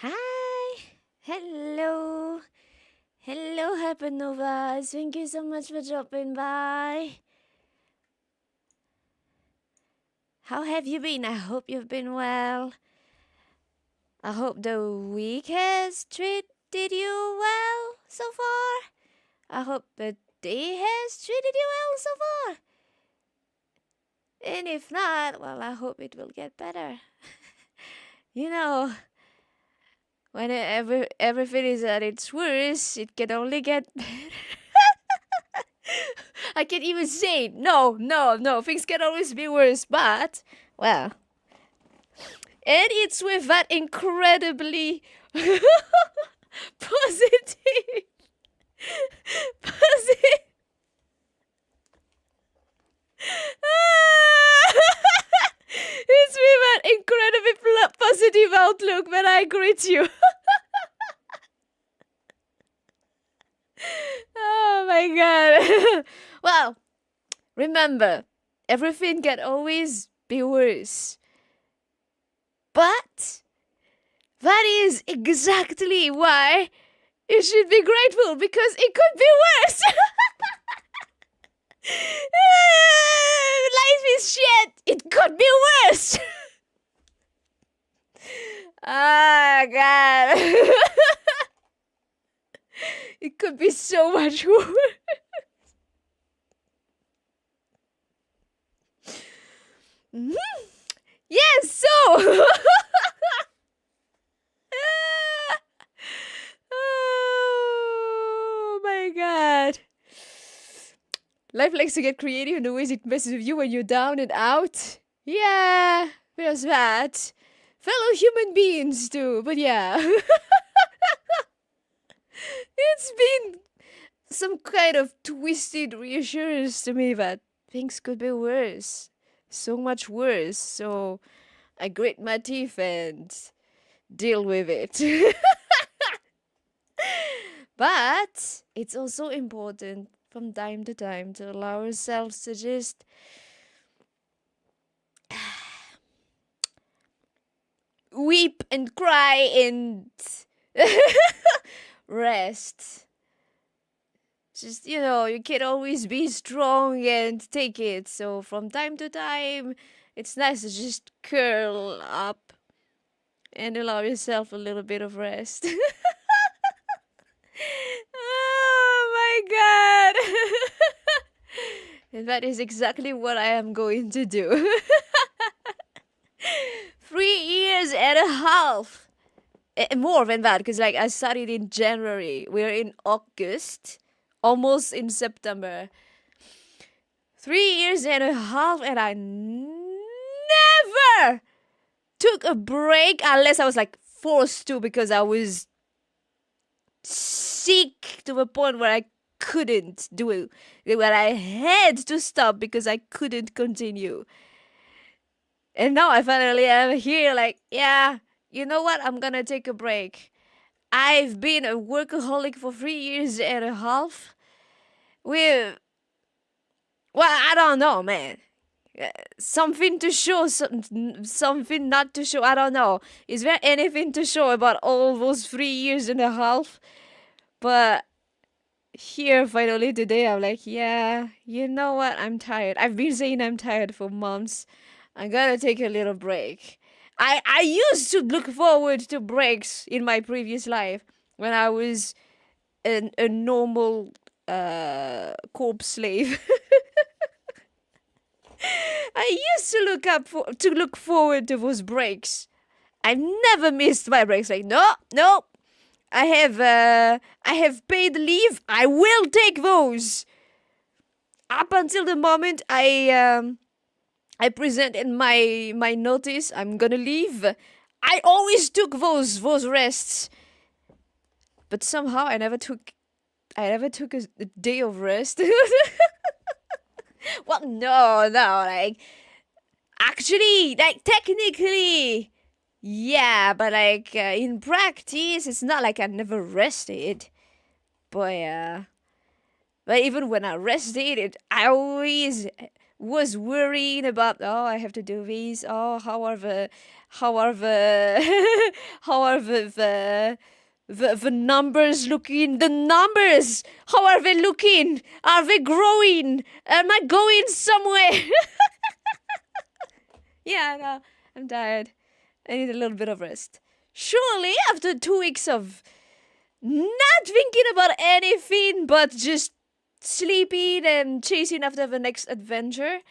Hi. Hello. Hello, Hypernovas. Thank you so much for dropping by. How have you been? I hope you've been well. I hope the week has treated you well so far. I hope the day has treated you well so far. And if not, well, I hope it will get better. You know, whenever everything is at its worst, it can only get better. I can't even say it. No. Things can always be worse, but, well. And it's with that incredibly positive. Positive. It's with that incredibly positive outlook that I greet you. Oh my god. Well, remember, everything can always be worse. But that is exactly why you should be grateful, because it could be worse. Life is shit. It could be worse. Ah, God. It could be so much worse. Yes, so. Oh my god. Life likes to get creative in the ways it messes with you when you're down and out. Yeah, there's that. Fellow human beings too, but yeah. It's been some kind of twisted reassurance to me that things could be worse. So much worse. So I grit my teeth and deal with it. But it's also important from time to time to allow ourselves to just weep and cry and rest. Just, you can always be strong and take it. So from time to time, it's nice to just curl up and allow yourself a little bit of rest. Oh my god! And that is exactly what I am going to do. 3 years and a half. More than that, because I started in January. We're in August, almost in September. 3 years and a half, and I never took a break unless I was forced to, because I was sick to the point where I couldn't do it, where I had to stop because I couldn't continue. And now I finally am here, yeah, you know what? I'm gonna take a break. I've been a workaholic for 3 years and a half. Well, I don't know, man. Something to show, something not to show. I don't know. Is there anything to show about all those 3 years and a half? But here, finally, today, I'm yeah, you know what? I'm tired. I've been saying I'm tired for months. I'm gonna take a little break. I used to look forward to breaks in my previous life when I was a normal corpse slave. I used to look forward to those breaks. I never missed my breaks. No. I have paid leave. I will take those. Up until the moment I presented my notice, I'm gonna leave. I always took those rests, but somehow I never took a day of rest. Well, no, actually, technically, yeah, but in practice, it's not like I never rested. But even when I rested, I always was worrying about, oh, I have to do this. Oh, how are the how are the numbers looking? The numbers, how are they looking? Are they growing? Am I going somewhere? Yeah, no, I'm tired. I need a little bit of rest. Surely, after 2 weeks of not thinking about anything but just sleeping and chasing after the next adventure,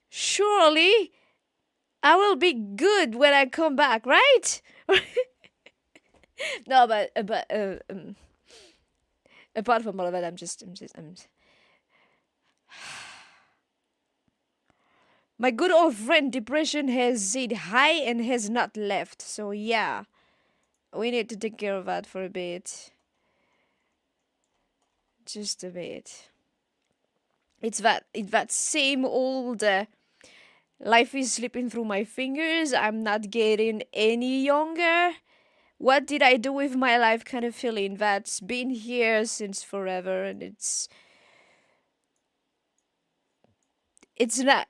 surely I will be good when I come back, right? No, but apart from all of that, I'm my good old friend depression has hit high and has not left. So yeah, we need to take care of that for a bit. Just a bit. It's that same old life is slipping through my fingers. I'm not getting any younger. What did I do with my life kind of feeling that's been here since forever, and it's not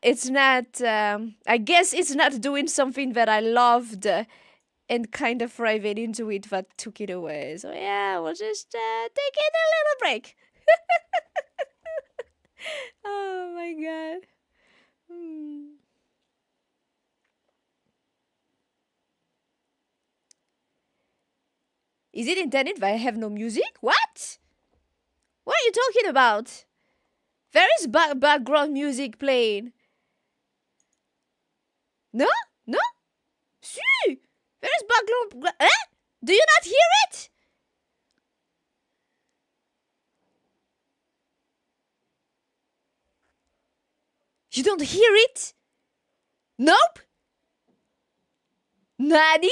I guess it's not doing something that I loved and kind of thriving into it that took it away. So yeah, we'll just take it a little break. Oh my god. Is it intended that I have no music? What? What are you talking about? There is background music playing. No? No? Si! There is background... Do you not hear it? You don't hear it? Nope? Nani?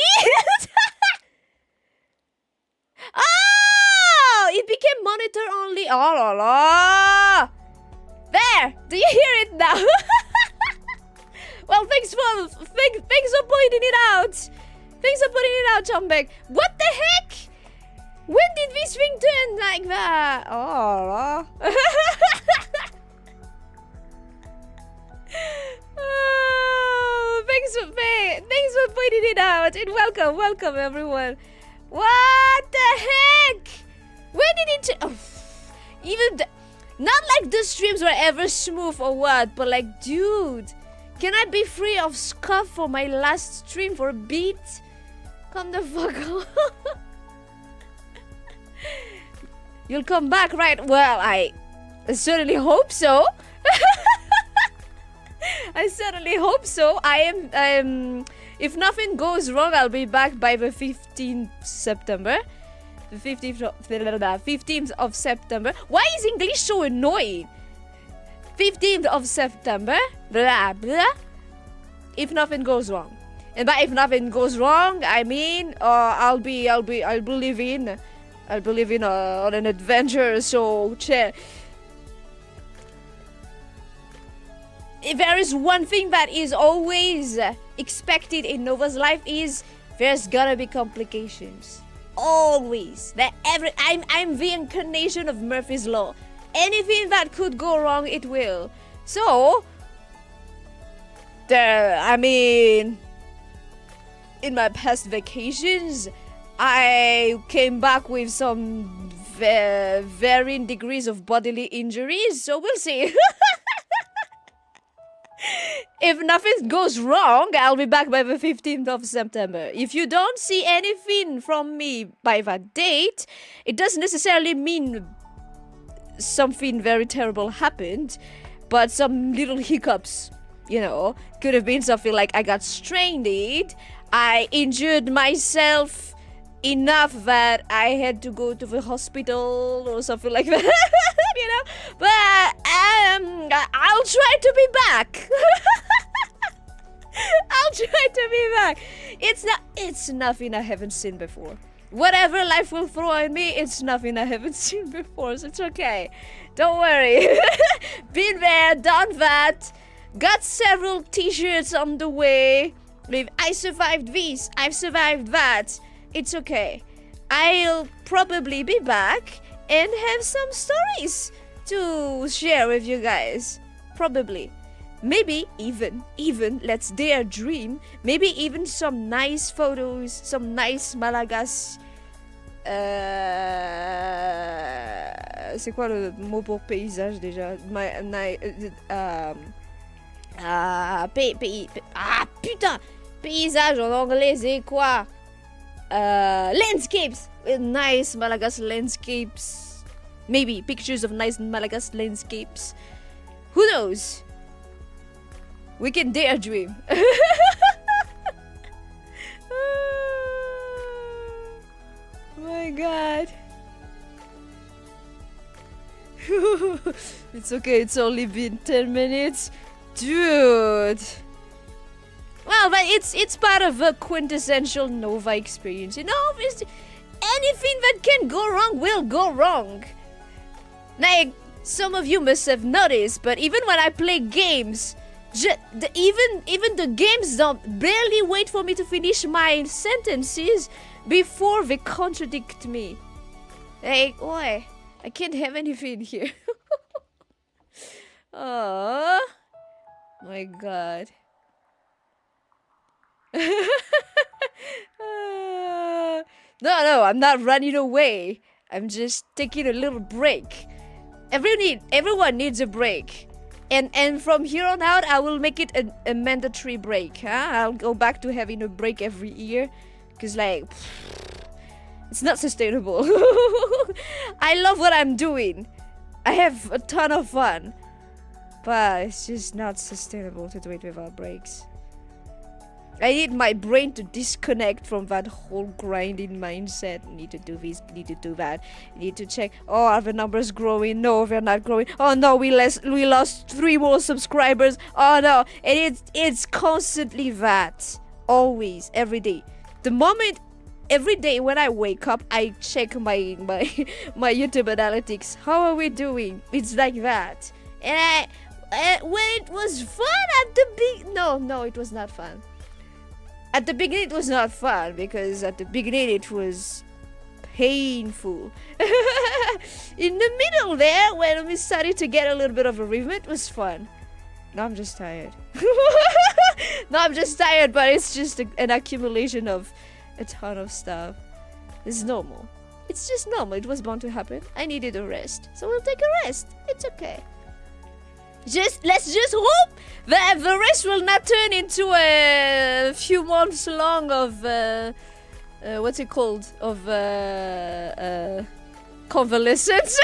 Oh! It became monitor only. Oh la la! There! Do you hear it now? Well, thanks for pointing it out. Thanks for pointing it out, Chumbek. What the heck? When did this thing turn like that? Oh, oh, thanks for pointing it out. And welcome everyone. What the heck? When did it? Even not like the streams were ever smooth or what, but like, dude, can I be free of scuff for my last stream for a bit? Come the fuck on. You'll come back, right? Well, I certainly hope so. I certainly hope so. I am. If nothing goes wrong, I'll be back by the 15th September. The 15th of September. Why is English so annoying? 15th of September. Blah blah. If nothing goes wrong, and by if nothing goes wrong, I mean, I'll be leaving on an adventure. So chill. If there is one thing that is always expected in Nova's life, is there's gonna be complications. Always. I'm the incarnation of Murphy's Law. Anything that could go wrong, it will. So, in my past vacations, I came back with some varying degrees of bodily injuries. So we'll see. If nothing goes wrong, I'll be back by the 15th of September. If you don't see anything from me by that date, it doesn't necessarily mean something very terrible happened, but some little hiccups, could have been something like I got stranded, I injured myself enough that I had to go to the hospital or something like that. But I'll try to be back. I'll try to be back. It's nothing I haven't seen before. Whatever life will throw at me, it's nothing I haven't seen before, so it's okay. Don't worry. Been there, done that. Got several t-shirts on the way with I survived this, I've survived that. It's okay. I'll probably be back and have some stories to share with you guys. Probably. maybe even let's dare dream, maybe even some nice photos, some nice Malagasy. C'est quoi le mot pour paysage déjà? Putain, paysage en anglais c'est quoi? Landscapes, nice Malagasy landscapes, maybe pictures of nice Malagasy landscapes. Who knows? We can dare dream. Oh my god. It's okay, it's only been 10 minutes. Dude. Well, but it's part of a quintessential Nova experience. You know, anything that can go wrong will go wrong. Like, some of you must have noticed, but even when I play games, even the games don't barely wait for me to finish my sentences before they contradict me. Like, why? I can't have anything here. Oh my god. No, I'm not running away. I'm just taking a little break. Everyone needs a break. And from here on out, I will make it a mandatory break. Huh? I'll go back to having a break every year. Because, like, it's not sustainable. I love what I'm doing. I have a ton of fun. But it's just not sustainable to do it without breaks. I need my brain to disconnect from that whole grinding mindset. Need to do this, need to do that. Need to check, oh, are the numbers growing? No, they're not growing. Oh no, we lost 3 more subscribers. Oh no, and it's constantly that. Always, every day. The moment, every day when I wake up, I check my YouTube analytics. How are we doing? It's like that. And when it was fun at the no, it was not fun. At the beginning it was not fun because at the beginning it was painful. In the middle there, when we started to get a little bit of a rhythm, it was fun. Now I'm just tired. No, I'm just tired, but it's just an accumulation of a ton of stuff. It's normal. It's just normal. It was bound to happen. I needed a rest, so we'll take a rest. It's okay. Let's just hope that the rest will not turn into a few months long of what's it called, of convalescence.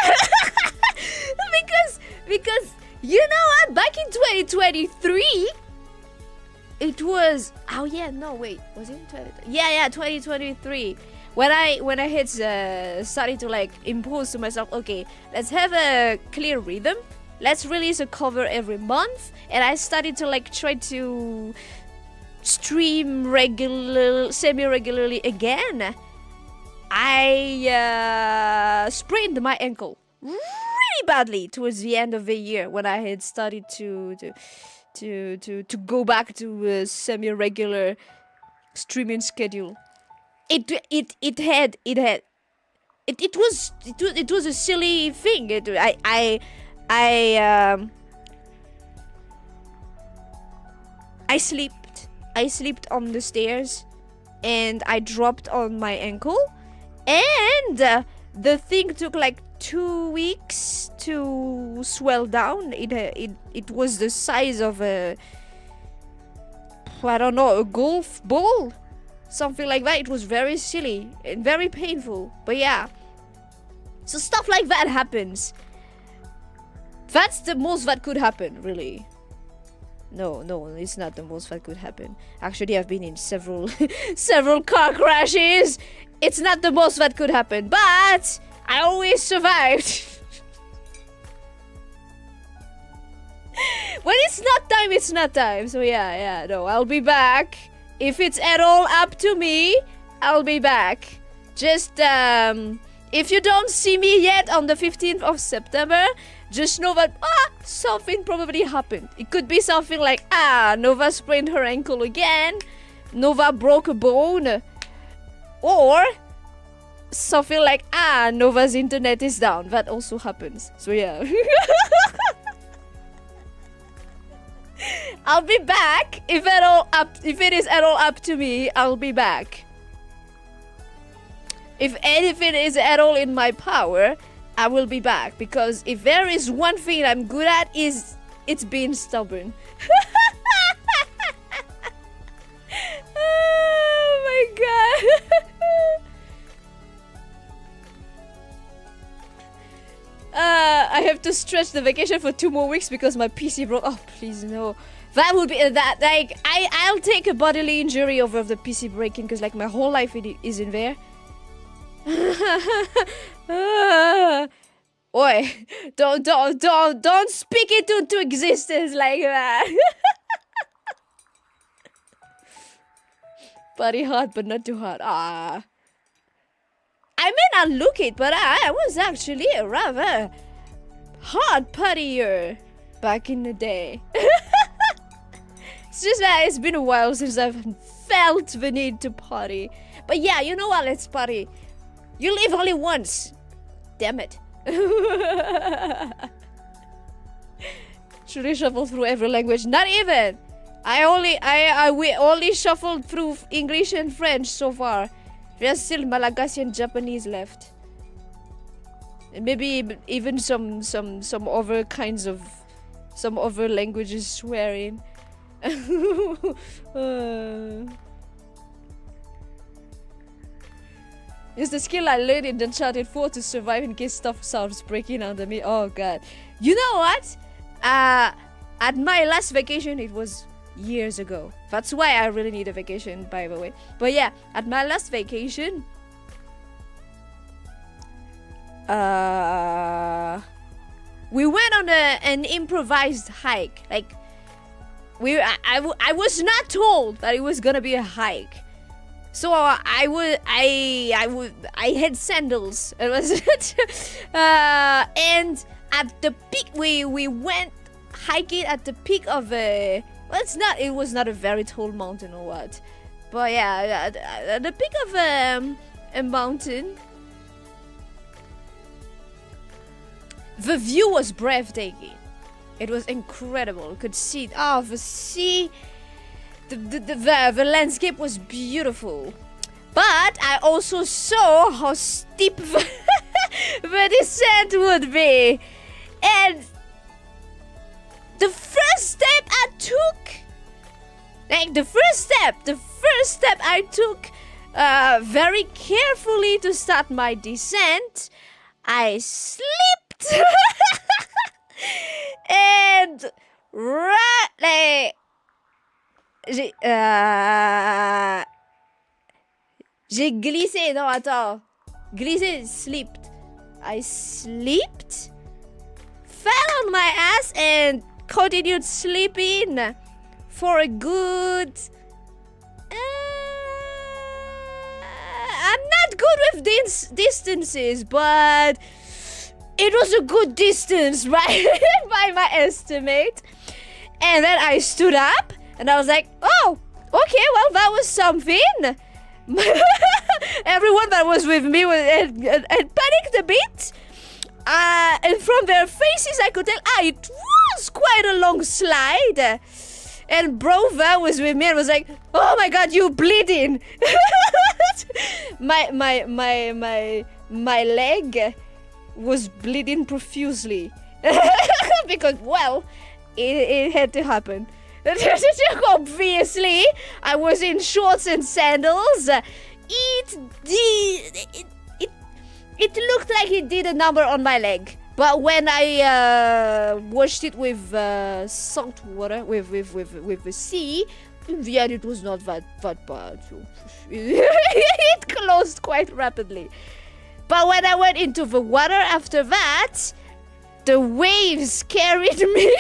because you know what, back in 2023 it was, oh yeah, no wait, was it 2023 when I had started to like impose to myself, okay, let's have a clear rhythm. Let's release a cover every month, and I started to like try to stream semi-regularly again. I sprained my ankle really badly towards the end of the year when I had started to go back to a semi-regular streaming schedule. It was a silly thing. I slept on the stairs and I dropped on my ankle, and the thing took like 2 weeks to swell down. It was the size of a golf ball, something like that. It was very silly and very painful, but yeah, so stuff like that happens. That's the most that could happen, really. No, it's not the most that could happen. Actually, I've been in several car crashes. It's not the most that could happen, but I always survived. When it's not time. So yeah, no, I'll be back. If it's at all up to me, I'll be back. Just, if you don't see me yet on the 15th of September, just know that something probably happened. It could be something like, Nova sprained her ankle again, Nova broke a bone, or something like, Nova's internet is down. That also happens. So yeah. I'll be back. If it is at all up to me, I'll be back. If anything is at all in my power, I will be back. Because if there is one thing I'm good at, it's being stubborn. Oh my god. I have to stretch the vacation for 2 more weeks because my PC broke. Oh, please no. That would be that. Like, I'll take a bodily injury over the PC breaking because like my whole life is in there. Oi, don't speak it into existence like that. Body hot, but not too hot. Ah. I may not look it, but I was actually a rather hard partier back in the day. It's just that it's been a while since I've felt the need to party. But yeah, you know what? Let's party. You live only once. Damn it. Should I shuffle through every language? Not even. We only shuffled through English and French so far. There's still Malagasy and Japanese left. And maybe even some other kinds of some other languages swearing. It's the skill I learned in Uncharted 4 to survive in case stuff starts breaking under me. Oh god. You know what? At my last vacation, it was years ago. That's why I really need a vacation, by the way. But yeah, at my last vacation, we went on an improvised hike. Like, I was not told that it was gonna be a hike. So I had sandals. It was and at the peak we went hiking at the peak of a it was not a very tall mountain or what. But yeah, at the peak of a mountain. The view was breathtaking. It was incredible. You could see the sea. The landscape was beautiful. But I also saw how steep the descent would be. And the first step I took, I took very carefully to start my descent, I slipped. And j'ai glissé. Non, attends. Glissé, slipped. I slipped, fell on my ass, and continued sleeping for a good... I'm not good with distances, but it was a good distance by my estimate. And then I stood up and I was like, oh, okay, well, that was something. Everyone that was with me had panicked a bit. And from their faces, I could tell, it was quite a long slide. And Brova was with me and was like, oh my god, you bleeding. my leg was bleeding profusely. Because, well, it had to happen. Obviously, I was in shorts and sandals. It looked like it did a number on my leg. But when I washed it with salt water, with the sea, in the end it was not that bad. It closed quite rapidly. But when I went into the water after that, the waves carried me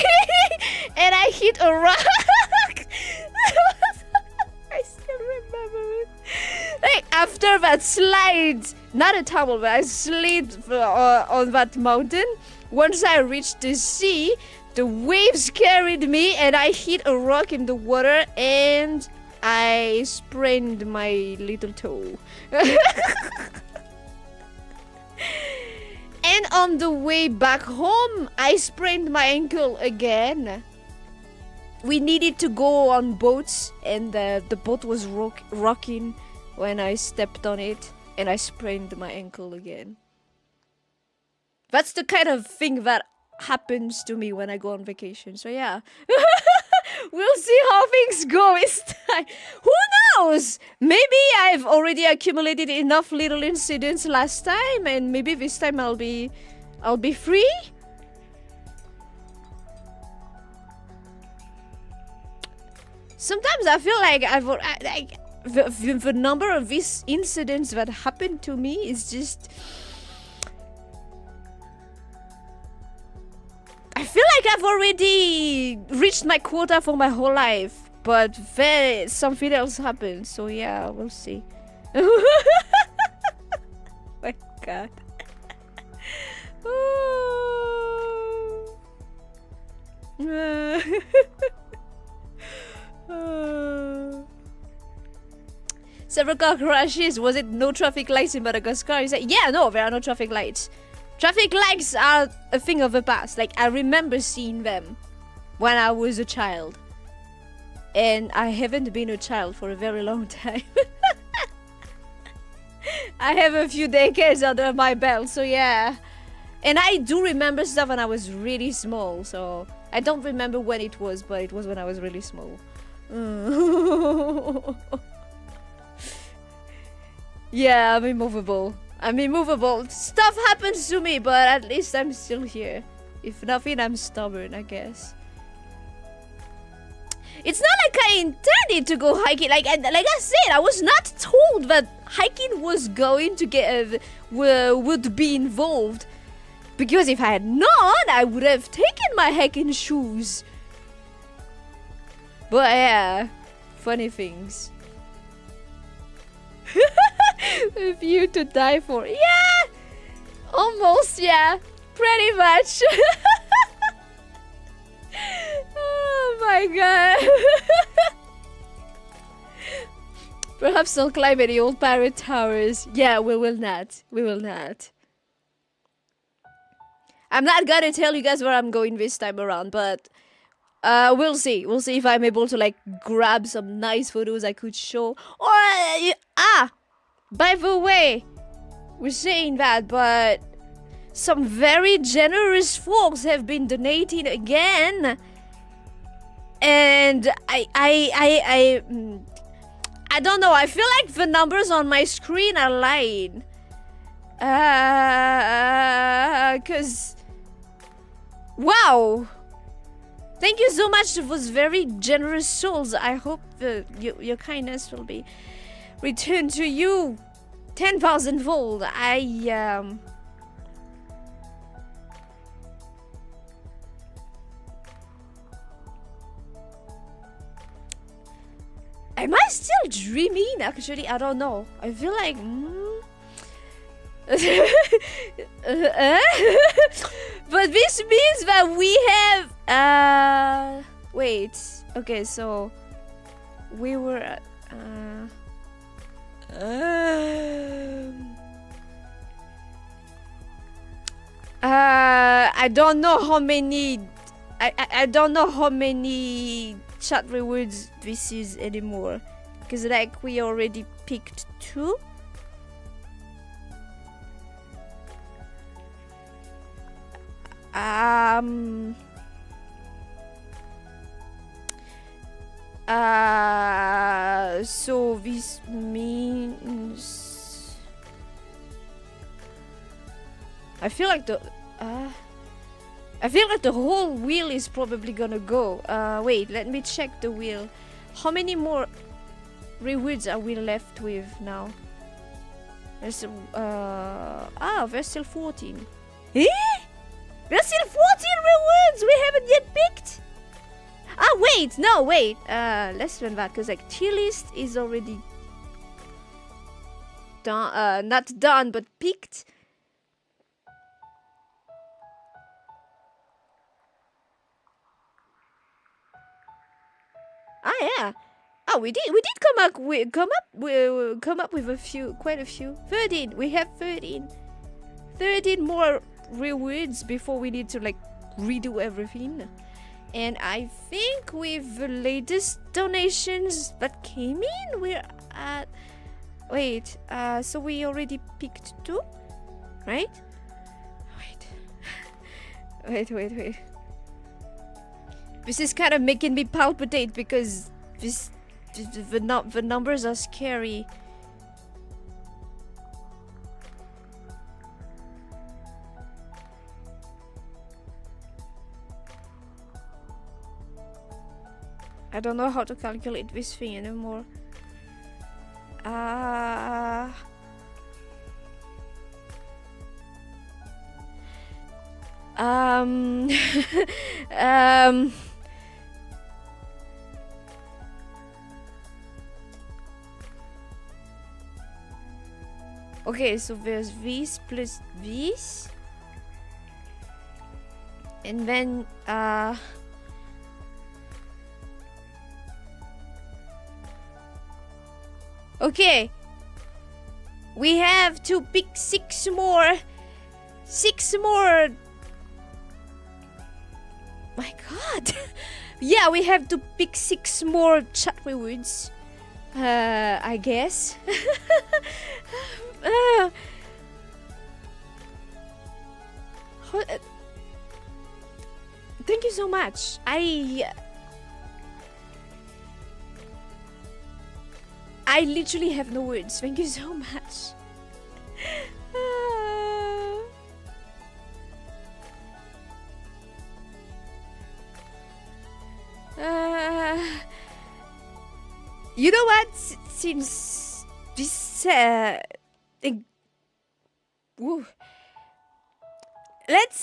and I hit a rock. I still remember it. Like, after that slide, not a tumble, but I slid on that mountain. Once I reached the sea, the waves carried me and I hit a rock in the water and I sprained my little toe. And on the way back home, I sprained my ankle again. we needed to go on boats, and the boat was rocking when I stepped on it, and I sprained my ankle again. That's the kind of thing that happens to me when I go on vacation. So yeah. We'll see how things go this time. Who knows? Maybe I've already accumulated enough little incidents last time, and maybe this time I'll be free. Sometimes I feel like the number of these incidents that happened to me is just. I feel like I've already reached my quota for my whole life, but then something else happened, so yeah, we'll see. My god. Several car crashes. Was it no traffic lights in Madagascar? He said, yeah, no, there are no traffic lights. Traffic lights are a thing of the past. Like, I remember seeing them when I was a child. And I haven't been a child for a very long time. I have a few decades under my belt, so yeah. And I do remember stuff when I was really small, so I don't remember when it was, but it was when I was really small. Yeah, I'm immovable. I'm immovable. Stuff happens to me, but at least I'm still here. If nothing, I'm stubborn, I guess. It's not like I intended to go hiking. Like I said, I was not told that hiking was going to would be involved. Because if I had known, I would have taken my hiking shoes. But yeah, funny things. A view to die for. Yeah! Almost, yeah. Pretty much. Oh my god. Perhaps I'll climb any old pirate towers. Yeah, we will not. We will not. I'm not gonna tell you guys where I'm going this time around, but we'll see. We'll see if I'm able to like grab some nice photos I could show. Or by the way, we're saying that, but some very generous folks have been donating again, and I don't know. I feel like the numbers on my screen are lying. Cause wow, thank you so much to those very generous souls. I hope your kindness will be returned to you 10,000-fold. Am I still dreaming? Actually, I don't know. I feel like but this means that we have wait. Okay, so we were at I don't know how many I don't know how many chat rewards this is anymore, because like we already picked 2. So this means I feel like the whole wheel is probably gonna go. Wait, let me check the wheel. How many more rewards are we left with now? There's there's still 14. Eh? There's still 14 rewards we haven't yet picked. Wait, no, wait. Less than that, because like tier list is already done. Not done, but picked. Yeah. We did come up with quite a few. 13. We have 13 more rewards before we need to like redo everything. And I think with the latest donations that came in, we're at... Wait, so we already picked 2, right? Wait. This is kind of making me palpitate because the numbers are scary. I don't know how to calculate this thing anymore. Okay, so there's this plus this. And then, okay. We have to pick 6 more. 6 more. My god. Yeah, we have to pick 6 more chat rewards. I guess. Thank you so much. I literally have no words. Thank you so much. You know what? Since this let's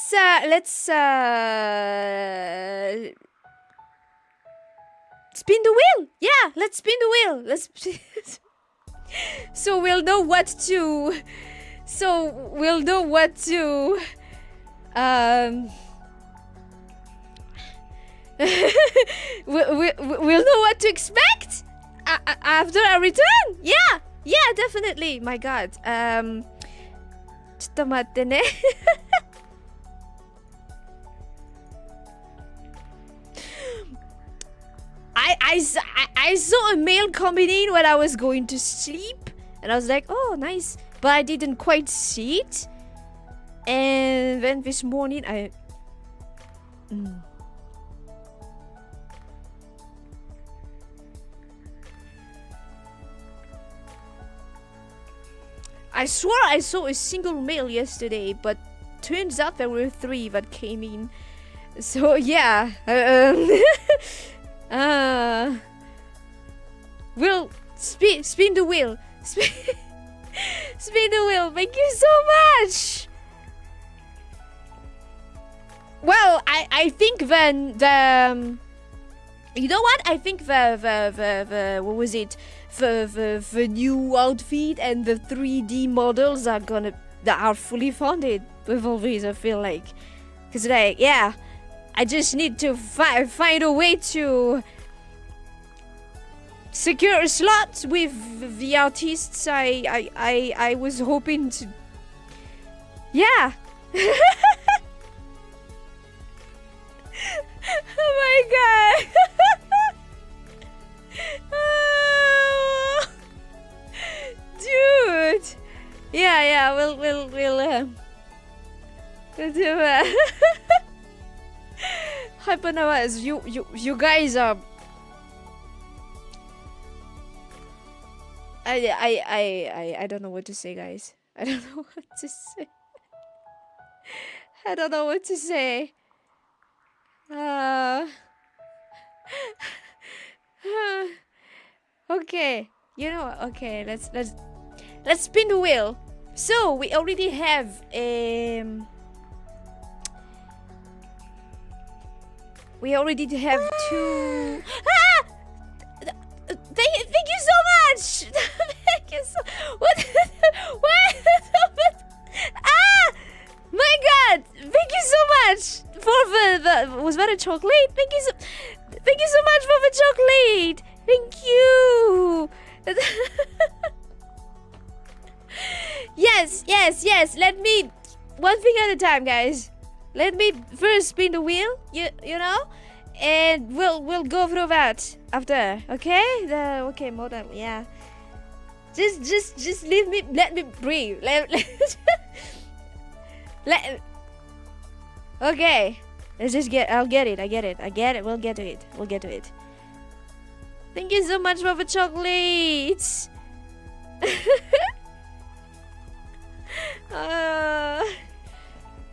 spin the wheel. Yeah, let's spin the wheel. Let's so we'll know what to we'll know what to we'll know what to expect after our return. Yeah, definitely. My god. ちょっと待ってね。I saw a mail coming in when I was going to sleep, and I was like, oh, nice, but I didn't quite see it. And then this morning I swore I saw a single mail yesterday, but turns out there were 3 that came in. So yeah, we'll spin the wheel. Spin the wheel. Thank you so much. Well, I think then the you know what? I think the what was it? The new outfit and the 3D models are fully funded with all these. I feel like, cause like yeah, I just need to find a way to secure a slot with the artists. I was hoping to. Yeah. Oh my god. Oh, dude. Yeah, we'll do that. Hypernovas, you guys are I don't know what to say, guys. I don't know what to say. I don't know what to say. Okay, you know what? Okay, let's spin the wheel. So we already have two. Ah! Thank you so much. Thank you so. What? Ah! My God! Thank you so much for the. Was that a chocolate? Thank you so much for the chocolate. Thank you. Yes. Let me one thing at a time, guys. Let me first spin the wheel. You know, and we'll go through that after. Okay, okay model. Yeah. Just leave me. Let me breathe. Okay. Let's just get. I'll get it. I get it. We'll get to it. Thank you so much for the chocolates.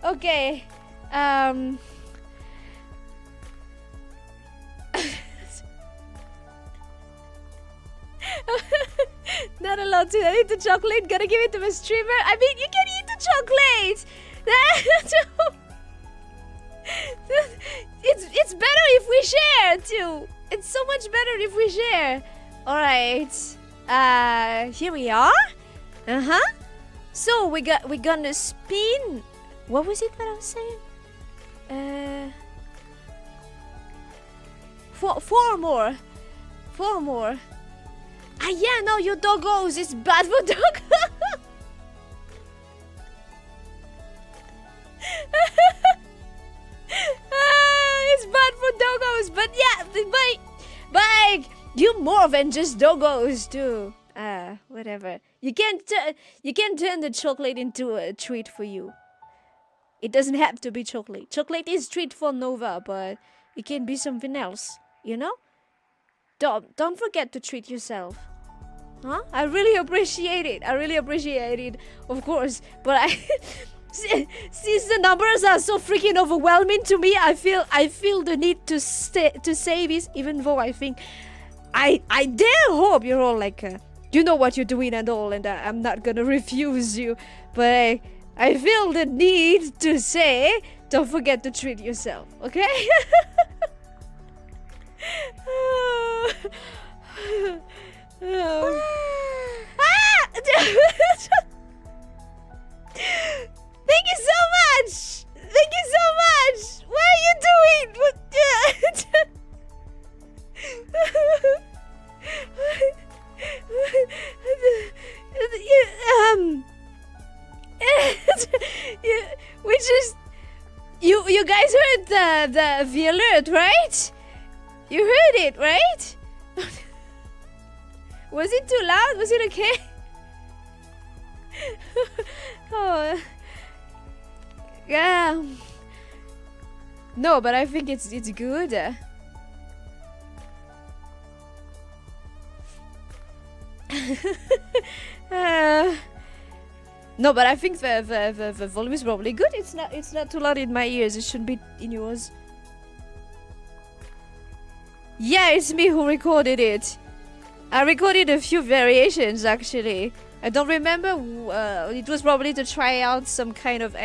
Okay. Not allowed to eat the chocolate. Gotta give it to my streamer. I mean, you can eat the chocolate. It's better if we share too. It's so much better if we share. All right. Here we are. So we're gonna spin. What was it that I was saying? Four more. Ah, yeah, no, your doggos. It's bad for dog. It's bad for doggos, but yeah, but you more than just doggos too. Whatever. You can turn the chocolate into a treat for you. It doesn't have to be chocolate. Chocolate is treat for Nova, but it can be something else. You know? Don't forget to treat yourself. Huh? I really appreciate it. Of course. But since the numbers are so freaking overwhelming to me, I feel the need to say this, even though I think I dare hope you're all like you know what you're doing and all, and I'm not gonna refuse you, but I feel the need to say, don't forget to treat yourself, okay? Thank you so much! What are you doing? Which is you guys heard the alert, right? You heard it, right? Was it too loud? Was it okay? Oh, yeah. No, but I think it's good. No, but I think the volume is probably good. It's not too loud in my ears. It should be in yours. Yeah, it's me who recorded it. I recorded a few variations actually. I don't remember. It was probably to try out some kind of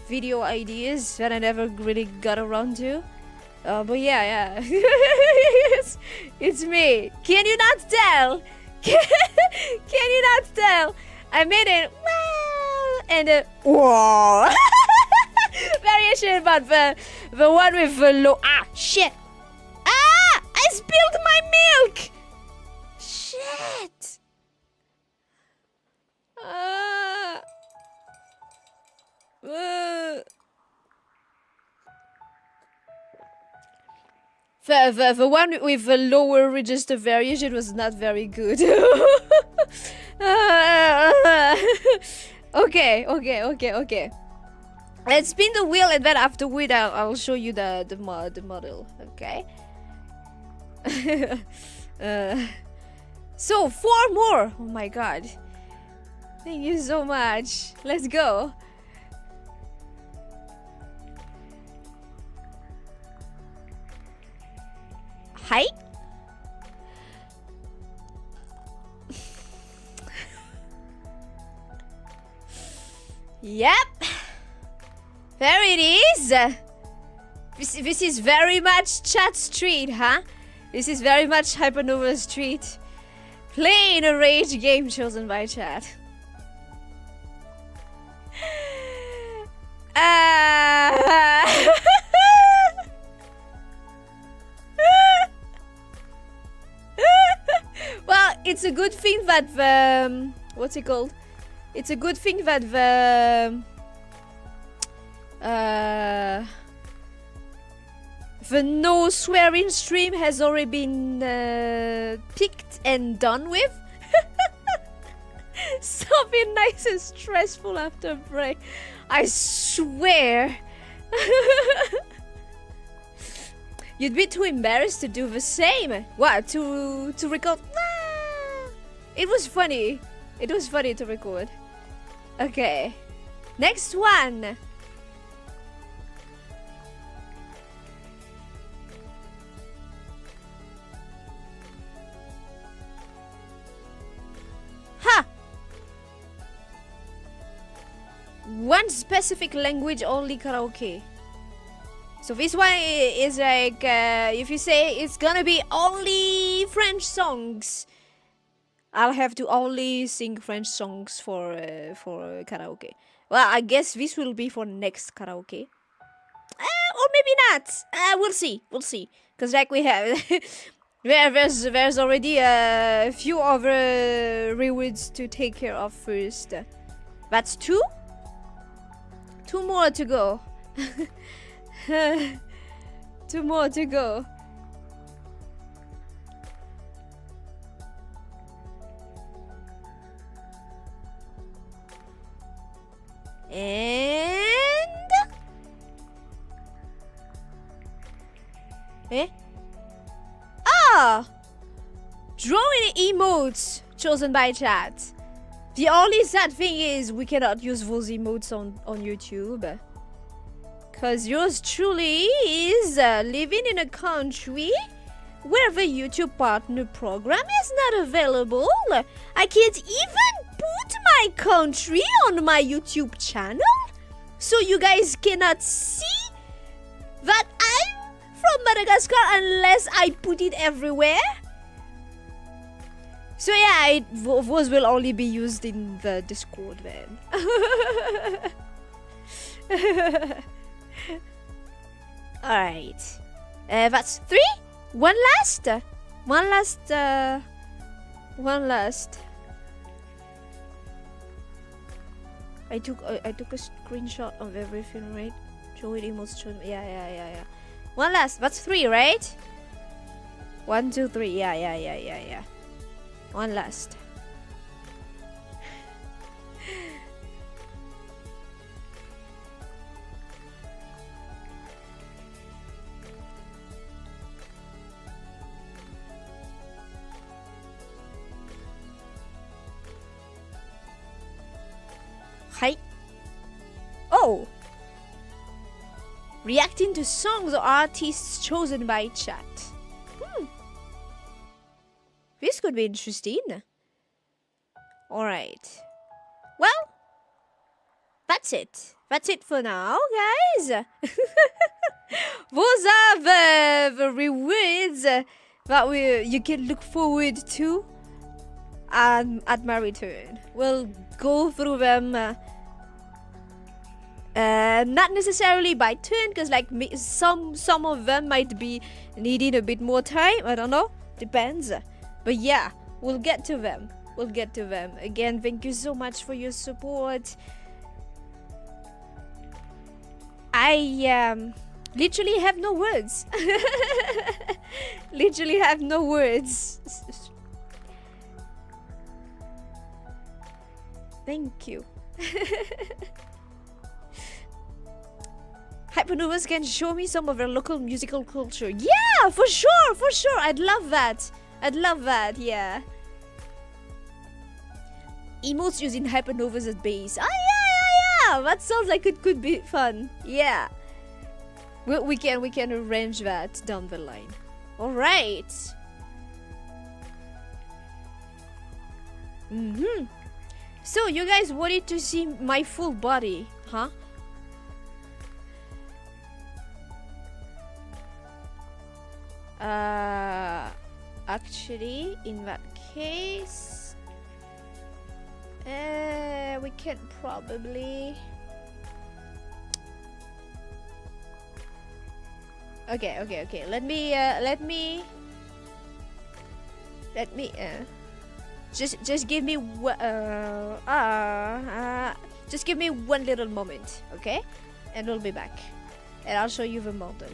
video ideas that I never really got around to. But yeah. it's me. Can you not tell? Can you not tell? I made it and whoa variation about the one with the low. Ah, shit! Ah! I spilled my milk! Shit! The one with the lower register variation was not very good. Okay. Let's spin the wheel, and then afterward I'll show you the model. Okay. So 4 more. Oh my god. Thank you so much. Let's go. Hi. Yep. There it is. This is very much Chat Street, huh? This is very much Hypernova Street. Playing a rage game chosen by chat. Well, it's a good thing that the what's it called? It's a good thing that The no swearing stream has already been picked and done with. Something nice and stressful after a break. I swear. You'd be too embarrassed to do the same. What? To record? Nah. It was funny. It was funny to record. Okay. Next one. Ha! One specific language only karaoke. So this one is like, if you say it's gonna be only French songs, I'll have to only sing French songs for karaoke. Well, I guess this will be for next karaoke. Or maybe not. We'll see. We'll see. Because like we have... there's already a few other rewards to take care of first. That's two? Two more to go. Two more to go. And... Eh? Ah! Drawing emotes chosen by chat. The only sad thing is we cannot use those emotes on YouTube. Because yours truly is living in a country where the YouTube partner program is not available. I can't even put my country on my YouTube channel. So you guys cannot see that I'm from Madagascar unless I put it everywhere. So yeah, those will only be used in the Discord then. Alright. That's three? One last? One last. I took a screenshot of everything, right? Show it emotes. Yeah. One last. That's three, right? 1, 2, 3. Yeah. One last. Hi. Oh. Reacting to songs or artists chosen by chat. This could be interesting. Alright. Well, that's it. That's it for now, guys. Those are the rewards that you can look forward to at my return. We'll go through them. Not necessarily by turn, because like some of them might be needing a bit more time. I don't know. Depends. But yeah, we'll get to them. Again, thank you so much for your support. I literally have no words. Literally have no words. Thank you. Hypernovas can show me some of their local musical culture. Yeah, for sure. I'd love that, yeah. Emotes using Hypernovas as base. Yeah. That sounds like it could be fun. Yeah. We can arrange that down the line. Alright. So you guys wanted to see my full body, huh? Actually, in that case, we can probably. Okay. Let me. Just give me just give me one little moment, okay? And we'll be back, and I'll show you the model.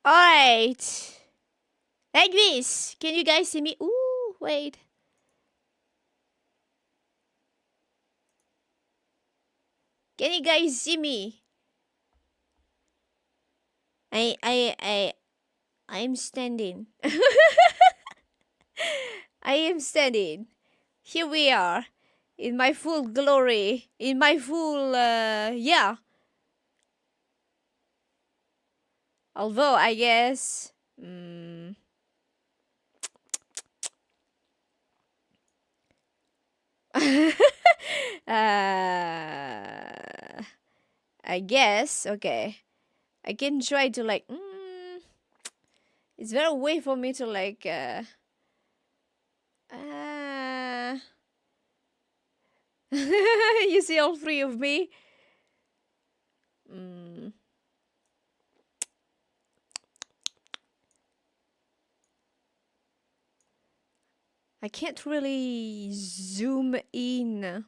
Alright. Like this. Can you guys see me? Ooh, wait. Can you guys see me? I'm standing. I am standing. Here we are. In my full glory. In my full, yeah. Although, I guess... I guess, okay. I can try to like... Is there a way for me to like... You see all three of me? I can't really zoom in.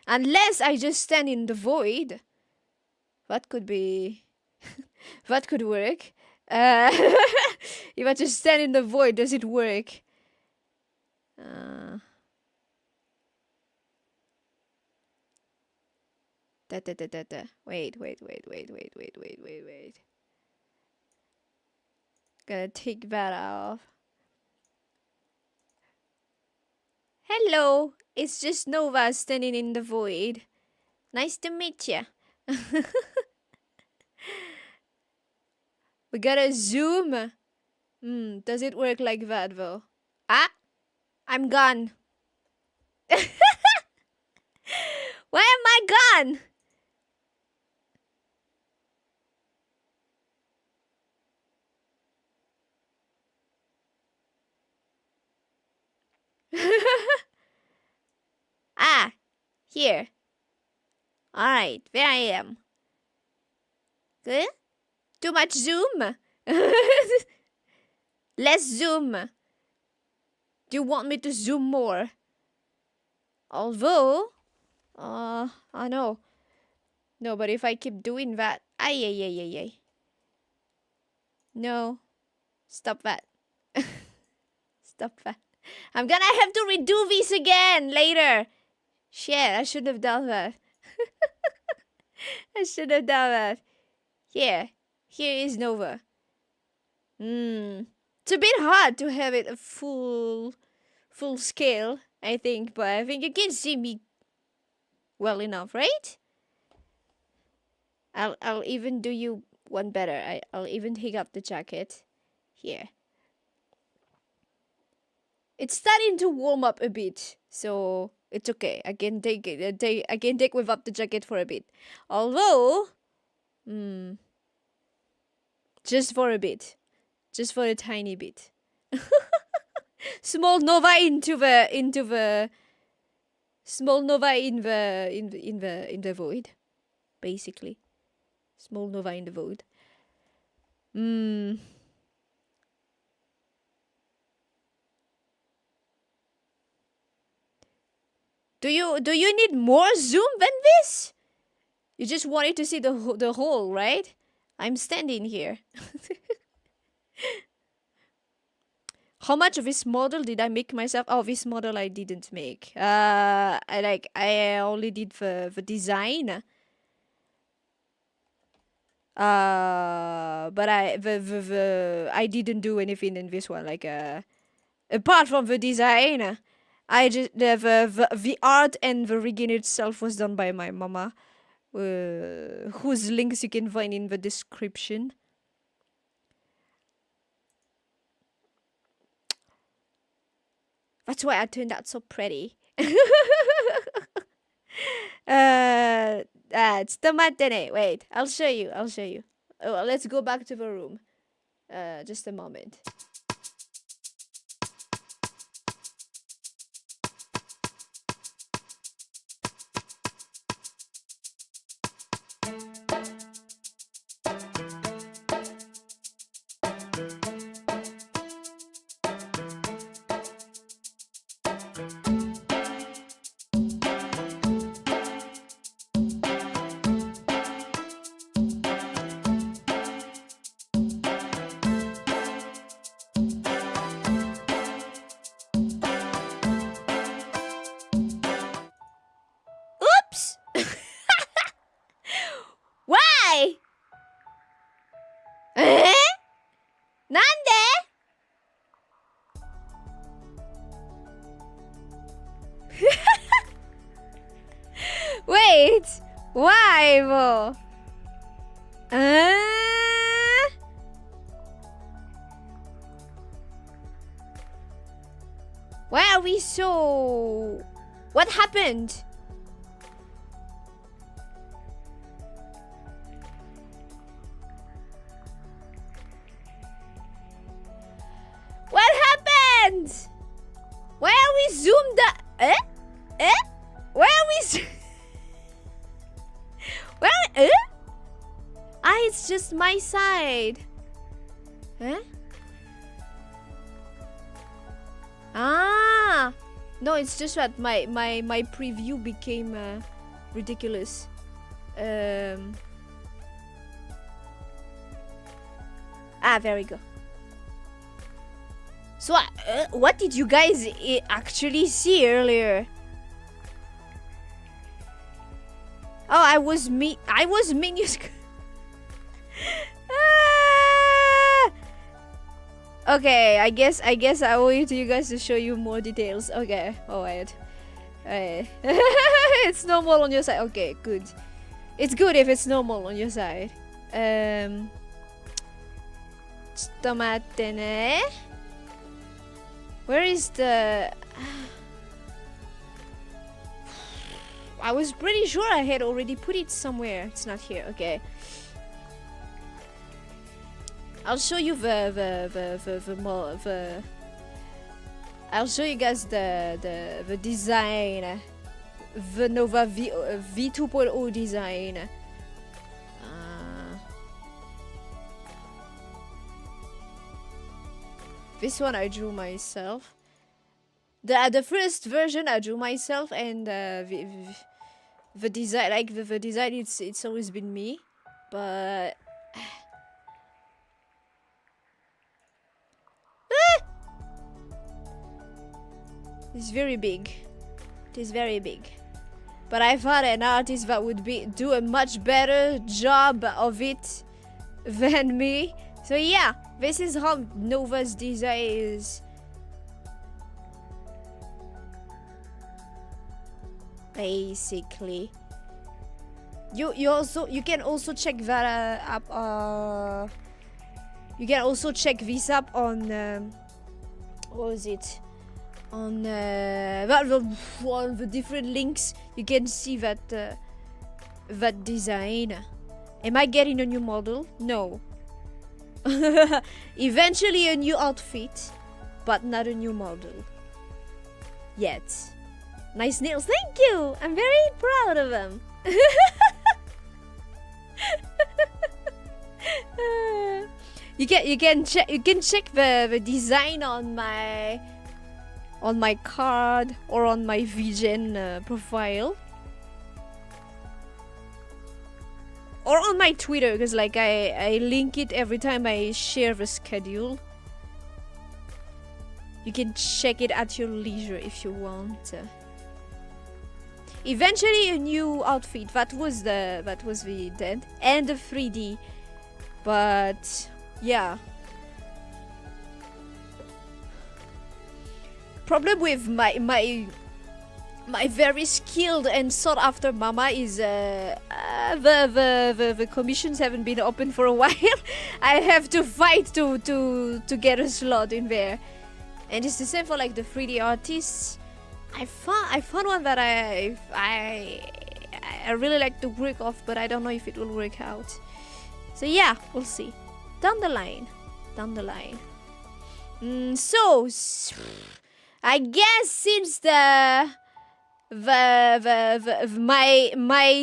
Unless I just stand in the void. That could be... that could work. If I just stand in the void, does it work? Wait. Gonna take that off. Hello, it's just Nova standing in the void. Nice to meet ya. We gotta zoom. Does it work like that though? Ah, I'm gone. Where am I gone? Ah, here. Alright, there I am. Good? Too much zoom? Less zoom. Do you want me to zoom more? Although, I know. No, but if I keep doing that, ay. No, stop that. Stop that. I'm gonna have to redo this again later. Shit, I should have done that. I should have done that. Here is Nova. It's a bit hard to have it a full scale, I think, but I think you can see me well enough, right? I'll even do you one better. I'll even take up the jacket. Here. It's starting to warm up a bit, so it's okay. I can take it. I can take without the jacket for a bit. Although, just for a bit, just for a tiny bit. Small Nova into the small Nova in the void, basically. Small Nova in the void. Do you need more zoom than this? You just wanted to see the hole, right? I'm standing here. How much of this model did I make myself? Oh, this model I didn't make. I only did the design. But I didn't do anything in this one. Like apart from the design, I just the art and the rigging itself was done by my mama, whose links you can find in the description. That's why I turned out so pretty. It's tomatene. Wait, I'll show you. Oh, let's go back to the room. Just a moment. Oops! Why? Nande? Wait, why, Bo? Why are we so... What happened? What happened? Why are we zoomed up? Why are we... Where? Ah, it's just my side. Huh? Ah, no, it's just that my preview became ridiculous. There we go. So, what did you guys actually see earlier? Oh, I was minions. Okay, I guess I'll wait till you guys to show you more details. Okay, alright. It's normal on your side. Okay, good. It's good if it's normal on your side. Tomatene. Where is the... I was pretty sure I had already put it somewhere. It's not here. Okay. I'll show you I'll show you guys the design, the Nova V2.0 design. This one I drew myself. The first version I drew myself, and the design, like the design, it's always been me, but. It's very big. It is very big. But I thought an artist that would do a much better job of it than me. So yeah, this is how Nova's design is. Basically. You can also check that up. You can also check this up on what was it? On the different links, you can see that that design. Am I getting a new model? No. Eventually a new outfit, but not a new model yet. Nice nails, thank you. I'm very proud of them. You can check the design on my card or on my VGen profile, or on my Twitter, because like I link it every time I share the schedule. You can check it at your leisure if you want. Eventually a new outfit. That was the intent, and the 3D, but yeah. problem with my very skilled and sought after mama is the commissions haven't been open for a while. I have to fight to get a slot in there, and it's the same for like the 3D artists. I found one that I really like to work off, but I don't know if it will work out. So yeah, we'll see down the line. So I guess since my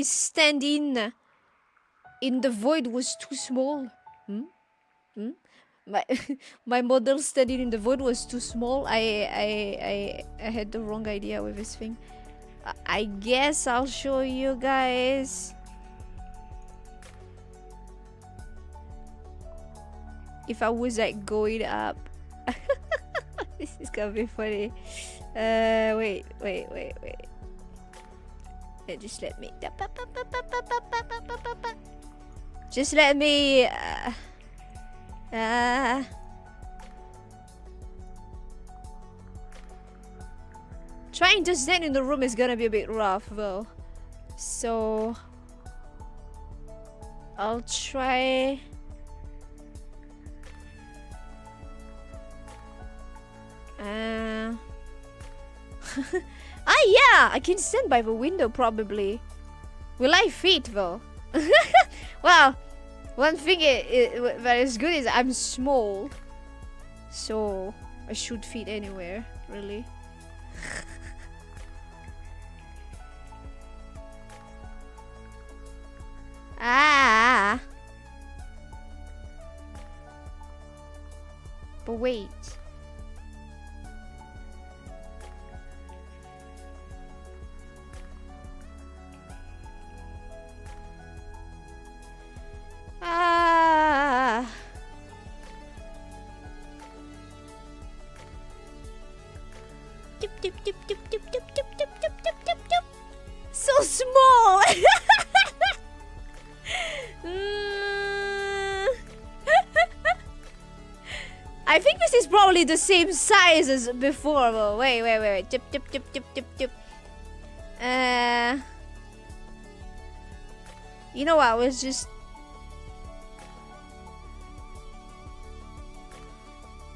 stand in the void was too small. My model standing in the void was too small. I had the wrong idea with this thing. I guess I'll show you guys. If I was like going up. This is gonna be funny. Wait. Just let me. Just let me. Trying to stand in the room is gonna be a bit rough though. So I'll try. Yeah, I can stand by the window probably. Will I fit though? Well, one thing that is good is I'm small, so I should fit anywhere, really. But wait. So small. I think this is probably the same size as before though. Wait. Tip. You know what?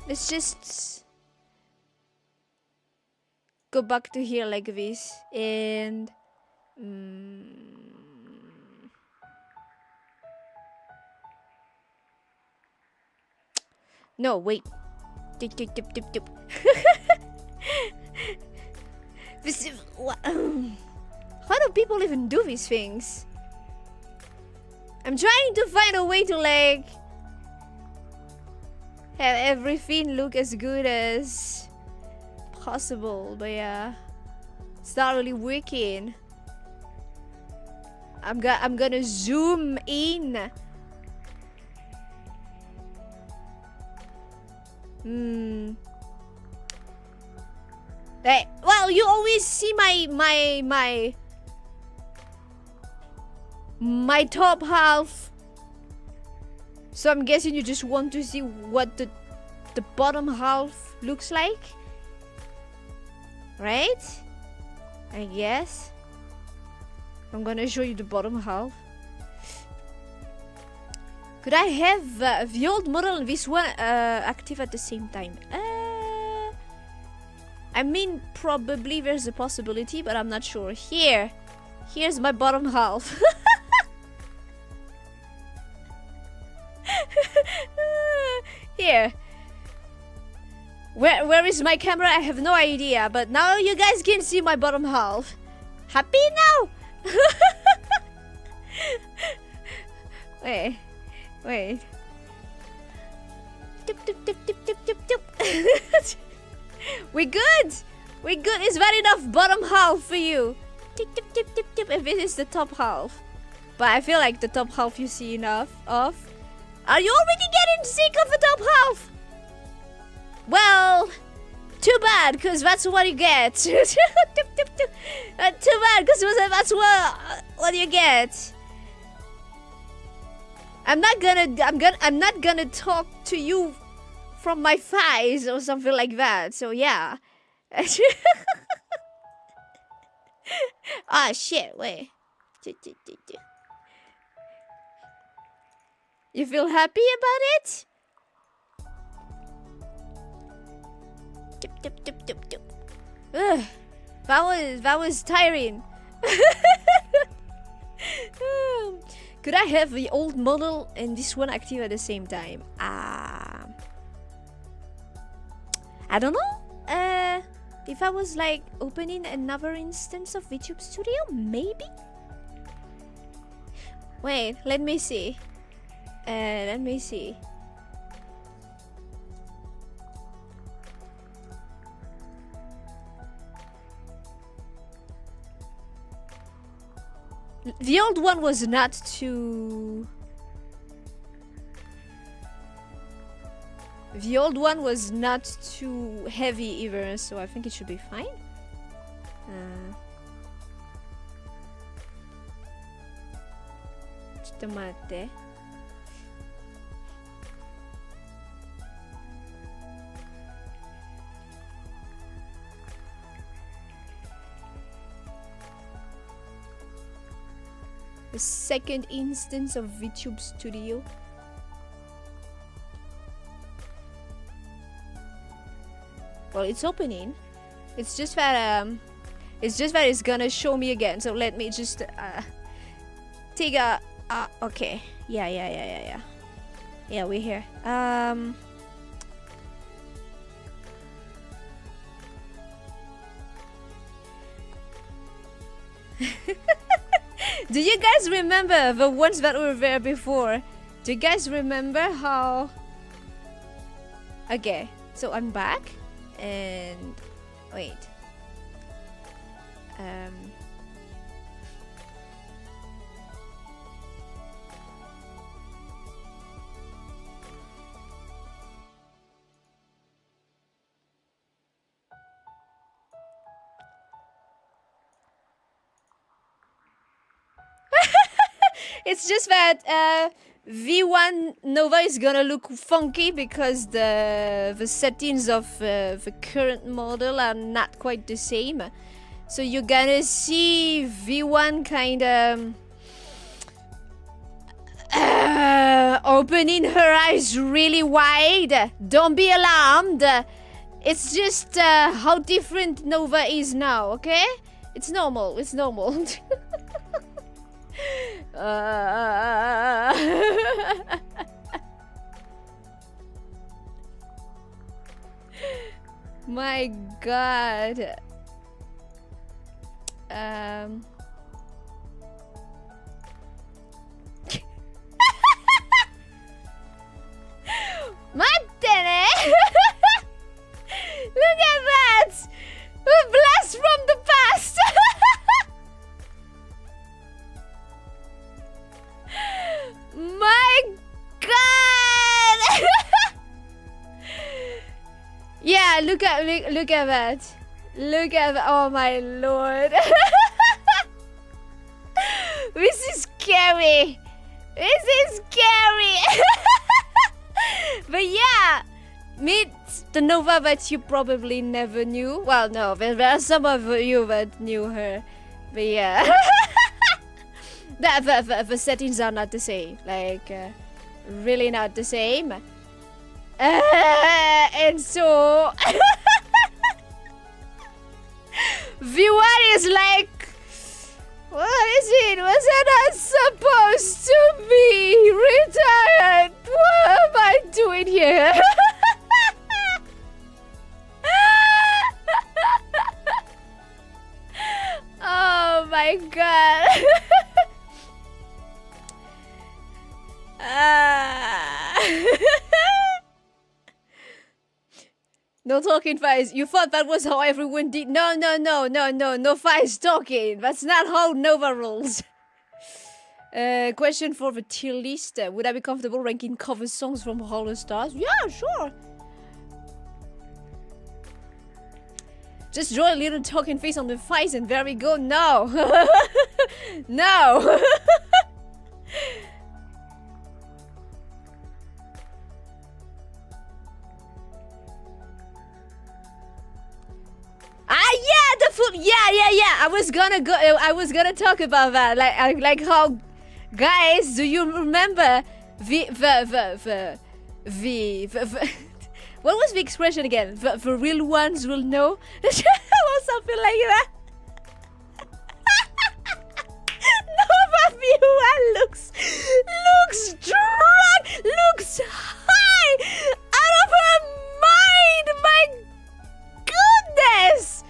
Let's just go back to here like this and no, wait. Tip. This is how do people even do these things? I'm trying to find a way to like have everything look as good as possible, but yeah, it's not really working. I'm gonna zoom in. Hey, well, you always see my top half, so I'm guessing you just want to see what the bottom half looks like, right? I guess I'm gonna show you the bottom half. Could I have the old model and this one active at the same time? I mean, probably there's a possibility, but I'm not sure. Here's my bottom half. Here. Where is my camera? I have no idea, but now you guys can see my bottom half. Happy now? Wait. Tip. We're good. It's not enough bottom half for you. Tip. And this is the top half. But I feel like the top half you see enough of. Are you already getting sick of the top half? Well, too bad, because that's what you get. Too bad, because that's what you get. I'm not gonna talk to you from my thighs or something like that. So yeah, Ah, shit, wait. You feel happy about it? Ugh, that was tiring. Could I have the old model and this one active at the same time? I don't know. If I was like opening another instance of VTube Studio, maybe? Wait, let me see. Let me see. The old one was not too... The old one was not too heavy either, so I think it should be fine. Tomate. The second instance of VTube Studio. Well, it's opening. It's just that it's gonna show me again. So let me just take a okay. Yeah, we're here. Do you guys remember the ones that were there before? Do you guys remember how... Okay, so I'm back. And... Wait. It's just that V1 Nova is gonna look funky because the settings of the current model are not quite the same. So you're gonna see V1 kind of opening her eyes really wide. Don't be alarmed. It's just how different Nova is now, okay? It's normal, it's normal. My god. Matene! Look at that! A blast from the past! My god! Yeah, look at that. Look at that. Oh my lord. This is scary. This is scary. But yeah, meet the Nova that you probably never knew. Well, no, there are some of you that knew her. But yeah. The settings are not the same. Like, really not the same. And so... V1 is like... What is it? Was I not supposed to be retired? What am I doing here? Oh my god. No talking Faiz. You thought that was how everyone did. No Faiz talking. That's not how Nova rolls. Question for the tier list. Would I be comfortable ranking cover songs from Hollow Stars? Yeah, sure. Just draw a little talking face on the Faiz and there we go. No. No. yeah. I was gonna go. I was gonna talk about that. Like how, guys, do you remember what was the expression again? The real ones will know, or something like that. No, but V1 looks drunk, looks high, out of her mind. My goodness.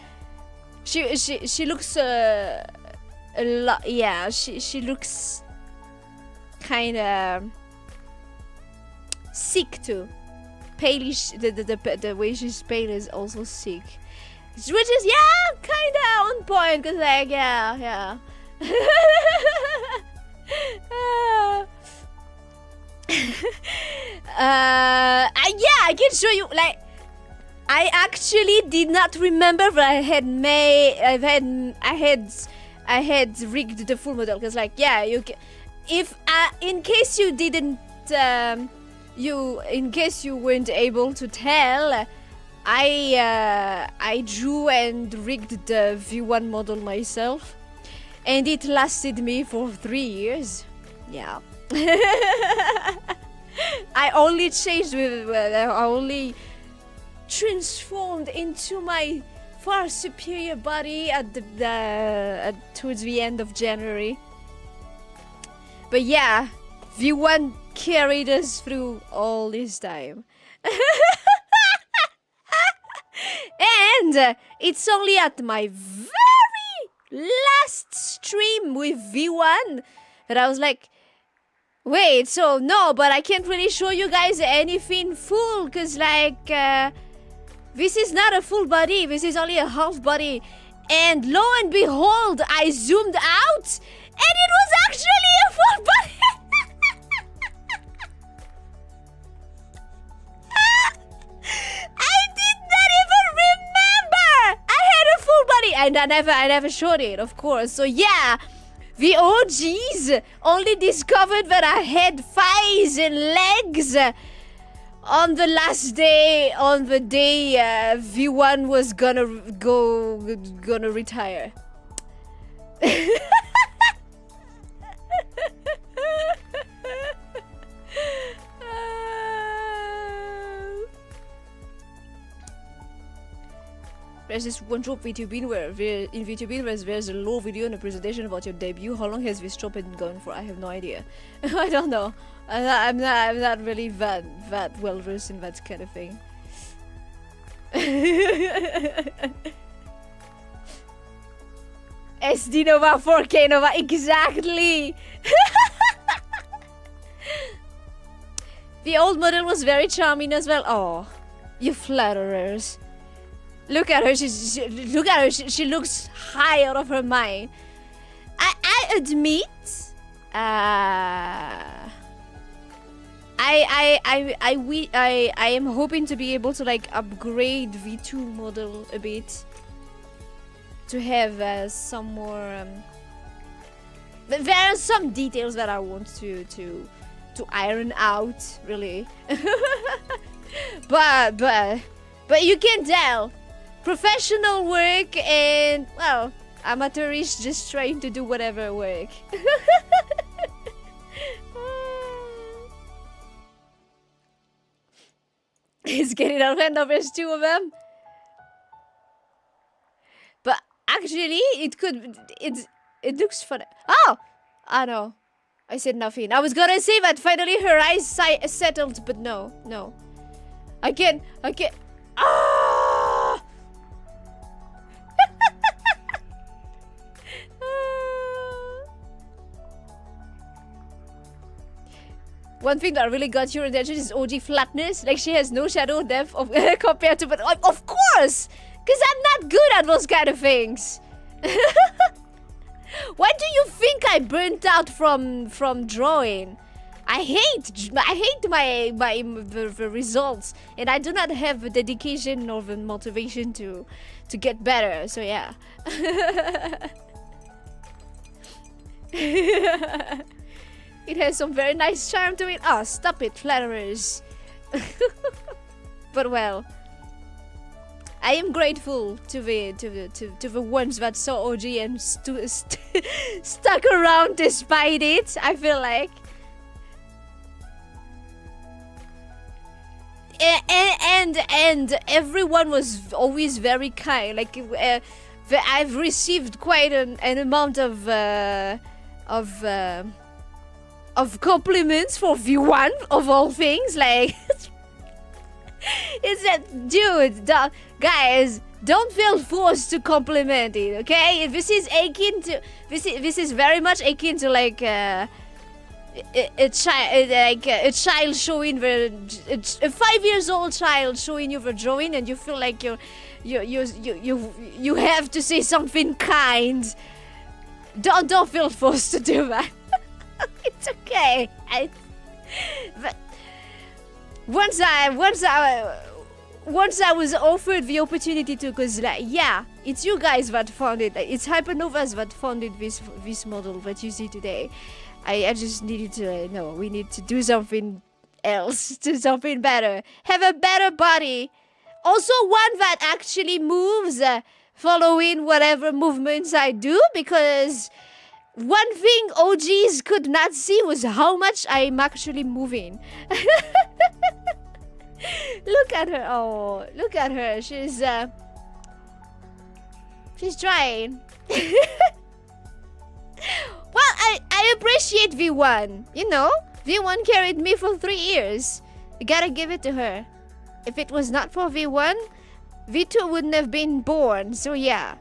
She looks a lot. Yeah, she looks kind of sick too. Palish. The way she's pale is also sick, which is kind of on point. Cause like yeah. I can show you. Like, I actually did not remember that I had rigged the full model. Cause like you can, if in case you didn't in case you weren't able to tell, I drew and rigged the V1 model myself, and it lasted me for 3 years. Yeah. I only changed I only transformed into my far superior body at towards the end of January. But yeah, V1 carried us through all this time. And it's only at my very last stream with V1 that I was like, wait, so no, but I can't really show you guys anything full, because like this is not a full body, this is only a half body. And lo and behold, I zoomed out and it was actually a full body. I did not even remember I had a full body, and I never showed it, of course. So yeah, the OGs only discovered that I had thighs and legs on the last day, on the day V1 was gonna retire. There's this one drop Vtuber where in Vtuber there's a low video and a presentation about your debut. How long has this drop been going for? I have no idea. I don't know. I'm not really that well versed in that kind of thing. SD Nova, 4K Nova, exactly. The old model was very charming as well. Oh, you flatterers. Look at her. She looks high out of her mind. I admit, I am hoping to be able to like upgrade V2 model a bit to have some more. There are some details that I want to iron out, really. but you can tell. Professional work and, well, amateurish just trying to do whatever work. It's getting out of hand. There's two of them. But actually, it looks fun. Oh! I know. I said nothing. I was gonna say that finally her eyes settled, but no. I can't. Ah! One thing that really got your attention is OG flatness. Like, she has no shadow depth of compared to, but of course, because I'm not good at those kind of things. Why do you think I burnt out from drawing? I hate the results, and I do not have the dedication or the motivation to get better. So yeah. It has some very nice charm to it. Oh, stop it, flatterers. But well, I am grateful to the ones that saw OG and stuck around despite it. I feel like, and everyone was always very kind. Like I've received quite an amount of compliments for V1 of all things. Like it's that, dude, guys, don't feel forced to compliment it, okay? This is akin to this is very much akin to like a child showing a 5-year-old child showing you the drawing, and you feel like you have to say something kind. Don't feel forced to do that. It's okay. But once I was offered the opportunity to, because like, yeah, it's you guys that founded, like, it's Hypernovas that founded this model that you see today. I just needed to know we need to do something else, do something better, have a better body, also one that actually moves, following whatever movements I do, because one thing OGs could not see was how much I'm actually moving. Look at her. Oh, look at her. She's trying. Well, I appreciate V1. You know, V1 carried me for 3 years. You gotta give it to her. If it was not for V1, V2 wouldn't have been born. So yeah,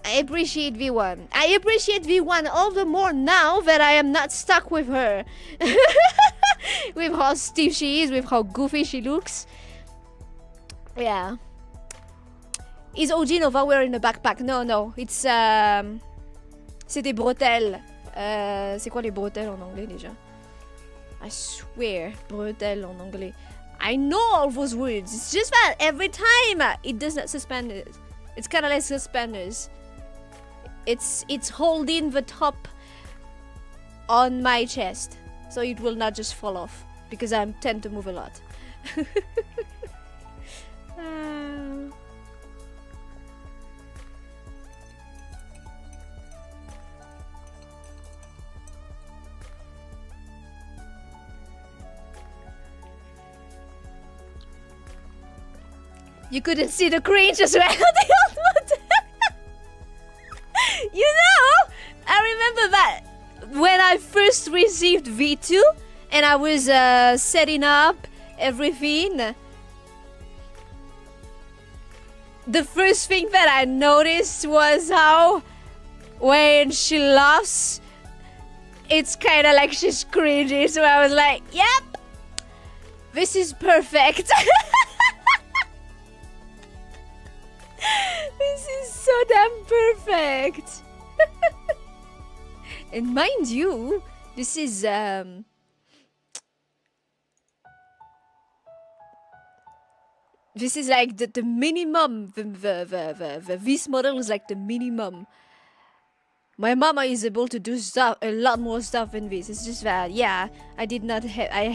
I appreciate V1. I appreciate V1 all the more now that I am not stuck with her. With how stiff she is, with how goofy she looks. Yeah. Is OG Nova wearing a backpack? No. It's c'est des bretelles. C'est quoi les bretelles en anglais déjà? I swear, bretelles en anglais. I know all those words. It's just that every time it does not suspend it. It's kind of like suspenders. It's holding the top on my chest, so it will not just fall off, because I tend to move a lot. You couldn't see the cringe as well. You know, I remember that when I first received V2 and I was setting up everything, the first thing that I noticed was how when she laughs, it's kind of like she's cringy. So I was like, yep, this is perfect. This is so damn perfect. And mind you, this is like the minimum. This model is like the minimum. My mama is able to do stuff, a lot more stuff than this. It's just that, yeah, I did not have. I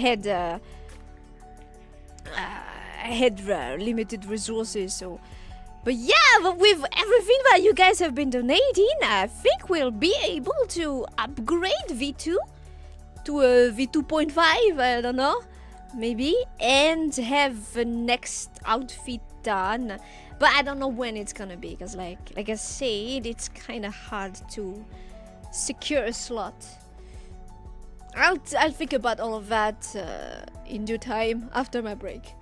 had limited resources, so. But yeah, but with everything that you guys have been donating, I think we'll be able to upgrade V2 to a V2.5, I don't know, maybe, and have the next outfit done. But I don't know when it's gonna be, because like I said, it's kind of hard to secure a slot. I'll think about all of that in due time after my break.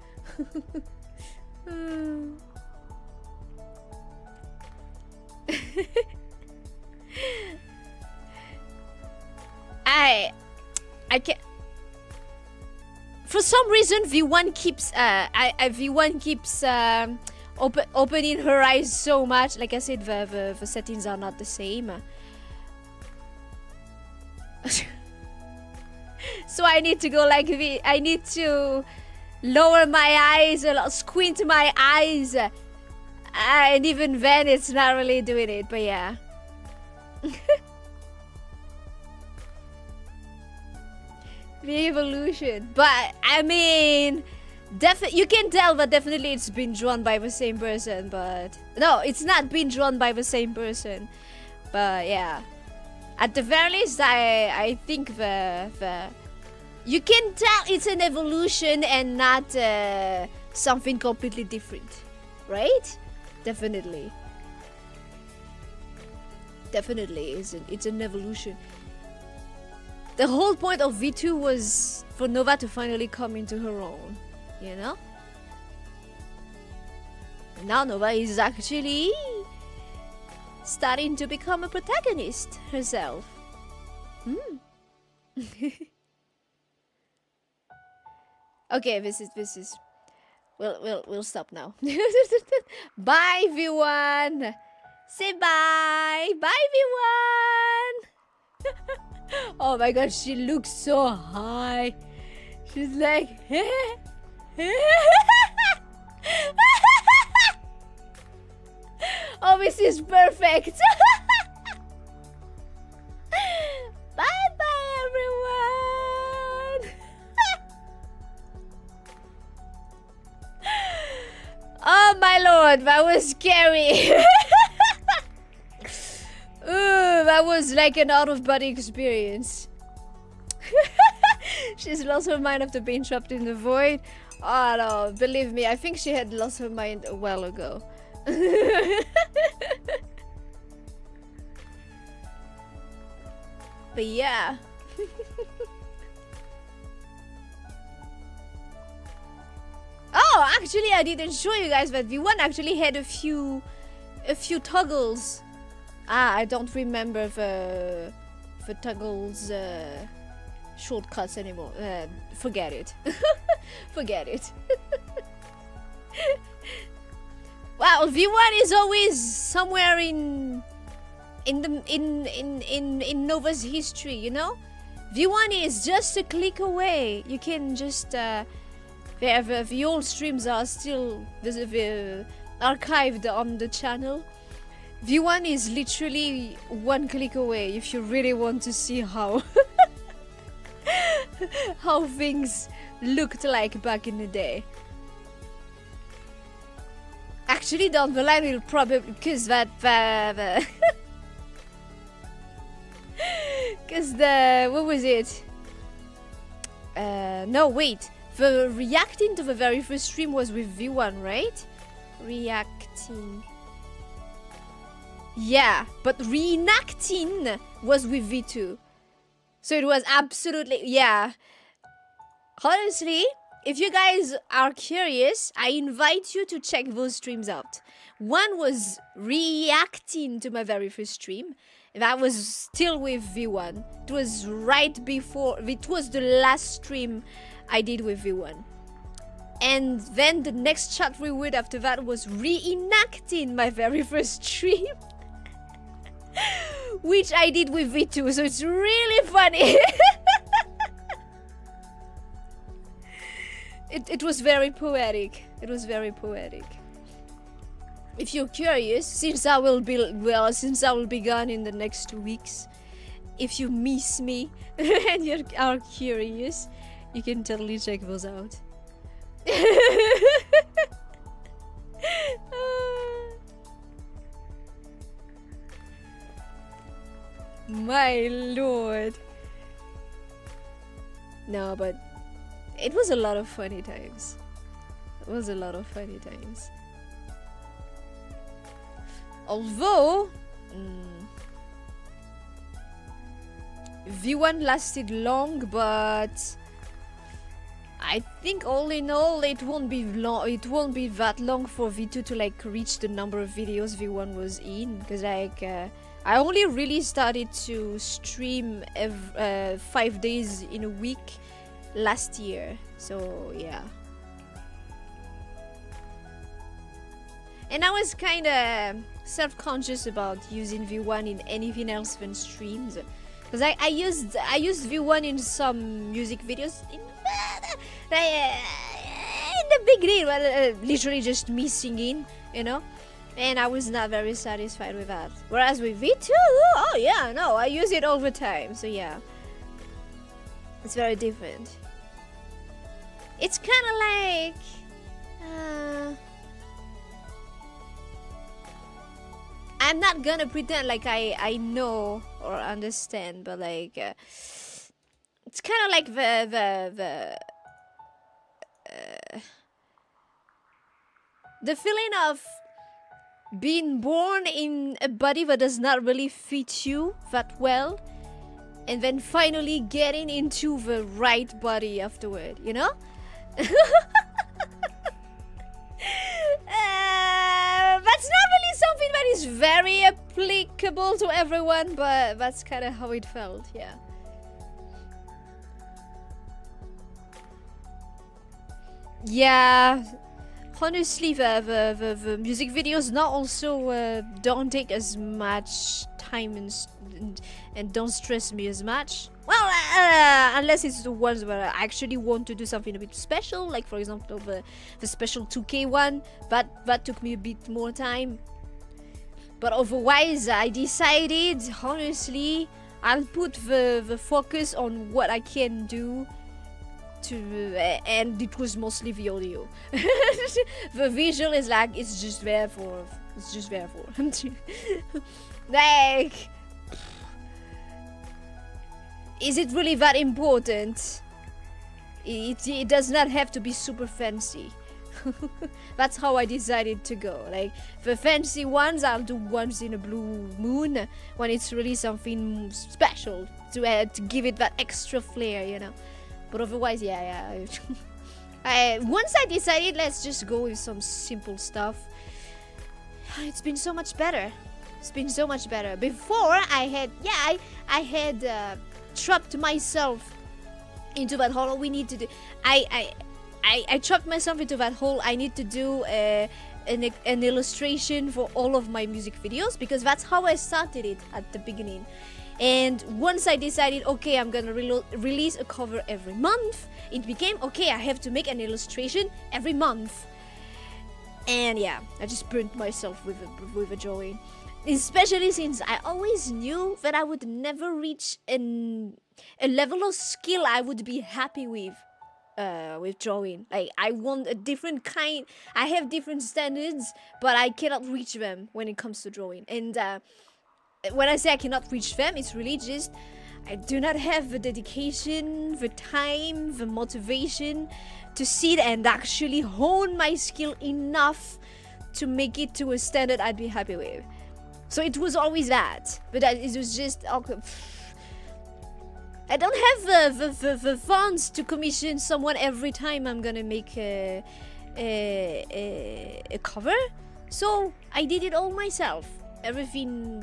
I can't. For some reason, V1 keeps V1 keeps opening her eyes so much. Like I said, the settings are not the same. So I need to go like I need to lower my eyes a lot, squint my eyes. And even then, it's not really doing it, but yeah. The evolution. But, I mean, You can tell, but definitely it's been drawn by the same person. But no, it's not been drawn by the same person. But yeah, at the very least, I think the you can tell it's an evolution and not something completely different, right? Definitely. Definitely, it's an evolution. The whole point of V2 was for Nova to finally come into her own, you know? Now Nova is actually starting to become a protagonist herself. Okay, this is we'll stop now. Bye everyone. Say bye. Bye everyone. Oh my god, she looks so high. She's like oh, this is perfect. Bye bye everyone. Oh my lord, that was scary. Ooh, that was like an out-of-body experience. She's lost her mind after being trapped in the void. Oh no, believe me, I think she had lost her mind a while ago. But yeah. Oh, actually I didn't show you guys that V1 actually had a few toggles. I don't remember the toggles shortcuts anymore. Forget it. Forget it. Wow, V1 is always somewhere in Nova's history, you know? V1 is just a click away. You can just the old streams are still archived on the channel. V1 is literally one click away if you really want to see how how things looked like back in the day. Actually, down the line we'll probably because because what was it? No, wait. The reacting to the very first stream was with V1, right? Reacting. Yeah, but reenacting was with V2. So it was absolutely, yeah. Honestly, if you guys are curious, I invite you to check those streams out. One was reacting to my very first stream. That was still with V1. It was right before, it was the last stream I did with V1. And then the next chat reward after that was reenacting my very first stream. Which I did with V2, so it's really funny. It was very poetic. It was very poetic. If you're curious, since I will be gone in the next 2 weeks, if you miss me and you are curious, you can totally check those out. My lord. No, but it was a lot of funny times. It was a lot of funny times. Although V1 lasted long, but I think all in all it won't be long. It won't be that long for V2 to like reach the number of videos V1 was in, because like I only really started to stream 5 days in a week last year, so yeah. And I was kind of self-conscious about using V1 in anything else than streams, because I used V1 in some music videos in the beginning, well, literally just me singing, you know. And I was not very satisfied with that. Whereas with V2, oh yeah, no, I use it all the time. So yeah, it's very different. It's kind of like I'm not gonna pretend like I know or understand, but like it's kind of like the feeling of being born in a body that does not really fit you that well, and then finally getting into the right body afterward, you know? That's not really something that is very applicable to everyone, but that's kind of how it felt, yeah. Yeah, honestly, the music videos now also don't take as much time and don't stress me as much. Well, unless it's the ones where I actually want to do something a bit special, like for example the special 2K one. That took me a bit more time. But otherwise, I decided, honestly, I'll put the focus on what I can do. And it was mostly the audio. The visual is like it's just there for like, is it really that important? It does not have to be super fancy. That's how I decided to go. Like the fancy ones, I'll do once in a blue moon when it's really something special to give it that extra flair, you know. But otherwise, yeah. Once I decided, let's just go with some simple stuff. It's been so much better. It's been so much better. Before, I had trapped myself into that hole. We need to do. I trapped myself into that hole. I need to do an illustration for all of my music videos because that's how I started it at the beginning. And once I decided, okay, I'm gonna release a cover every month, it became, okay, I have to make an illustration every month. And yeah, I just burnt myself with a drawing. Especially since I always knew that I would never reach a level of skill I would be happy with drawing. Like, I want a different kind. I have different standards, but I cannot reach them when it comes to drawing. And when I say I cannot reach them, it's really just I do not have the dedication, the time, the motivation to sit and actually hone my skill enough to make it to a standard I'd be happy with. So it was always that, but it was just okay. I don't have the funds to commission someone every time I'm gonna make a cover, so I did it all myself. Everything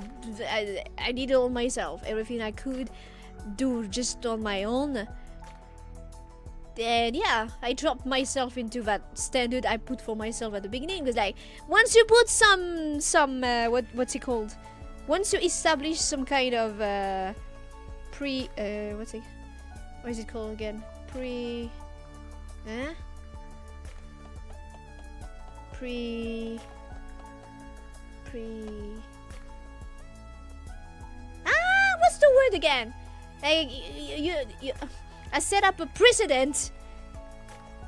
I did it all myself. Everything I could do just on my own. And yeah, I dropped myself into that standard I put for myself at the beginning. Because like, once you put some what's it called? Once you establish some kind of what is it called again? What's the word again? Like, I set up a precedent.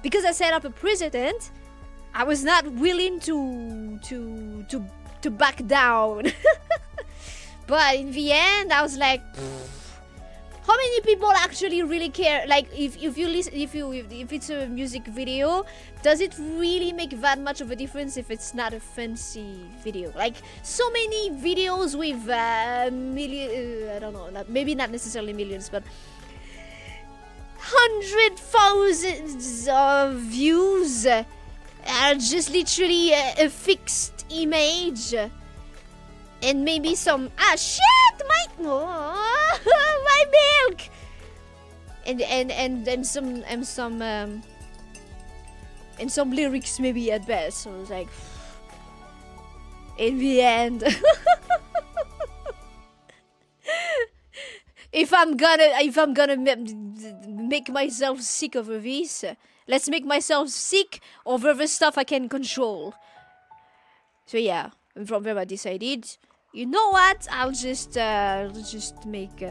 Because I set up a precedent, I was not willing to back down. But in the end, I was like, how many people actually really care? Like, if you listen, if it's a music video, does it really make that much of a difference if it's not a fancy video? Like, so many videos with I don't know, maybe not necessarily millions, but 100,000s of views are just literally a fixed image. And maybe some my milk, and some lyrics maybe at best. So it's like, in the end, if I'm gonna make myself sick over this, let's make myself sick over the stuff I can control. So yeah, and from there I decided, you know what? I'll just make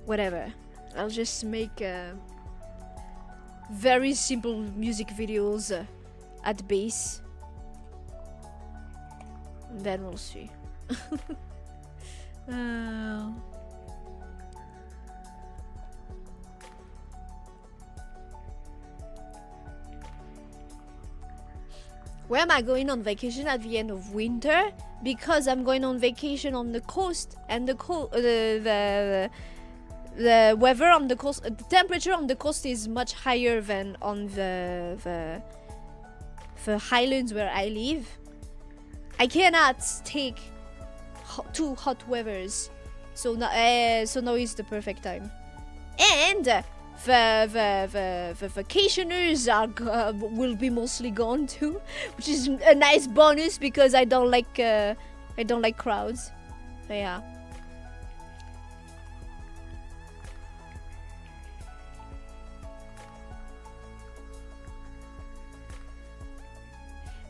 whatever. I'll just make very simple music videos at base. Then we'll see. Where am I going on vacation at the end of winter? Because I'm going on vacation on the coast, and the weather on the coast, the temperature on the coast is much higher than on the highlands where I live. I cannot take too hot weathers, so now is the perfect time. And the vacationers will be mostly gone too, which is a nice bonus because I don't like crowds. So yeah.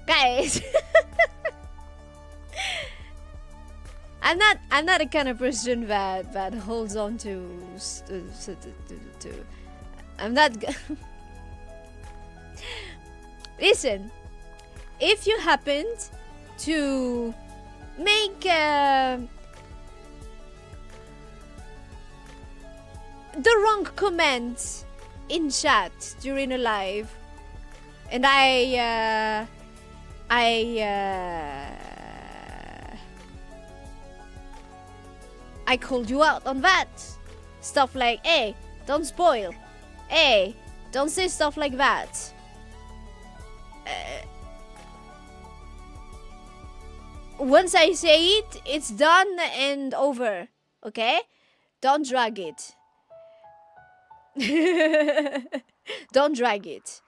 Guys, I'm not the kind of person that holds on to I'm not listen, if you happened to make the wrong comment in chat during a live, and I called you out on that. Stuff like, hey, don't spoil. Hey, don't say stuff like that. Once I say it, it's done and over. Okay? Don't drag it. Don't drag it.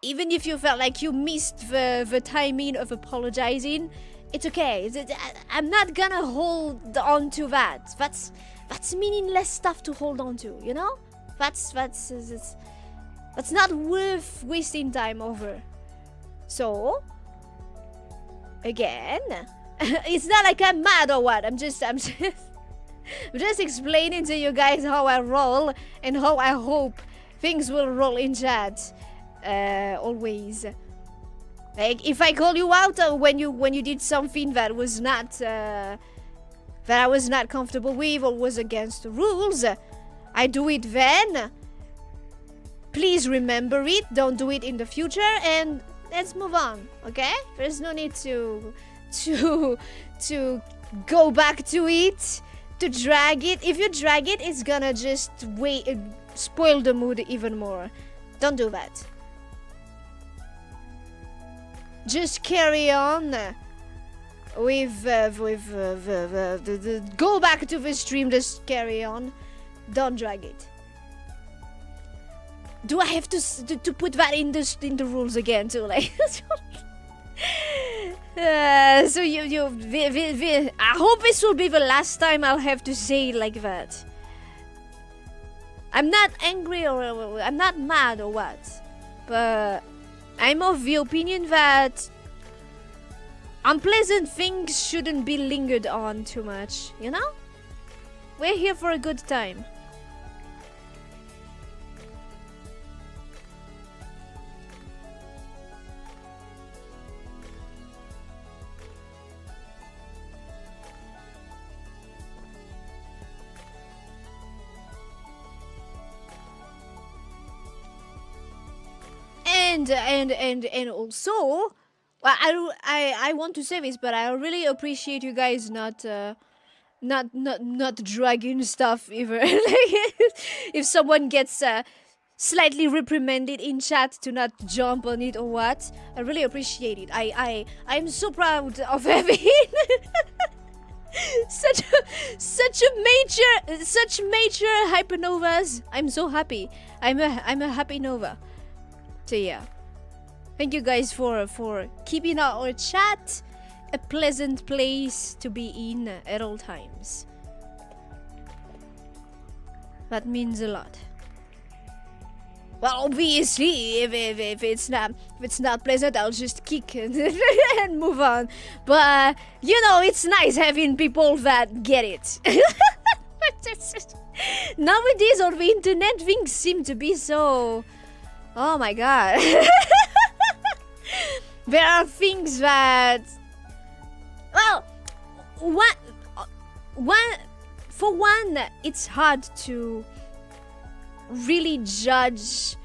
Even if you felt like you missed the timing of apologizing, it's okay. I'm not gonna hold on to that. That's meaningless stuff to hold on to, you know? That's not worth wasting time over. So, again, it's not like I'm mad or what. I'm just explaining to you guys how I roll and how I hope things will roll in chat. Always. Like, if I call you out when you did something that was not that I was not comfortable with or was against the rules, I do it then. Please remember it. Don't do it in the future, and let's move on. Okay? There's no need to go back to it, to drag it. If you drag it, it's gonna just spoil the mood even more. Don't do that. Just carry on with go back to the stream. Just carry on. Don't drag it. Do I have to put that in the rules again too? Like, so I hope this will be the last time I'll have to say it like that. I'm not angry or I'm not mad or what, but I'm of the opinion that unpleasant things shouldn't be lingered on too much, you know? We're here for a good time. And also, well, I want to say this, but I really appreciate you guys not dragging stuff either. Like, if someone gets slightly reprimanded in chat, to not jump on it or what, I really appreciate it. I'm so proud of having such major hypernovas. I'm so happy. I'm a happy nova. So yeah, thank you guys for keeping our chat a pleasant place to be in at all times. That means a lot. Well, obviously, if it's not pleasant, I'll just kick and move on. But you know, it's nice having people that get it. Nowadays on the internet, things seem to be so... Oh my god. There are things that... Well, for one, it's hard to really judge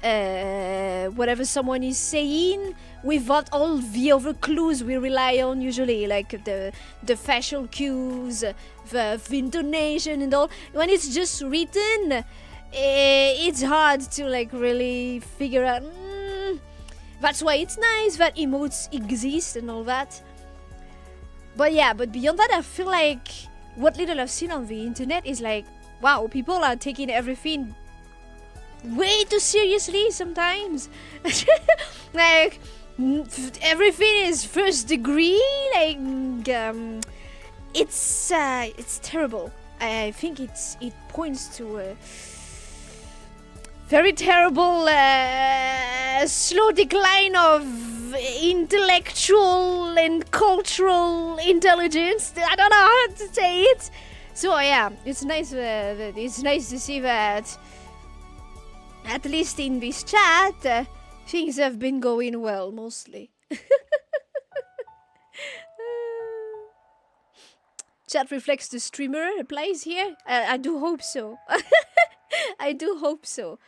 whatever someone is saying without all the other clues we rely on usually, like the facial cues, the intonation and all. When it's just written, it's hard to like really figure out. That's why it's nice that emotes exist and all that. But yeah, but beyond that, I feel like what little I've seen on the internet is like, wow, people are taking everything way too seriously sometimes. Like, everything is first degree. Like, it's terrible. I think it points to a very terrible slow decline of intellectual and cultural intelligence. I don't know how to say it. So yeah, it's nice to see that at least in this chat things have been going well mostly. Chat reflects the streamer applies here. I do hope so. I do hope so.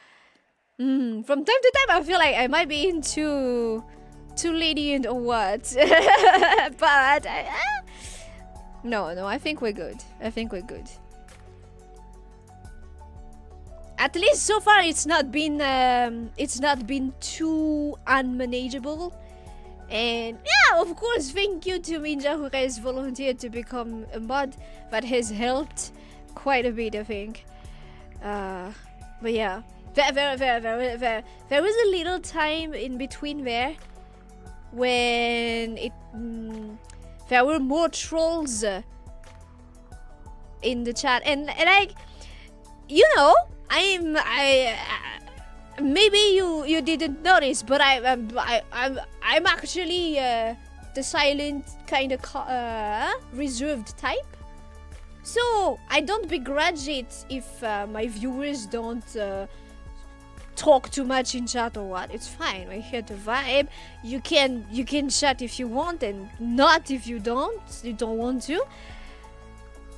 From time to time I feel like I might be too lenient or what. But no, I think we're good. At least so far it's not been too unmanageable. And yeah, of course, thank you to Minja who has volunteered to become a mod. That has helped quite a bit, I think. But yeah, there was a little time in between there when there were more trolls in the chat, and like, you know, maybe you didn't notice, but I'm actually the silent kind of reserved type. So I don't begrudge it if my viewers don't talk too much in chat or what. It's fine. We're here to vibe. You can chat if you want and not if you don't want to.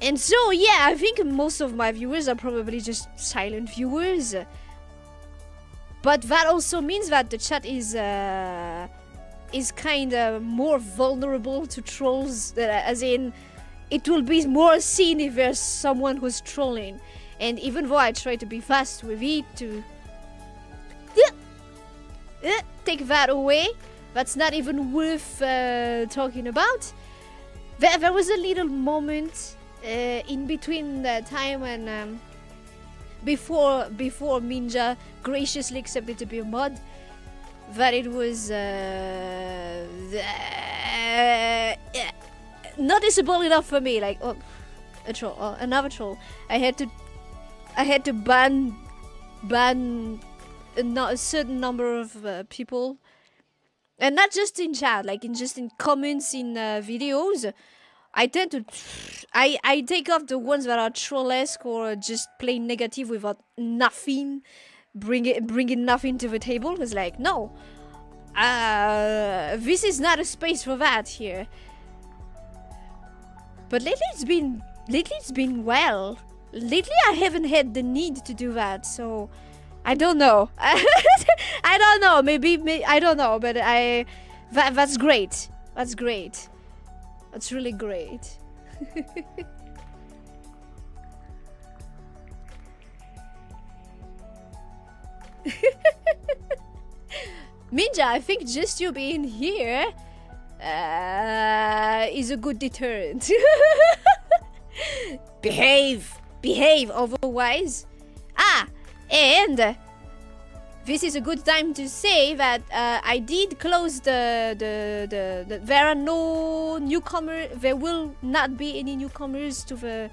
And so yeah, I think most of my viewers are probably just silent viewers. But that also means that the chat is kind of more vulnerable to trolls. As in, it will be more seen if there's someone who's trolling. And even though I try to be fast with it to take that away, that's not even worth talking about. There was a little moment in between the time when before Minja graciously accepted to be a mod, that it was noticeable enough for me. Like, oh, a troll, oh, another troll. I had to ban a certain number of people, and not just in chat, like in comments in videos. I tend to I take off the ones that are trollesque or just plain negative without nothing, bringing nothing to the table. It's like, no, this is not a space for that here. But lately it's been well. Lately I haven't had the need to do that, so I don't know. I don't know. Maybe I don't know, but that's great. That's great. That's really great. Minja, I think just you being here is a good deterrent. Behave, otherwise. And this is a good time to say that I did close the there are no newcomers. There will not be any newcomers to the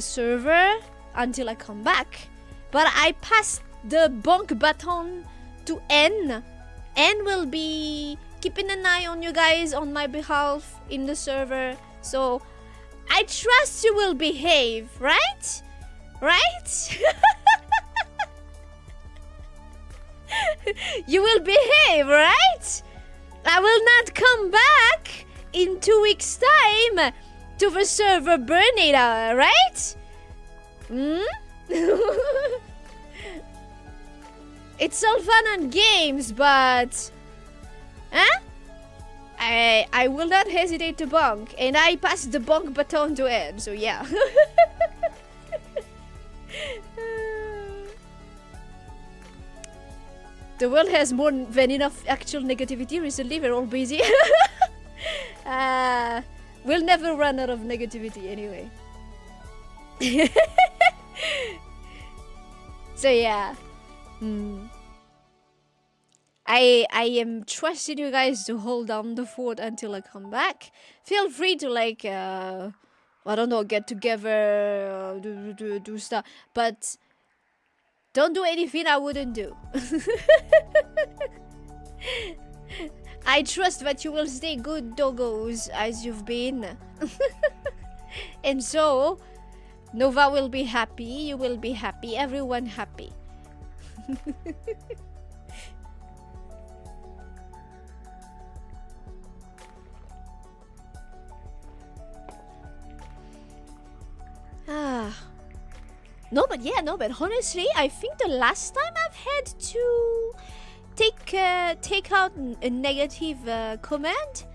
server until I come back. But I passed the bunk baton to N. N will be keeping an eye on you guys on my behalf in the server. So I I trust you will behave, right? Right? You will behave, right? I will not come back in 2 weeks' time to the server burning out, right? Hmm? It's all fun and games, but... Huh? I will not hesitate to bonk, and I passed the bonk baton to Ed, so yeah. The world has more than enough actual negativity recently, we're all busy. We'll never run out of negativity anyway. So yeah. I am trusting you guys to hold down the fort until I come back. Feel free to like I don't know, get together, do stuff, but don't do anything I wouldn't do. I trust that you will stay good doggos as you've been. And so Nova will be happy, you will be happy, everyone happy. No, but honestly, I think the last time I've had to take out a negative comment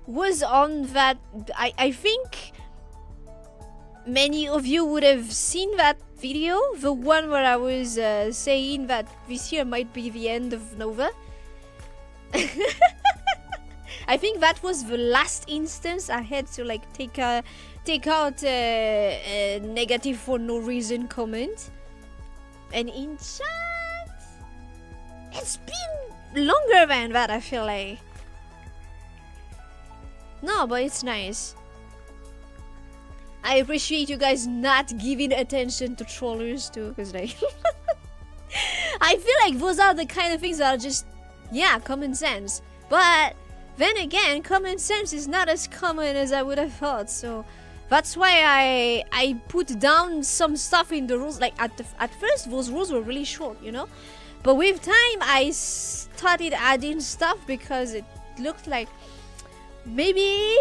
was on that. I think many of you would have seen that video, the one where I was saying that this year might be the end of Nova. I think that was the last instance I had to like take out a negative for no reason comment. And in chat, it's been longer than that, I feel like. No, but it's nice. I appreciate you guys not giving attention to trollers too, because like I feel like those are the kind of things that are just, yeah, common sense. But then again, common sense is not as common as I would have thought, so that's why I put down some stuff in the rules. Like at first those rules were really short, you know, but with time I started adding stuff because it looked like maybe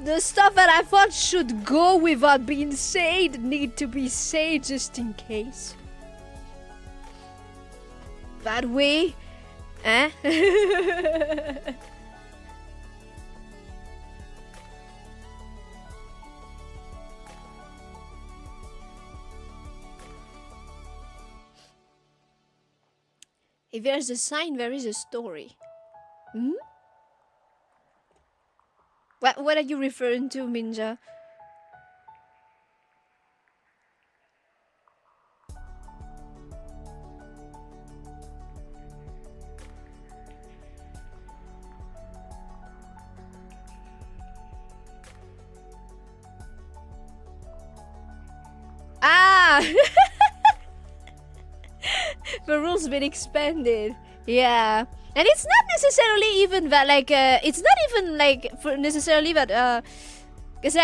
the stuff that I thought should go without being said need to be said just in case. That way, eh? If there's a sign, there is a story. Hmm? What are you referring to, Minja? Ah! The rules been expanded. Yeah. And it's not necessarily even that, like, it's not even, like, for necessarily that, because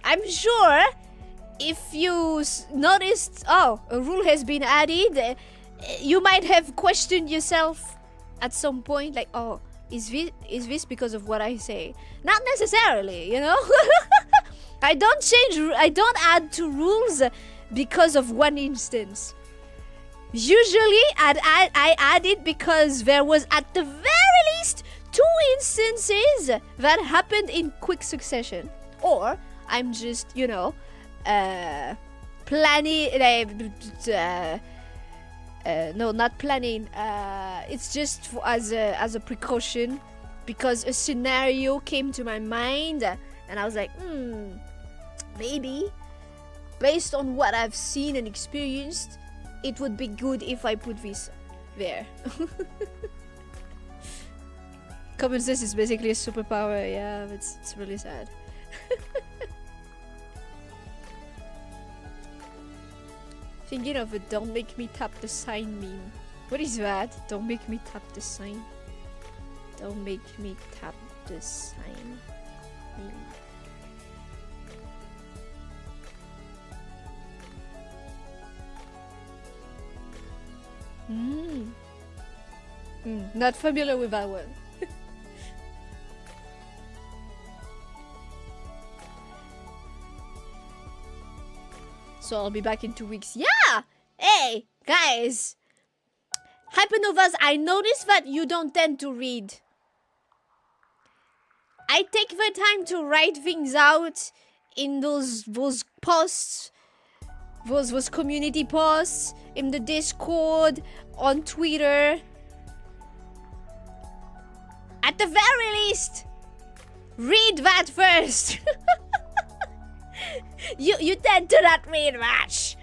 I'm sure if you noticed, oh, a rule has been added, you might have questioned yourself at some point, like, oh, is this because of what I say? Not necessarily, you know? I don't add to rules because of one instance. Usually I add it because there was at the very least 2 instances that happened in quick succession, or I'm just, you know, planning, no, not planning, it's just as a precaution because a scenario came to my mind and I was like, maybe based on what I've seen and experienced, it would be good if I put this there. Common sense is basically a superpower, yeah, it's really sad. Thinking of a don't make me tap the sign meme. What is that? Don't make me tap the sign. Don't make me tap the sign. Not familiar with that one. So I'll be back in 2 weeks. Yeah! Hey, guys! Hypernovas, I noticed that you don't tend to read. I take the time to write things out in those posts, those community posts, in the Discord, on Twitter. At the very least, read that first. You tend to not read much.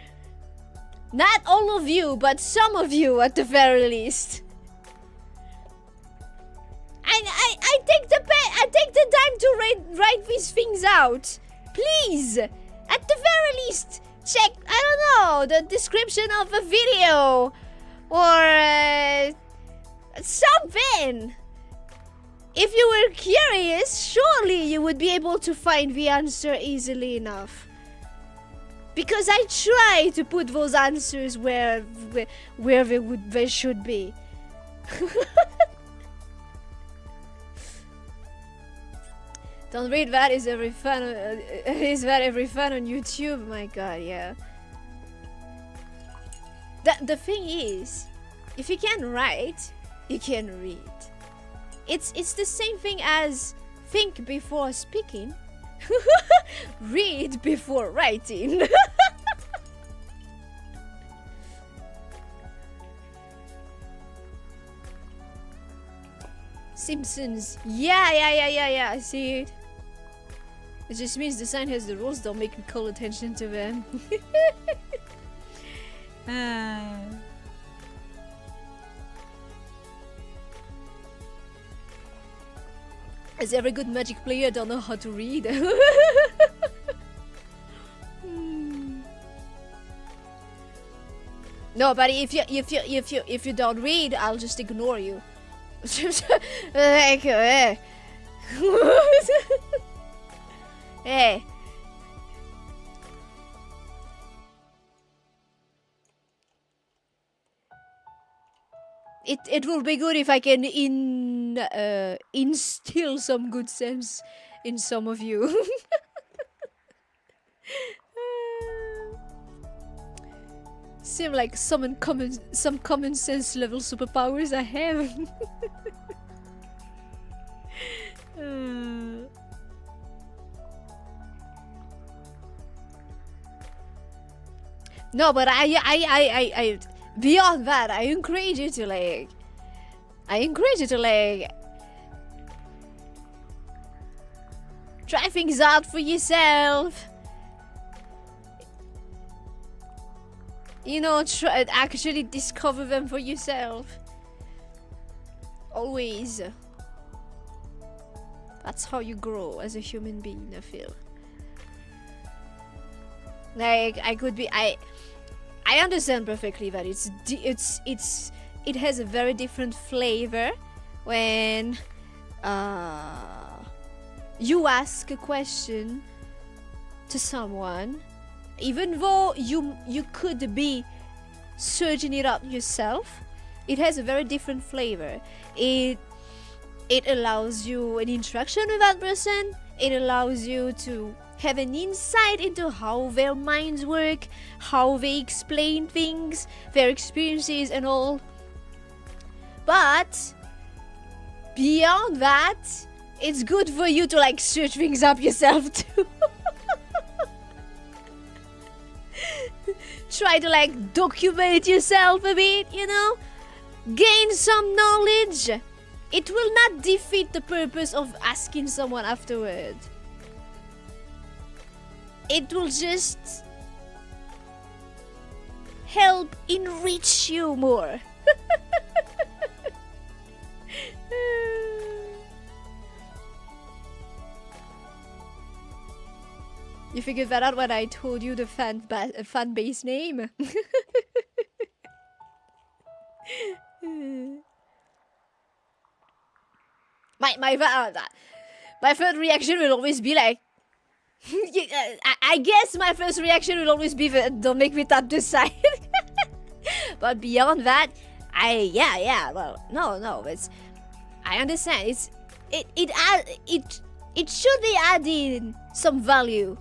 Not all of you, but some of you at the very least. I take the time to write these things out. Please, at the very least, check, I don't know, the description of a video or something. If you were curious, surely you would be able to find the answer easily enough. Because I try to put those answers where they should be. Don't read that is every fan. Is that every fan on YouTube? My God, yeah. The thing is, if you can write, you can read. It's the same thing as think before speaking, read before writing. Simpsons. Yeah. I see it. It just means the sign has the rules. Don't make me call attention to them. As every good Magic player, don't know how to read. No, but if you don't read, I'll just ignore you. Hey. It will be good if I can instill some good sense in some of you. Seem like some common sense level superpowers I have. No, but I beyond that, I encourage you to try things out for yourself. You know, actually discover them for yourself. Always. That's how you grow as a human being, I feel. Like, I understand perfectly that it has a very different flavor when you ask a question to someone, even though you could be searching it up yourself. It has a very different flavor. It allows you an interaction with that person. It allows you to have an insight into how their minds work, how they explain things, their experiences and all. But beyond that, it's good for you to like search things up yourself too. Try to like document yourself a bit, you know? Gain some knowledge. It will not defeat the purpose of asking someone afterward. It will just help enrich you more. You figured that out when I told you the fan base name? my first reaction will always be like, I guess my first reaction will always be, don't make me tap this side. But beyond that, no, it's, I understand. It should be adding some value,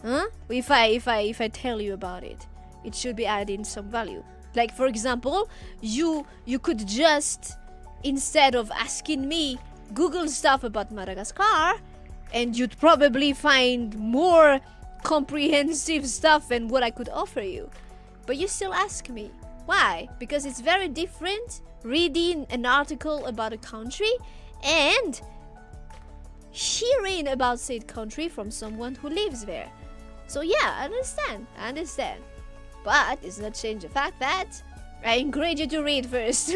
huh? If I tell you about it, it should be adding some value. Like, for example, you could just, instead of asking me, Google stuff about Madagascar, and you'd probably find more comprehensive stuff than what I could offer you. But you still ask me. Why? Because it's very different reading an article about a country and hearing about said country from someone who lives there. So yeah, I understand. But it does not change the fact that I encourage you to read first.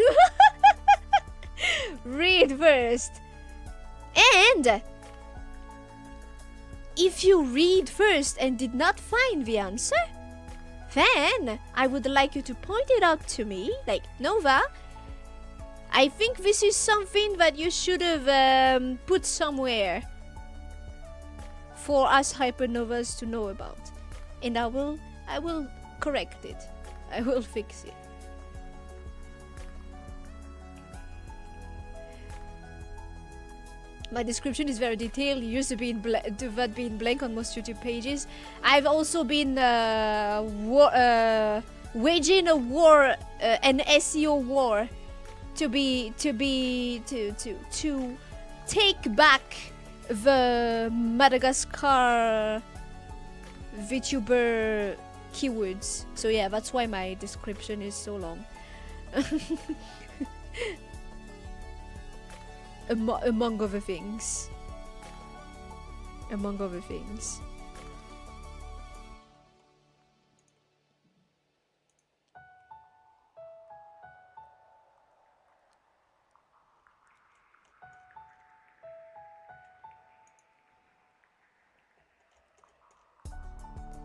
Read first. And if you read first and did not find the answer, then I would like you to point it out to me, like, Nova, I think this is something that you should have put somewhere for us Hypernovas to know about. And I will correct it. I will fix it. My description is very detailed. It used to be in blank on most YouTube pages. I've also been waging a war, an SEO war, to take back the Madagascar Vtuber keywords. So yeah, that's why my description is so long. Among other things. Among other things.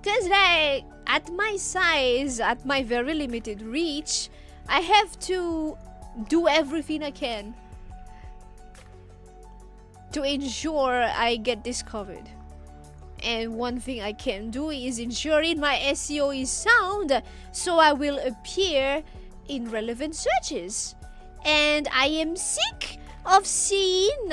Because like, at my size, at my very limited reach, I have to do everything I can to ensure I get discovered. And one thing I can do is ensuring my SEO is sound, so I will appear in relevant searches. And I am sick of seeing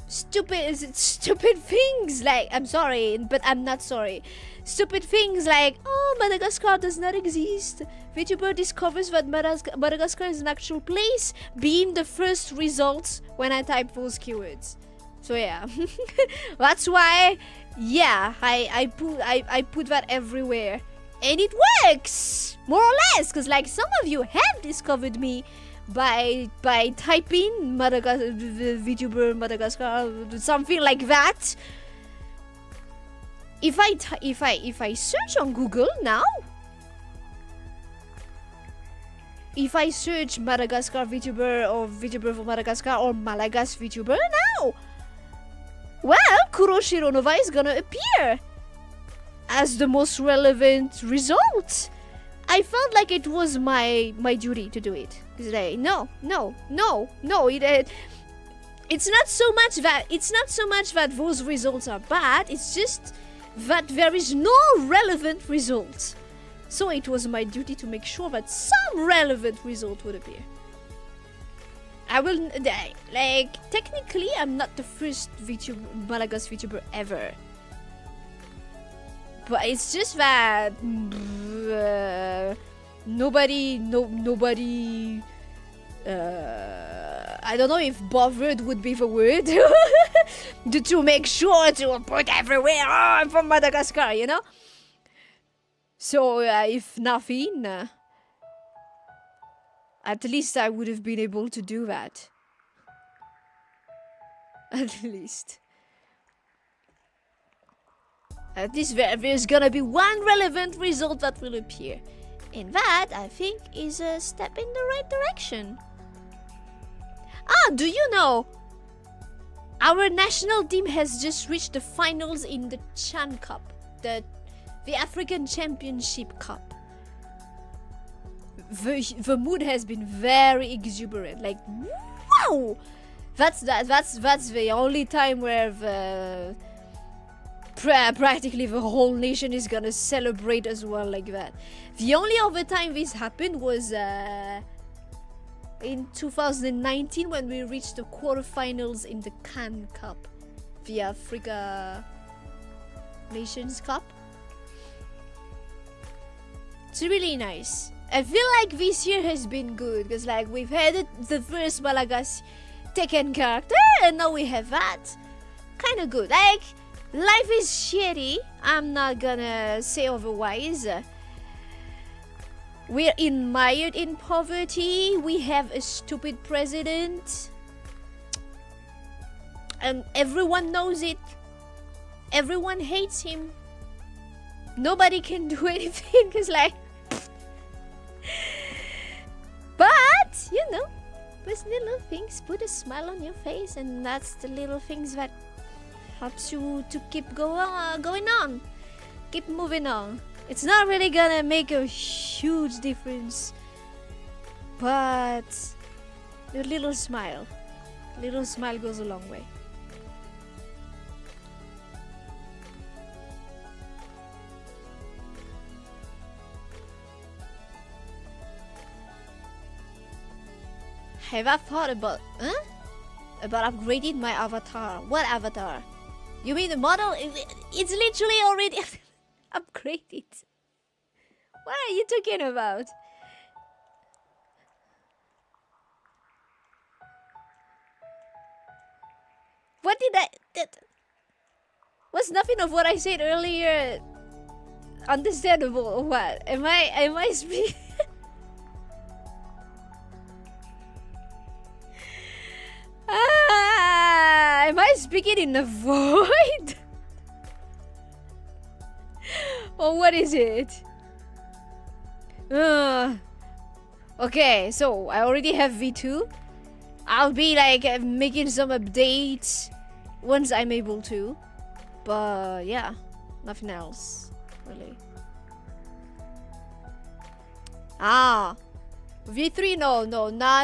stupid things like, I'm sorry, but I'm not sorry. Stupid things like, oh, Madagascar does not exist. Vtuber discovers that Madagascar is an actual place, being the first results when I type those keywords. So yeah, that's why, yeah, I put that everywhere, and it works more or less, because like some of you have discovered me by typing Vtuber Madagascar, something like that. If I search on Google now, if I search Madagascar Vtuber or Vtuber for Madagascar or Malagasy Vtuber now, well, Kuroshiro Nova is gonna appear as the most relevant result. I felt like it was my duty to do it. Because like, no, it's not so much that those results are bad. It's just that there is no relevant result. So it was my duty to make sure that some relevant result would appear. I will, like, technically I'm not the first Malagasy Vtuber ever. But it's just that nobody I don't know if bothered would be the word to make sure to put everywhere, oh, I'm from Madagascar, you know? So if nothing, at least I would have been able to do that. At least. At least there's gonna be one relevant result that will appear. And that, I think, is a step in the right direction. Ah, do you know? Our national team has just reached the finals in the Chan Cup, the African Championship Cup. The mood has been very exuberant. Like, wow! That's the only time where practically the whole nation is gonna celebrate as well like that. The only other time this happened was in 2019 when we reached the quarterfinals in the Can Cup, the Africa Nations Cup. It's really nice. I feel like this year has been good because like we've had the first Malagasy Tekken character and now we have that. Kind of good. Like, life is shitty. I'm not gonna say otherwise. We're mired in poverty. We have a stupid president. And everyone knows it. Everyone hates him. Nobody can do anything because like... But, you know, those little things put a smile on your face, and that's the little things that helps you to keep going on. Keep moving on. It's not really gonna make a huge difference, but a little smile goes a long way. Have I thought about upgrading my avatar? What avatar? You mean the model? It's literally already upgraded. What are you talking about? What did that was nothing of what I said earlier understandable or what? Am I speaking? Am I speaking in the void? Or what is it? Okay, so I already have V2. I'll be like making some updates once I'm able to. But yeah, nothing else, really. V3, no,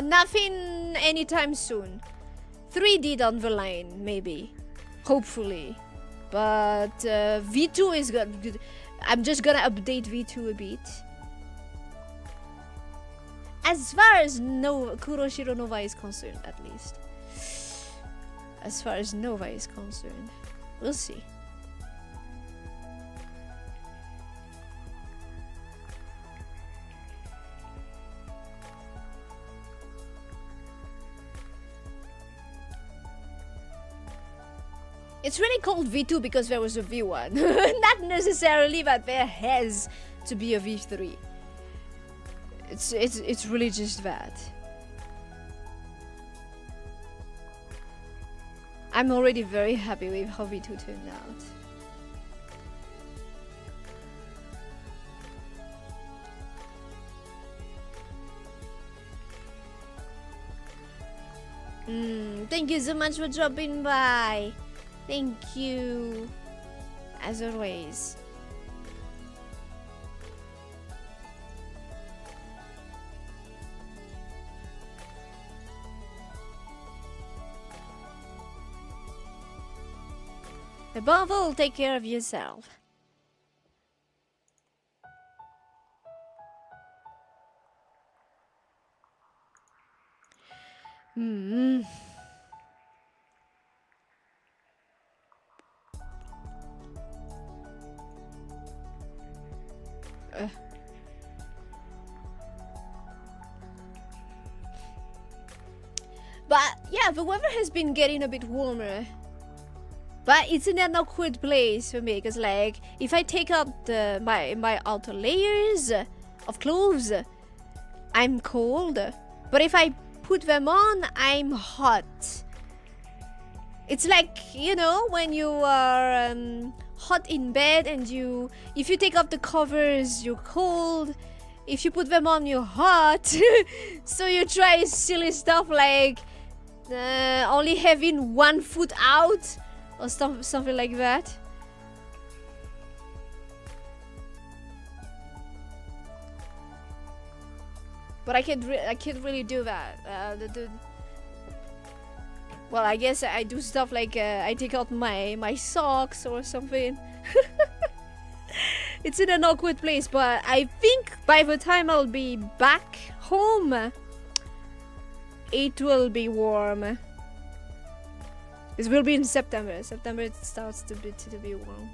nothing anytime soon. 3D down the line, maybe. Hopefully. But V2 is good. I'm just gonna update V2 a bit. As far as Kuroshiro Nova is concerned, at least. As far as Nova is concerned. We'll see. It's really called V2 because there was a V1. Not necessarily that there has to be a V3. It's really just that. I'm already very happy with how V2 turned out. Thank you so much for dropping by. Thank you, as always. Above all, take care of yourself. But yeah, the weather has been getting a bit warmer. But it's in an awkward place for me, because like, if I take up my outer layers of clothes, I'm cold. But if I put them on, I'm hot. It's like, you know, when you are hot in bed and if you take off the covers, you're cold. If you put them on, you're hot. So you try silly stuff like only having one foot out or something like that. But I can't really do that. Well, I guess I do stuff like I take out my socks or something. It's in an awkward place, but I think by the time I'll be back home, it will be warm. It will be in September. September it starts to be warm.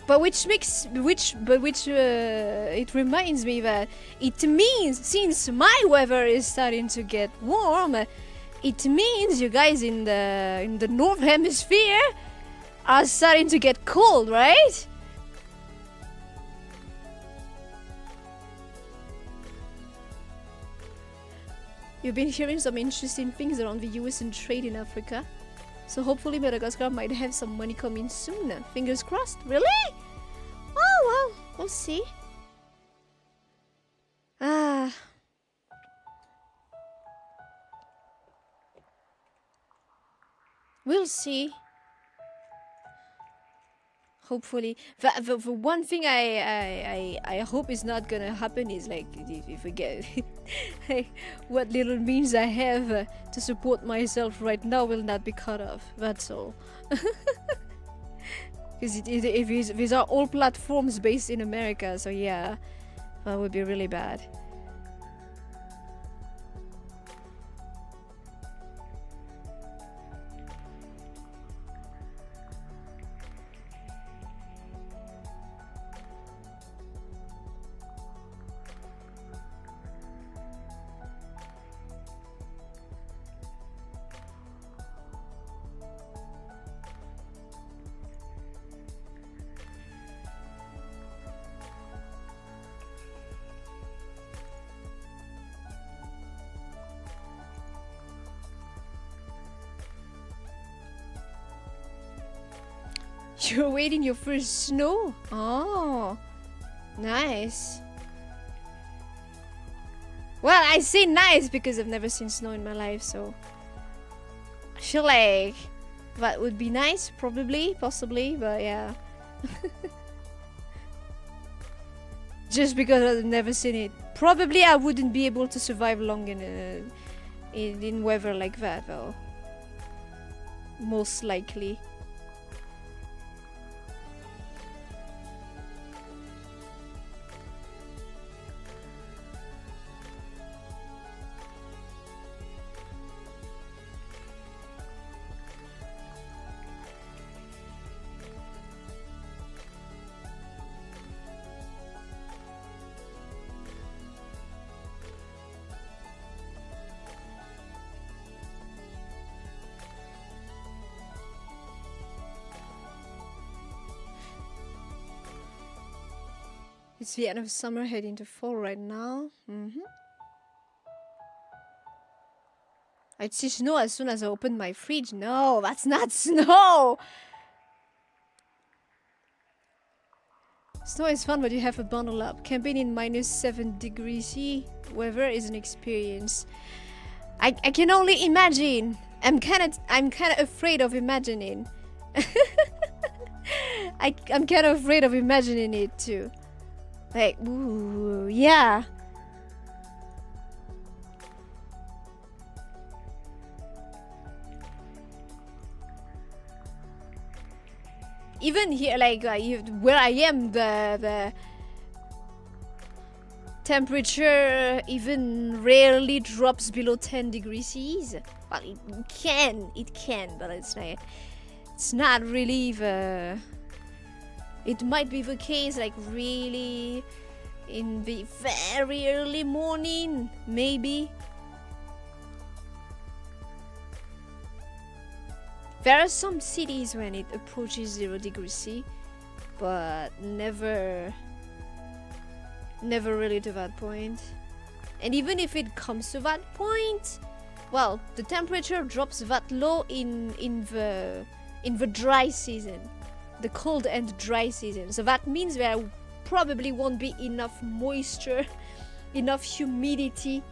But it reminds me that it means, since my weather is starting to get warm, it means you guys in the North Hemisphere are starting to get cold, right? You've been hearing some interesting things around the US and trade in Africa. So hopefully Madagascar might have some money coming soon. Fingers crossed. Really? Oh well, we'll see. We'll see. Hopefully. The one thing I hope is not gonna happen is like if we get what little means I have to support myself right now will not be cut off. That's all. Because these are all platforms based in America, so yeah, that would be really bad. You're waiting your first snow? Oh, nice. Well, I say nice because I've never seen snow in my life, so I feel like that would be nice, probably, possibly, but yeah. Just because I've never seen it. Probably I wouldn't be able to survive long in weather like that, though. Most likely. It's the end of summer, heading to fall right now. I'd see snow as soon as I opened my fridge. No, that's not snow! Snow is fun, but you have to bundle up. Camping in -7 degrees C weather is an experience. I can only imagine. I'm kind of afraid of imagining. I'm kind of afraid of imagining it too. Like, ooh, yeah. Even here, like where I am, the temperature even rarely drops below 10 degrees C. Well, it can, but it's not really the. It might be the case, like really in the very early morning, maybe. There are some cities when it approaches 0 degrees C, but never really to that point. And even if it comes to that point, well, the temperature drops that low in the dry season. The cold and dry season. So that means there probably won't be enough moisture, enough humidity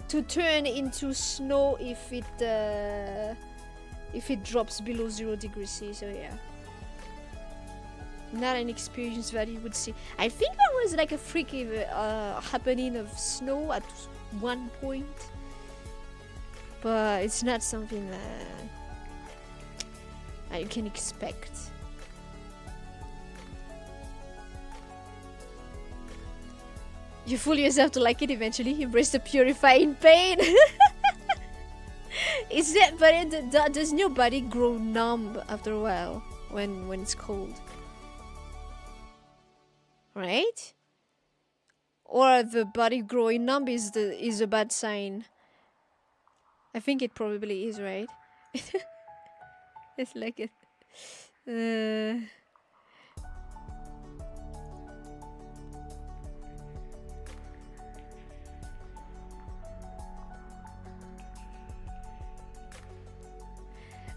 to turn into snow if it drops below 0 degrees C. So yeah. Not an experience that you would see. I think there was like a freaky happening of snow at one point, but it's not something that I can expect. You fool yourself to like it eventually. Embrace the purifying pain. Is it? But does your body grow numb after a while when it's cold? Right? Or the body growing numb is a bad sign. I think it probably is, right? It's like it.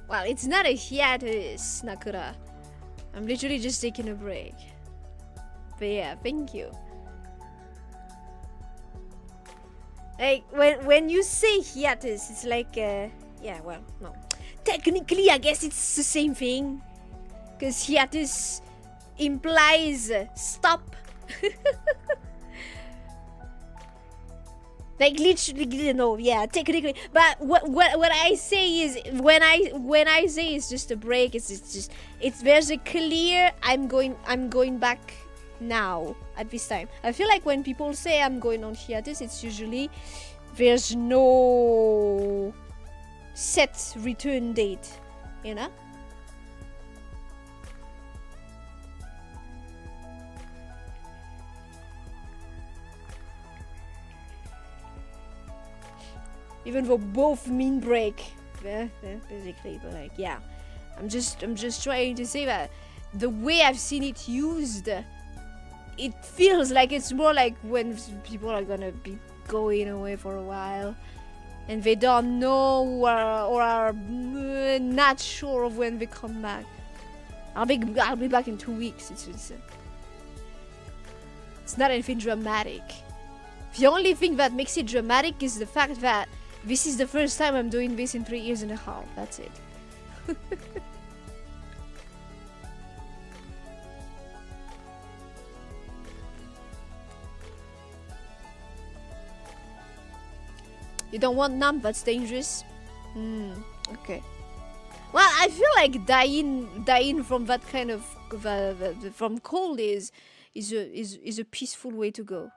Well, it's not a hiatus, Nakura. I'm literally just taking a break. But yeah, thank you. Like, when you say hiatus, it's like, yeah, well, no. Technically, I guess it's the same thing. Because hiatus implies stop. Like literally, no, yeah, technically. But what I say is when I say it's just a break, it's there's a clear I'm going back now at this time. I feel like when people say I'm going on hiatus, it's usually there's no set return date, you know? Even though both mean break, basically, but like, yeah, I'm just trying to say that the way I've seen it used, it feels like it's more like when people are gonna be going away for a while and they don't know or are not sure of when they come back. I'll be back in 2 weeks. It's not anything dramatic. The only thing that makes it dramatic is the fact that this is the first time I'm doing this in 3 years and a half. That's it. You don't want numb? That's dangerous. Okay. Well, I feel like dying from that kind of from cold is a peaceful way to go.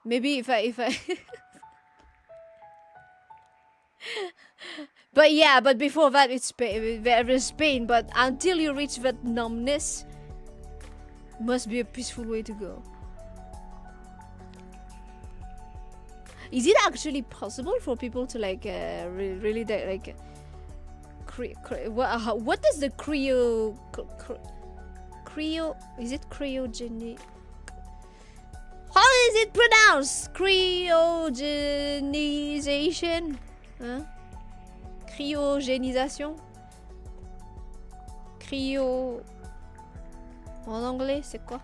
Maybe if I but yeah, but before that it's there's pain, but until you reach that numbness, must be a peaceful way to go. Is it actually possible for people to like really like what does the cryo is it cryogenic? How is it pronounced? Cryogenization? Hein? Cryogenisation? Cryo... En anglais, c'est quoi?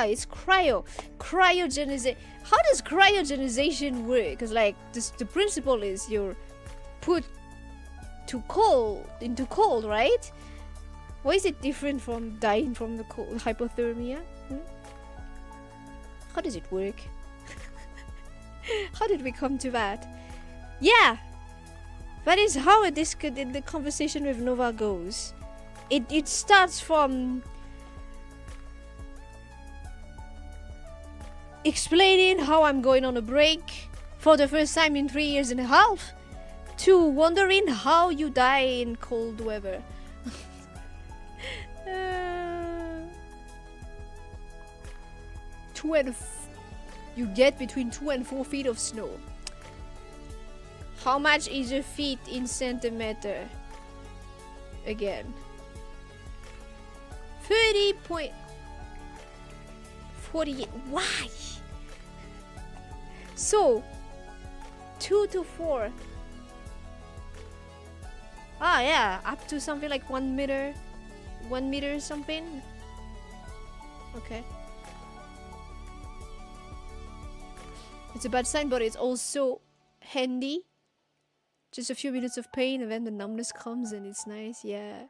It's cryogenization. How does cryogenization work? Because like the principle is you're put into cold, right? Why is it different from dying from the cold, hypothermia? How does it work? How did we come to that? Yeah, that is how the conversation with Nova goes. It starts from explaining how I'm going on a break for the first time in 3 years and a half to wondering how you die in cold weather. You get between 2 and 4 feet of snow. How much is a feet in centimeter? Again, 30.48. Why? So 2 to 4. Yeah, up to something like 1 meter. 1 meter something. Okay. It's a bad sign, but it's also handy. Just a few minutes of pain and then the numbness comes and it's nice, yeah.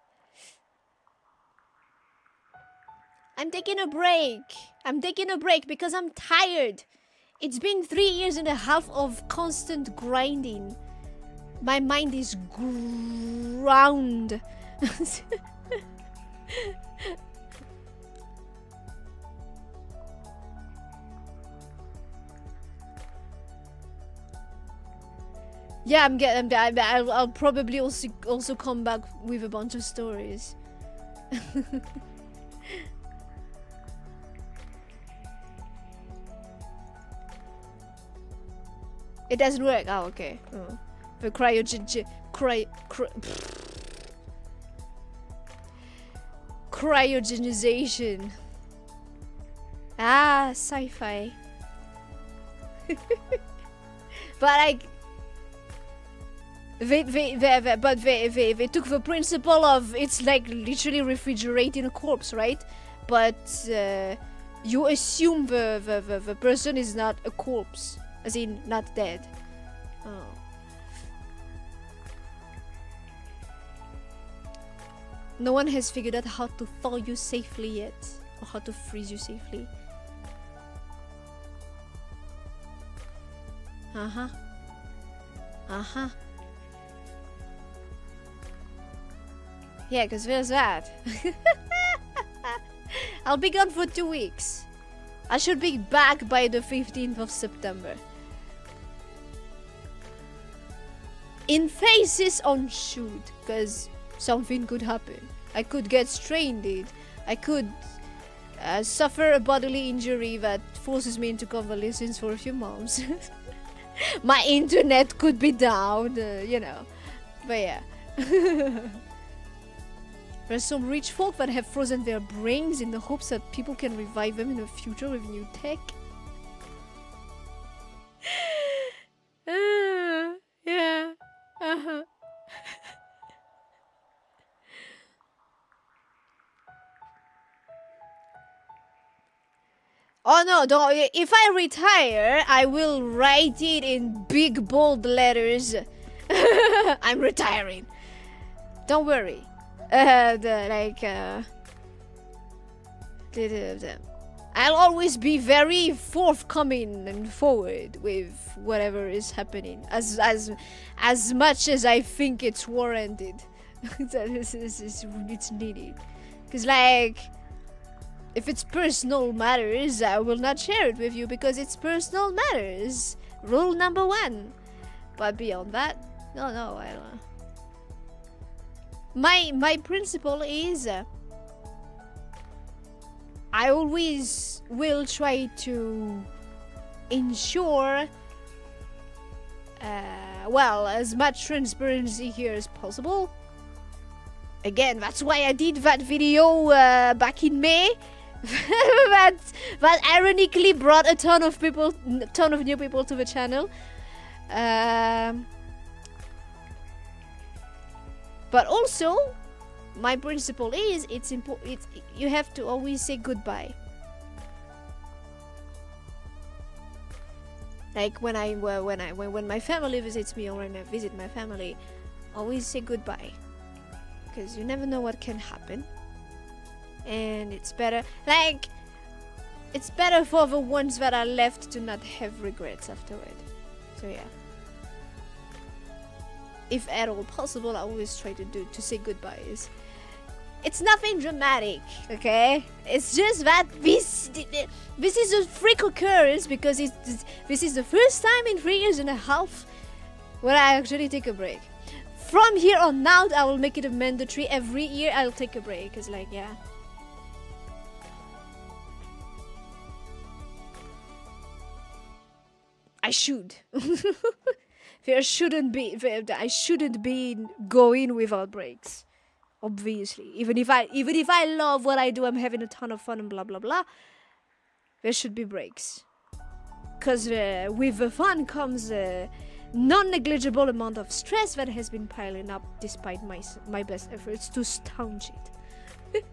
I'm taking a break. I'm taking a break because I'm tired. It's been 3.5 years of constant grinding. My mind is ground. Yeah, I'll probably also come back with a bunch of stories. It doesn't work. Oh, okay. Oh. The cryogenization. Ah, sci-fi. But they took the principle of it's like literally refrigerating a corpse, right? But you assume the person is not a corpse, as in not dead. Oh. No one has figured out how to thaw you safely yet, or how to freeze you safely. Uh-huh. Uh-huh. Yeah, because there's that. I'll be gone for 2 weeks. I should be back by the 15th of September. In phases on shoot, because something could happen. I could get stranded. I could suffer a bodily injury that forces me into convalescence for a few months. My internet could be down, you know. But yeah. There's some rich folk that have frozen their brains in the hopes that people can revive them in the future with new tech. Yeah. Uh-huh. Oh no, don't. If I retire, I will write it in big bold letters. I'm retiring. Don't worry. I'll always be very forthcoming and forward with whatever is happening, as much as I think it's warranted. It's needed, because like, if it's personal matters, I will not share it with you because it's personal matters. Rule number 1. But beyond that, no, I don't know. My principle is I always will try to ensure well, as much transparency here as possible. Again, that's why I did that video back in May. that ironically brought a ton of new people to the channel. But also, my principle is it's important. You have to always say goodbye. Like when my family visits me or when I visit my family, always say goodbye, because you never know what can happen. And it's better, like, it's better for the ones that are left to not have regrets afterward. So yeah. If at all possible, I always try to say goodbyes. It's nothing dramatic, okay? It's just that this is a freak occurrence because this is the first time in 3.5 years where I actually take a break. From here on out, I will make it a mandatory. Every year, I'll take a break. It's like, yeah. I should. I shouldn't be going without breaks. Obviously, even if I love what I do, I'm having a ton of fun and blah blah blah. There should be breaks, because with the fun comes a non-negligible amount of stress that has been piling up despite my best efforts to staunch it.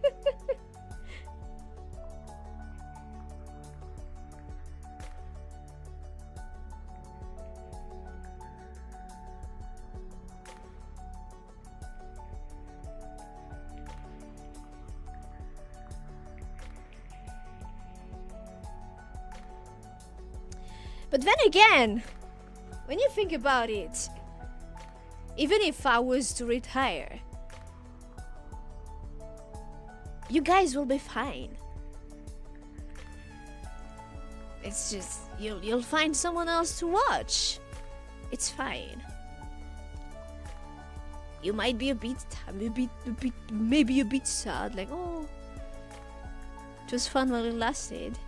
But then again, when you think about it, even if I was to retire, you guys will be fine. It's just you'll find someone else to watch. It's fine. You might be maybe a bit sad, like, oh, it was fun while it lasted.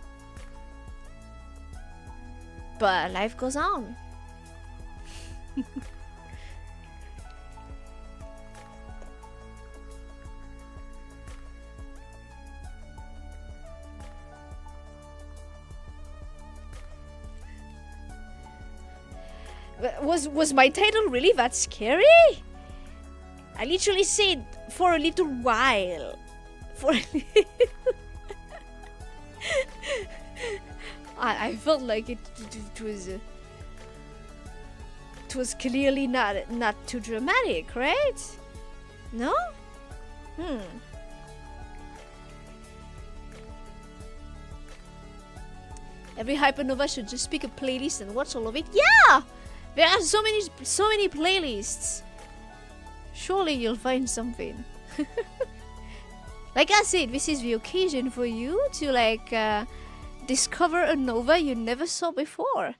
But life goes on. Was my title really that scary? I literally said for a little while. For a I felt like it was clearly not too dramatic, right? No? Every Hypernova should just pick a playlist and watch all of it. Yeah! There are so many playlists. Surely you'll find something. Like I said, this is the occasion for you to like discover a Nova you never saw before.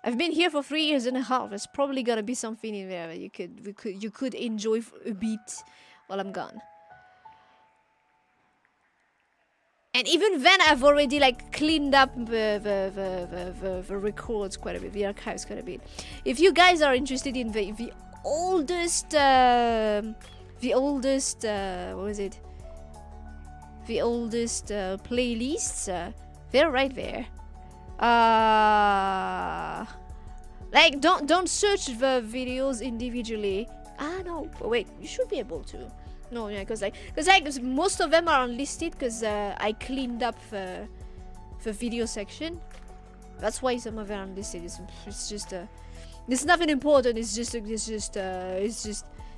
I've been here for 3 years and a half. There's probably gonna be something in there that you could enjoy a bit while I'm gone. And even then, I've already like cleaned up the records quite a bit, the archives quite a bit. If you guys are interested in the oldest what was it? The oldest playlists, they're right there. Like don't search the videos individually. No, wait, you should be able to. No, yeah, because most of them are unlisted because I cleaned up the video section. That's why some of them are unlisted. It's just it's nothing important. It's just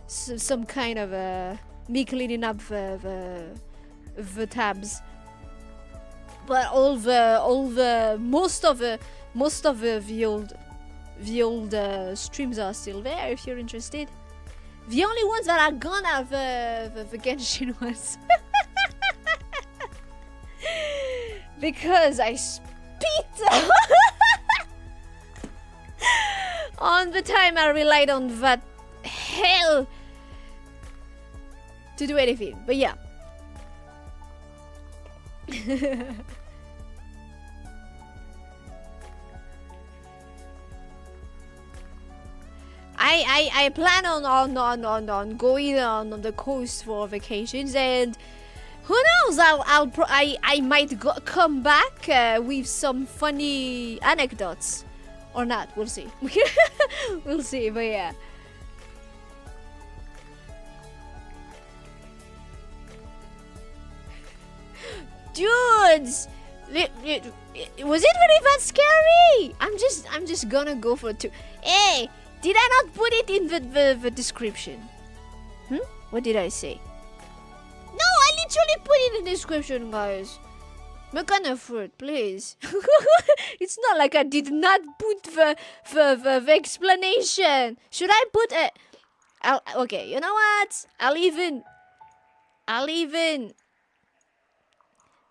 some kind of me cleaning up the tabs. But most of the old streams are still there if you're interested. The only ones that are gone are the Genshin ones. Because I spit on the time I relied on that hell to do anything. But yeah. I plan on going on the coast for vacations, and who knows, I might come back with some funny anecdotes or not. We'll see. We'll see. But yeah. Dudes, was it really that scary? I'm just gonna go for 2. Hey, did I not put it in the description? What did I say? No, I literally put it in the description, guys. Make an effort, please. It's not like I did not put the explanation. Should I put a? Okay, you know what? I'll even.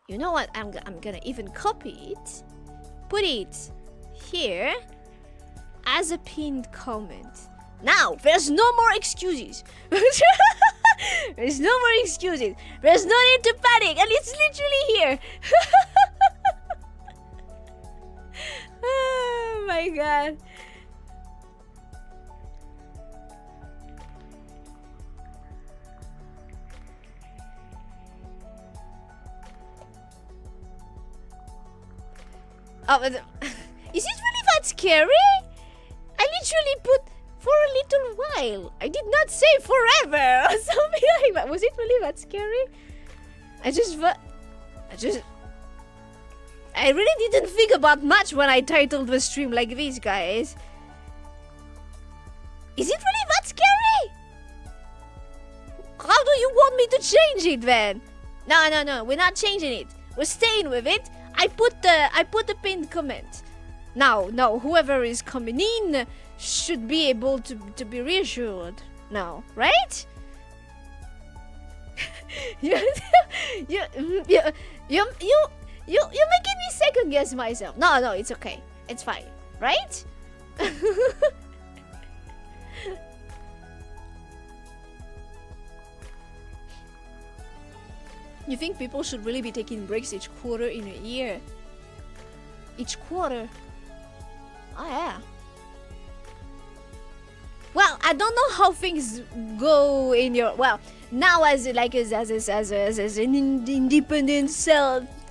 You know what? I'm gonna even copy it, put it here as a pinned comment. Now, there's no more excuses. There's no more excuses. There's no need to panic, and it's literally here. Oh my god. Oh, is it really that scary? I literally put for a little while. I did not say forever or something like that. Was it really that scary? I really didn't think about much when I titled the stream like this, guys. Is it really that scary? How do you want me to change it then? No, we're not changing it. We're staying with it. I put the pinned comment. Now, whoever is coming in should be able to be reassured now, right? you making me second guess myself. No, it's okay. It's fine, right? You think people should really be taking breaks each quarter in a year? Each quarter? Oh yeah. Well, I don't know how things go in your now as an independent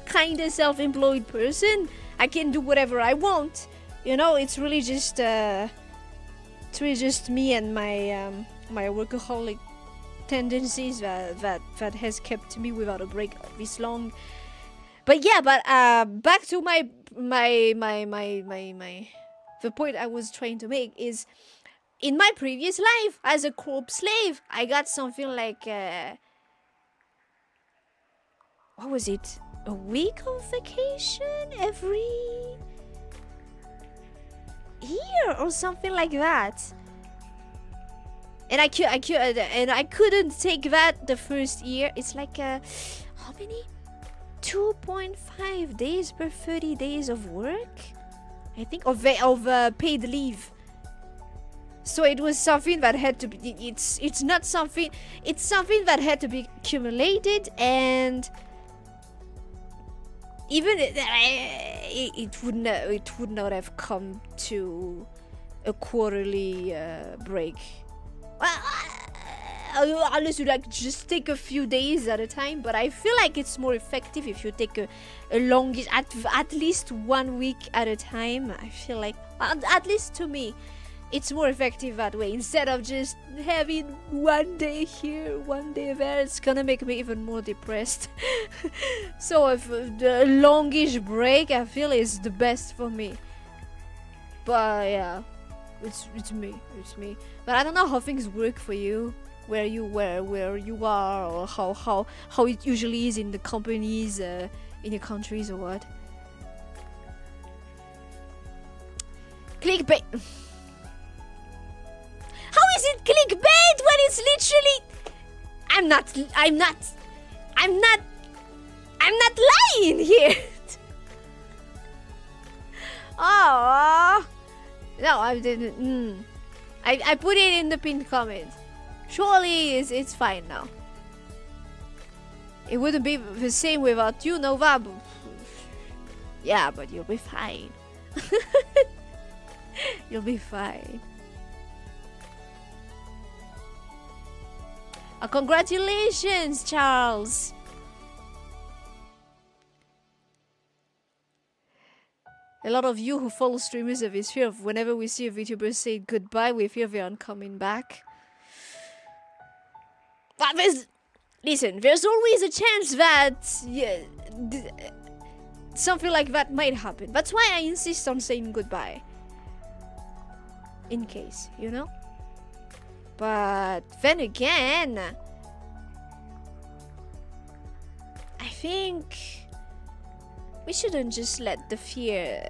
kind of self-employed person, I can do whatever I want. You know, it's really just me and my my workaholic tendencies that has kept me without a break this long. But yeah, back to my the point I was trying to make is, in my previous life as a corp slave, I got something like what was it? A week of vacation every year or something like that. And I couldn't take that the first year. It's like how many? 2.5 days per 30 days of work, I think, of paid leave. So it was something that had to be. It's not something. It's something that had to be accumulated, and even it would not have come to a quarterly break. Unless you like just take a few days at a time, but I feel like it's more effective if you take a longish, at least 1 week at a time. I feel like, at least to me, it's more effective that way, instead of just having 1 day here, 1 day there. It's gonna make me even more depressed. So if the longish break, I feel, is the best for me. But yeah, it's me. But I don't know how things work for you, where you are, or how it usually is in the companies, in your countries, or what. Clickbait. How is it clickbait when it's literally? I'm not lying here. Oh no, I didn't. I put it in the pinned comment. Surely it's fine now. It wouldn't be the same without you, Nova. Yeah, but you'll be fine. You'll be fine. Congratulations, Charles. A lot of you who follow streamers have this fear of whenever we see a VTuber say goodbye, we fear they aren't coming back. But there's always a chance that something like that might happen. That's why I insist on saying goodbye. In case, you know? But then again, I think we shouldn't just let the fear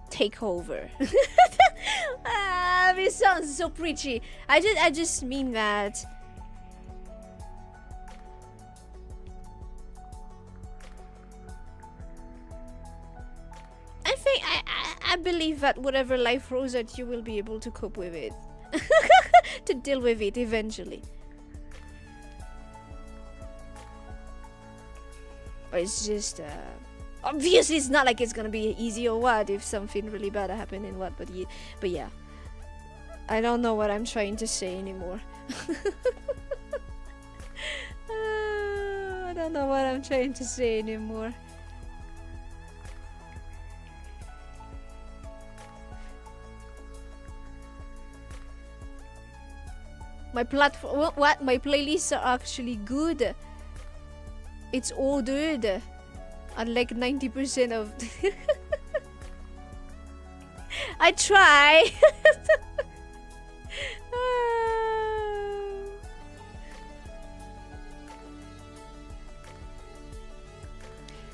take over. This sounds so preachy. I just mean that I believe that whatever life throws at you, will be able to cope with it. To deal with it eventually. Or it's just obviously it's not like it's gonna be easy or what if something really bad happened and what, but yeah, I don't know what I'm trying to say anymore. I don't know what I'm trying to say anymore. My platform, what? My playlists are actually good. It's ordered. Unlike 90% of... I try.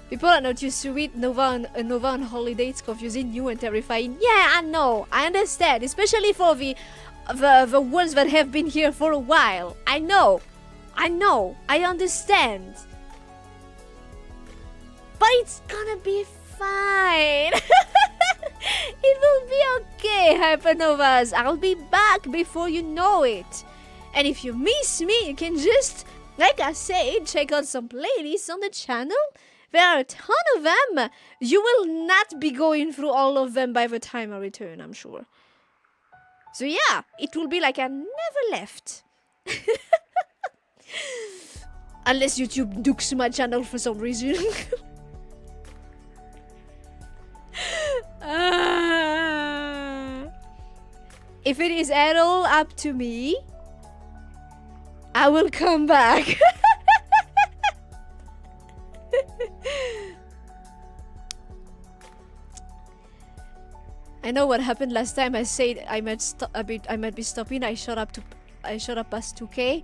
People are not used to it. Nova on holiday, it's confusing, new and terrifying. Yeah, I know. I understand. Especially for the ones that have been here for a while. I know. I understand. But it's gonna be fine. It will be okay, Hypernovas. I'll be back before you know it. And if you miss me, you can just, like I said, check out some playlists on the channel. There are a ton of them. You will not be going through all of them by the time I return, I'm sure. So yeah, it will be like I never left. Unless YouTube nukes my channel for some reason. If it is at all up to me, I will come back. I know what happened last time. I said I might be stopping. I shot up past 2K.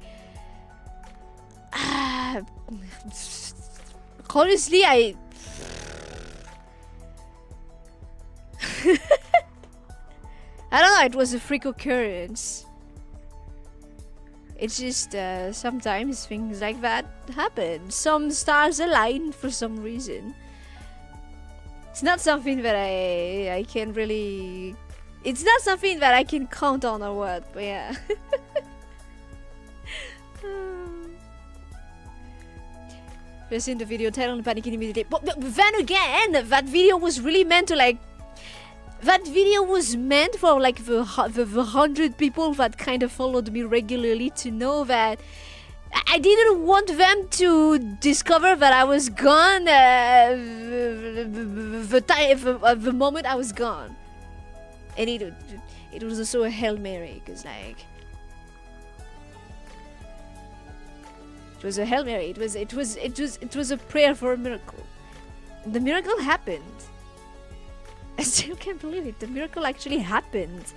Honestly, I don't know. It was a freak occurrence. It's just sometimes things like that happen. Some stars align for some reason. It's not something that I can really... It's not something that I can count on or what, but yeah. Just in the video title and panicking immediately. But then again, that video was really meant to like... That video was meant for like the 100 people that kind of followed me regularly to know that I didn't want them to discover that I was gone the moment I was gone. And it was also a Hail Mary, because like it was a Hail Mary. It was a prayer for a miracle. And the miracle happened. I still can't believe it. The miracle actually happened.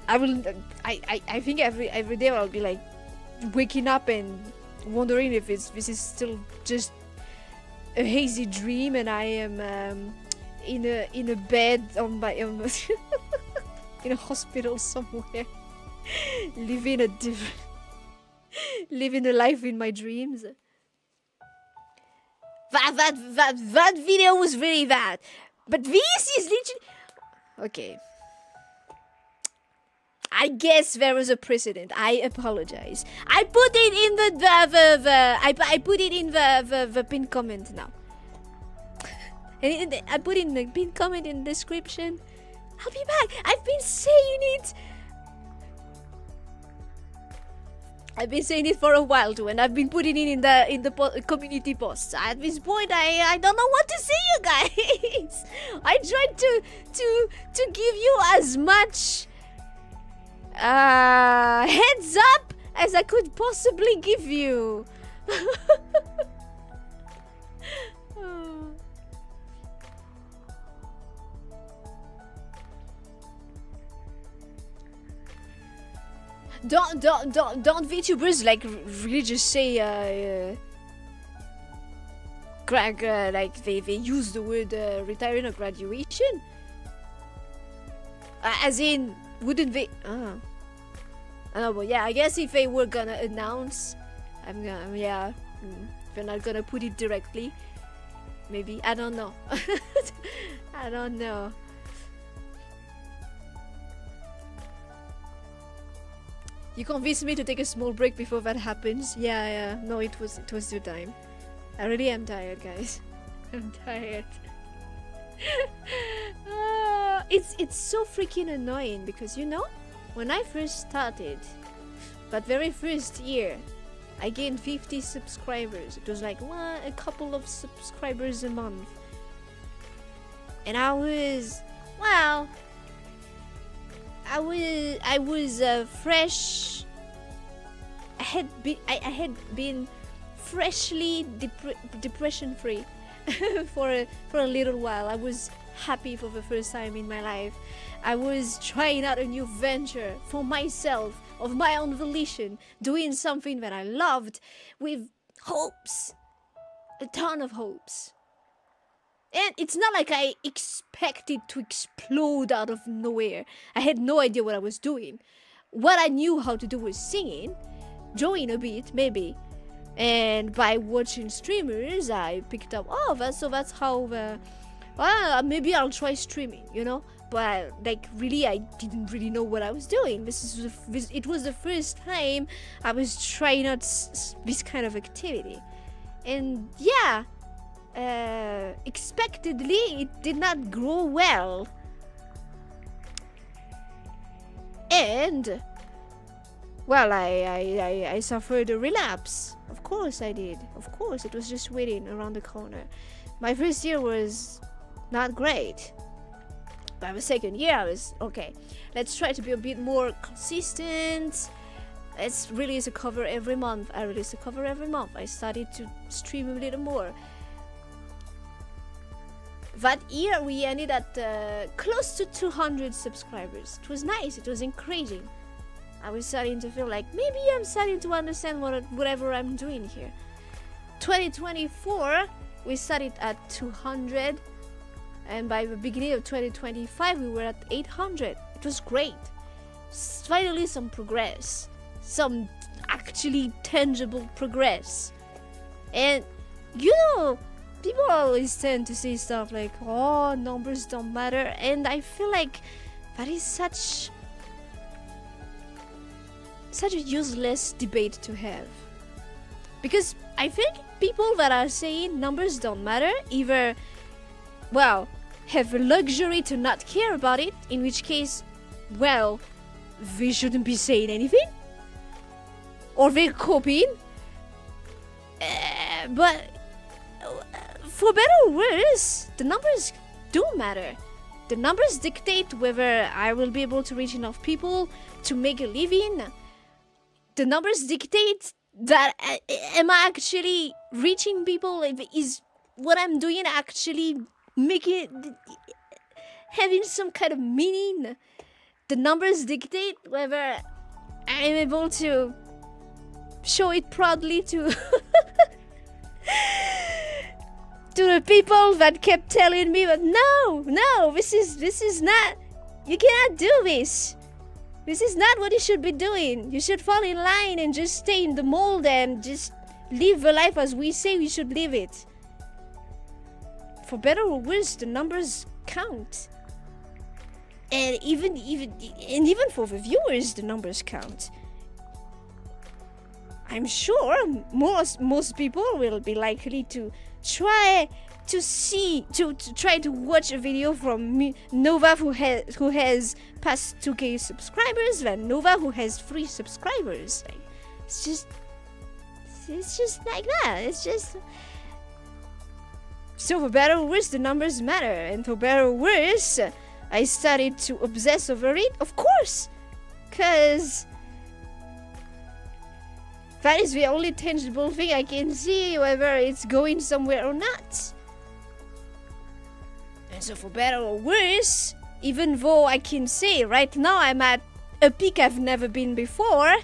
I think every day I'll be like waking up and wondering if this is still just a hazy dream and I am in a bed in a hospital somewhere, living a life in my dreams. That video was really bad, but this is literally okay. I guess there was a precedent. I apologize. I put it in I put it in the pinned comment now. And I put in the pinned comment in the description. I'll be back. I've been saying it. I've been saying it for a while too, and I've been putting it in the community posts. At this point, I don't know what to say, you guys. I tried to give you as much heads up as I could possibly give you. Don't VTubers like really just say like they use the word retiring or graduation? As in, wouldn't they? Well, yeah, I guess if they were gonna announce, they're not gonna put it directly. Maybe, I don't know. I don't know. You convinced me to take a small break before that happens. Yeah. No, it was the time. I really am tired, guys. I'm tired. It's so freaking annoying because, you know, when I first started, that very first year, I gained 50 subscribers. It was like a couple of subscribers a month. And I was fresh. I had been freshly depression free for a little while. I was happy for the first time in my life. I was trying out a new venture for myself, of my own volition, doing something that I loved with hopes a ton of hopes. And it's not like I expected to explode out of nowhere. I had no idea what I was doing. What I knew how to do was singing, drawing a bit, maybe. And by watching streamers, I picked up, that's how maybe I'll try streaming, you know? But like really, I didn't really know what I was doing. It was the first time I was trying out this kind of activity. And yeah, expectedly, it did not grow well. And well, I suffered a relapse. Of course I did. Of course, it was just waiting around the corner. My first year was not great. By the second year, I was okay. Let's try to be a bit more consistent. Let's release a cover every month. I released a cover every month. I started to stream a little more. That year, we ended at close to 200 subscribers. It was nice. It was encouraging. I was starting to feel like maybe I'm starting to understand whatever I'm doing here. 2024, we started at 200. And by the beginning of 2025, we were at 800. It was great. Finally, some progress. Some actually tangible progress. And, you know, people always tend to say stuff like, oh, numbers don't matter. And I feel like that is such a useless debate to have. Because I think people that are saying numbers don't matter either, well, have the luxury to not care about it, in which case, well, they shouldn't be saying anything, or they're copying. But for better or worse, the numbers do matter. The numbers dictate whether I will be able to reach enough people to make a living. The numbers dictate that am I actually reaching people? Is what I'm doing actually having some kind of meaning? The numbers dictate whether I'm able to show it proudly to to the people that kept telling me that no, this is not, you cannot do this. This is not what you should be doing. You should fall in line and just stay in the mold and just live the life as we say we should live it. For better or worse, the numbers count. And even for the viewers, the numbers count. I'm sure most people will be likely to try to watch a video from Nova who has past 2k subscribers than Nova who has 3 subscribers. Like, it's just like that. It's just, so for better or worse, the numbers matter, and for better or worse, I started to obsess over it, of course, because that is the only tangible thing I can see, whether it's going somewhere or not. And so for better or worse, even though I can say right now I'm at a peak I've never been before,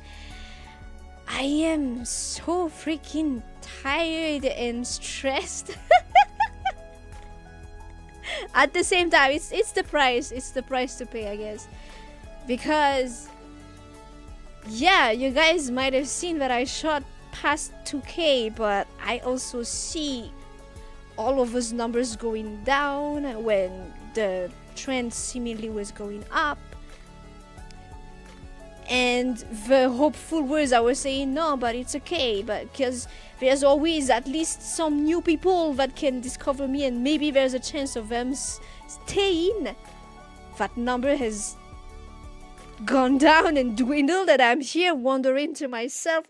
I am so freaking tired and stressed. At the same time, it's the price to pay, I guess. Because yeah, you guys might have seen that I shot past 2k, but I also see all of those numbers going down when the trend seemingly was going up. And the hopeful words I was saying, no, but it's okay, but because there's always at least some new people that can discover me, and maybe there's a chance of them staying. That number has gone down and dwindled, and I'm here wondering to myself,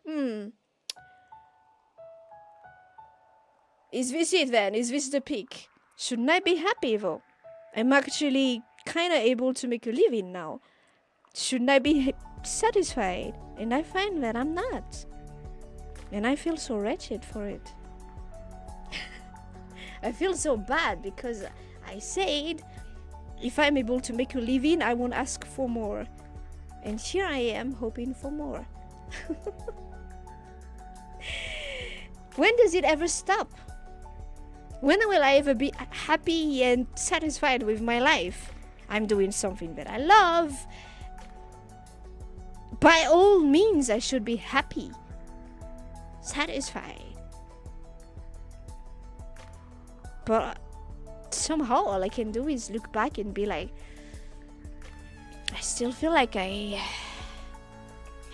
is this it then? Is this the peak? Shouldn't I be happy though? I'm actually kind of able to make a living now. Shouldn't I be satisfied? And I find that I'm not. And I feel so wretched for it. I feel so bad because I said if I'm able to make a living, I won't ask for more. And here I am hoping for more. When does it ever stop? When will I ever be happy and satisfied with my life? I'm doing something that I love. By all means, I should be happy, satisfied. But somehow all I can do is look back and be like, I still feel like I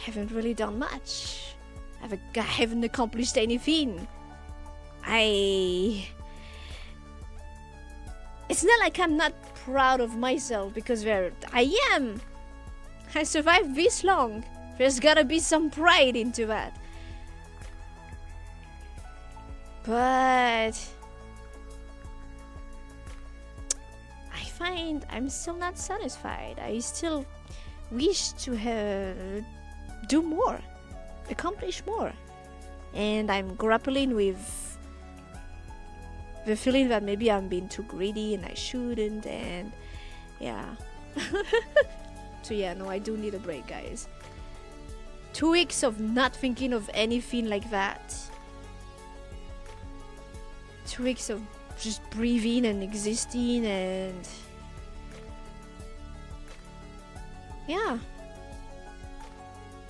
haven't really done much. I haven't accomplished anything. It's not like I'm not proud of myself, because I am. I survived this long. There's gotta be some pride into that. But I find I'm still not satisfied. I still wish to do more, accomplish more. And I'm grappling with the feeling that maybe I'm being too greedy and I shouldn't, and yeah. So yeah, no, I do need a break, guys. 2 weeks of not thinking of anything like that. 2 weeks of just breathing and existing, and yeah.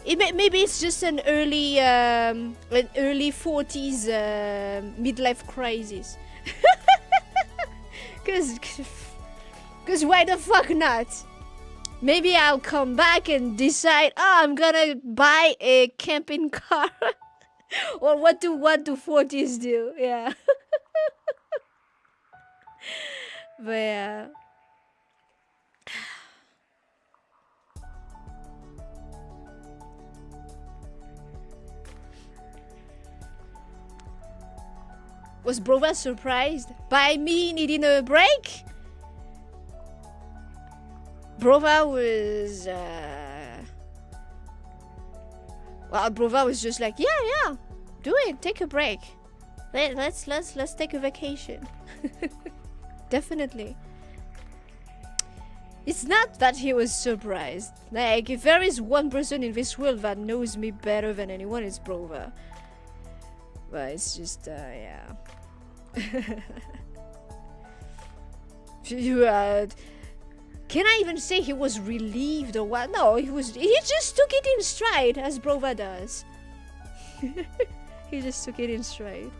Maybe it's just an early 40s midlife crisis. Cause why the fuck not? Maybe I'll come back and decide, oh, I'm gonna buy a camping car. Or what do 40s do? Yeah. But yeah. Was Brova surprised by me needing a break? Brova was Brova was just like, yeah, do it, take a break. Let's take a vacation. Definitely. It's not that he was surprised. Like, if there is one person in this world that knows me better than anyone, it's Brova. But it's just yeah. Can I even say he was relieved or what? No, he just took it in stride, as Brova does. He just took it in stride.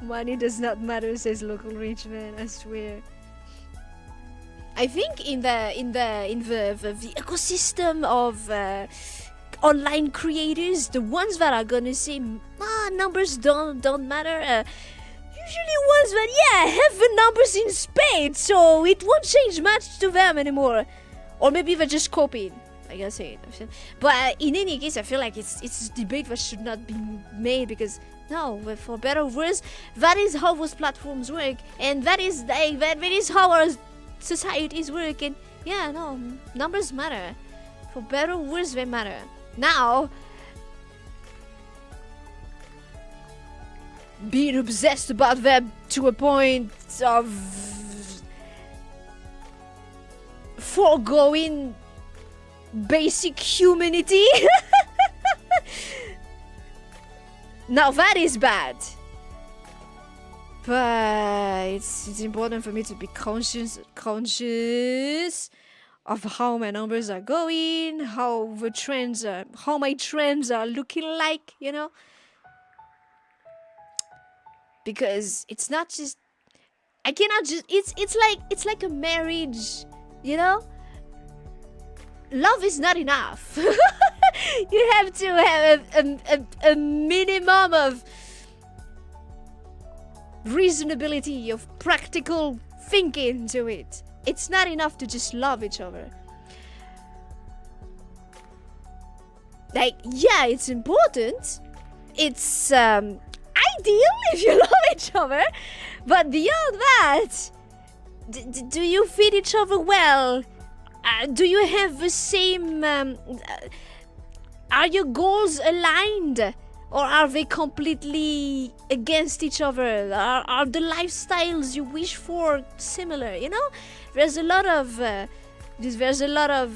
Money does not matter, says local rich man, I swear. I think in the ecosystem of online creators, the ones that are gonna say numbers don't matter, usually ones that have the numbers in spades, so it won't change much to them anymore. Or maybe they're just copying, like I said. But in any case, I feel like it's a debate that should not be made, because no, for better or worse, that is how those platforms work, and that is how our societies work. And yeah, no, numbers matter. For better or worse, they matter. Now, being obsessed about them to a point of foregoing basic humanity. Now that is bad. But it's important for me to be conscious of how my numbers are going, how my trends are looking like, you know. Because it's not just, I cannot just, it's like a marriage, you know. Love is not enough. You have to have a minimum of reasonability, of practical thinking to it. It's not enough to just love each other. Like, yeah, it's important. It's ideal if you love each other. But beyond that, do you fit each other well? Do you have the same... are your goals aligned? Or are they completely against each other? Are the lifestyles you wish for similar? You know, there's a lot of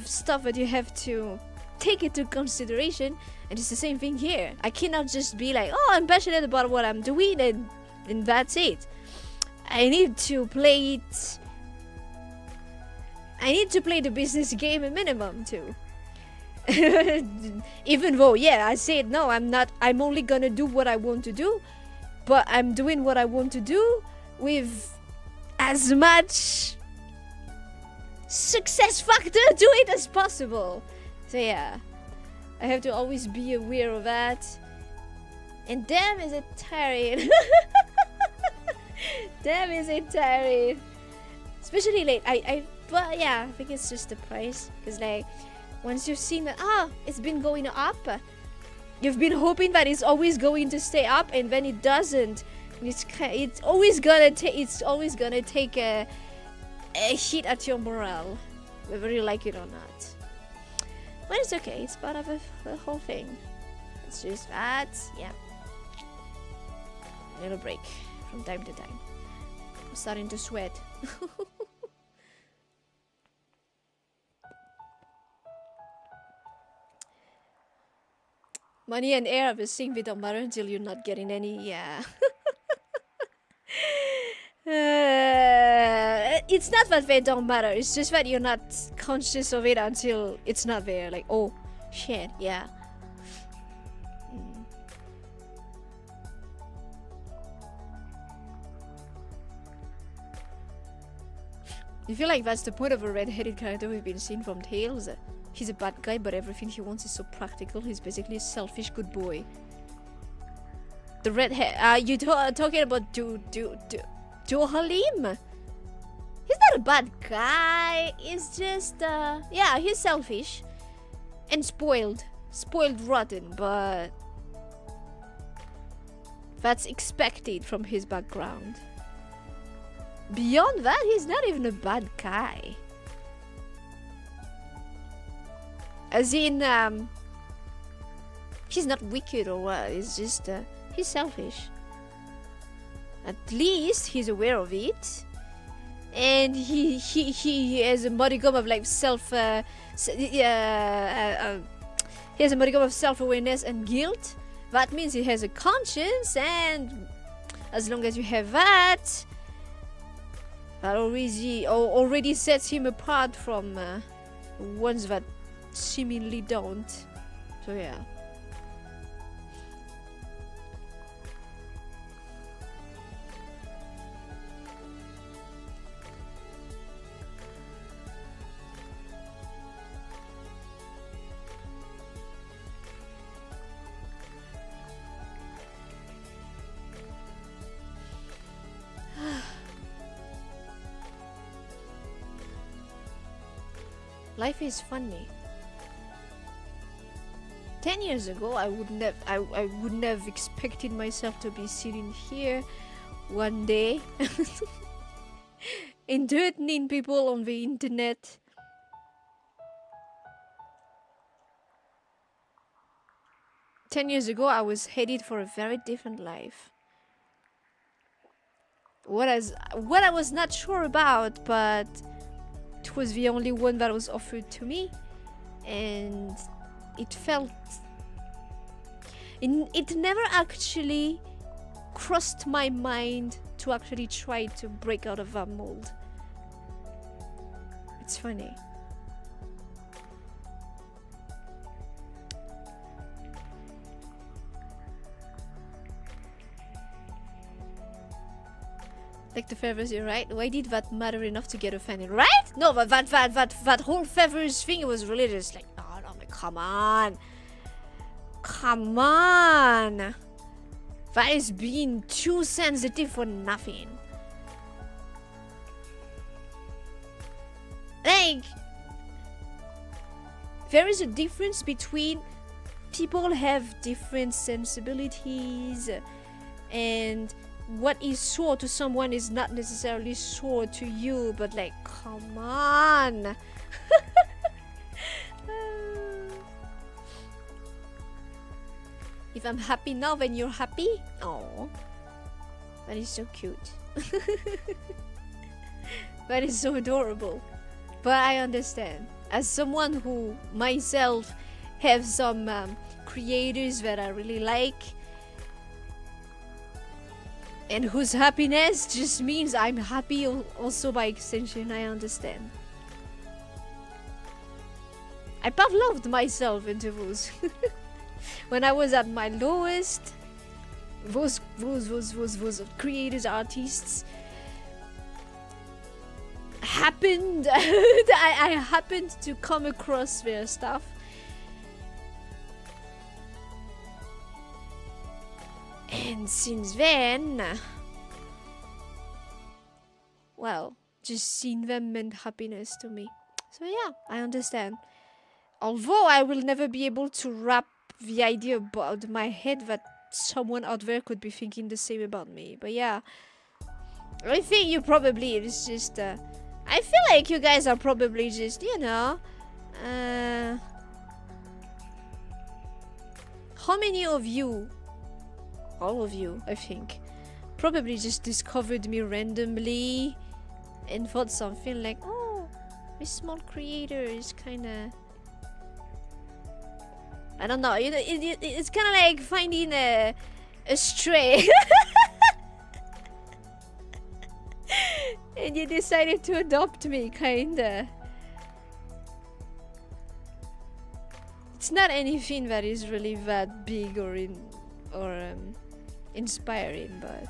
stuff that you have to take into consideration And it's the same thing here. I cannot just be like, oh, I'm passionate about what I'm doing and that's it. I need to play it. I need to play the business game a minimum too. Even though, yeah, I said no, I'm not. I'm only gonna do what I want to do, but I'm doing what I want to do with as much success factor to it as possible. So yeah, I have to always be aware of that. And damn, is it tiring? Damn, is it tiring? Especially like but yeah, I think it's just the price. Cause like once you've seen that, it's been going up, you've been hoping that it's always going to stay up, and then it doesn't. It's always gonna take a hit at your morale, whether you like it or not. But it's okay. It's part of the whole thing. It's just that, yeah. A little break from time to time. I'm starting to sweat. Money and air are the same, they don't matter until you're not getting any, yeah. It's not that they don't matter, it's just that you're not conscious of it until it's not there. Like, oh, shit, yeah. You feel like that's the point of a red-headed character we've been seeing from Tales. He's a bad guy, but everything he wants is so practical. He's basically a selfish good boy. The redhead. You talking about Halim? He's not a bad guy. He's just yeah, he's selfish and spoiled rotten, but that's expected from his background. Beyond that, he's not even a bad guy. As in, he's not wicked or what, it's just, he's selfish. At least he's aware of it. And he has a modicum of like he has a modicum of self-awareness and guilt. That means he has a conscience, and as long as you have that, that already sets him apart from ones that seemingly don't. So yeah. Life is funny. 10 years ago, I wouldn't have expected myself to be sitting here one day entertaining people on the internet. Ten years ago, I was headed for a very different life. What I was not sure about, but it was the only one that was offered to me, and it never actually crossed my mind to actually try to break out of that mold. It's funny. Like the feathers, you're right. Why did that matter enough to get offended? Right? No, but that whole feathers thing was really just like, no, come on. Come on. That is being too sensitive for nothing. Like, there is a difference between people have different sensibilities, and what is sore to someone is not necessarily sore to you, but like, come on. If I'm happy now, then you're happy? Oh, that is so cute. That is so adorable. But I understand. As someone who myself have some creators that I really like, and whose happiness just means I'm happy also by extension. I understand. I pavloved myself into those. When I was at my lowest, those creators, artists happened I happened to come across their stuff, and since then, well, just seeing them meant happiness to me. So yeah, I understand. Although I will never be able to wrap the idea about my head that someone out there could be thinking the same about me. But yeah, I think you probably, it's just I feel like you guys are probably just, you know, how many of you, all of you, I think, probably just discovered me randomly and thought something like, oh, this small creator is kind of, I don't know, you know, it's kind of like finding a stray. And you decided to adopt me, kinda. It's not anything that is really that big or inspiring, but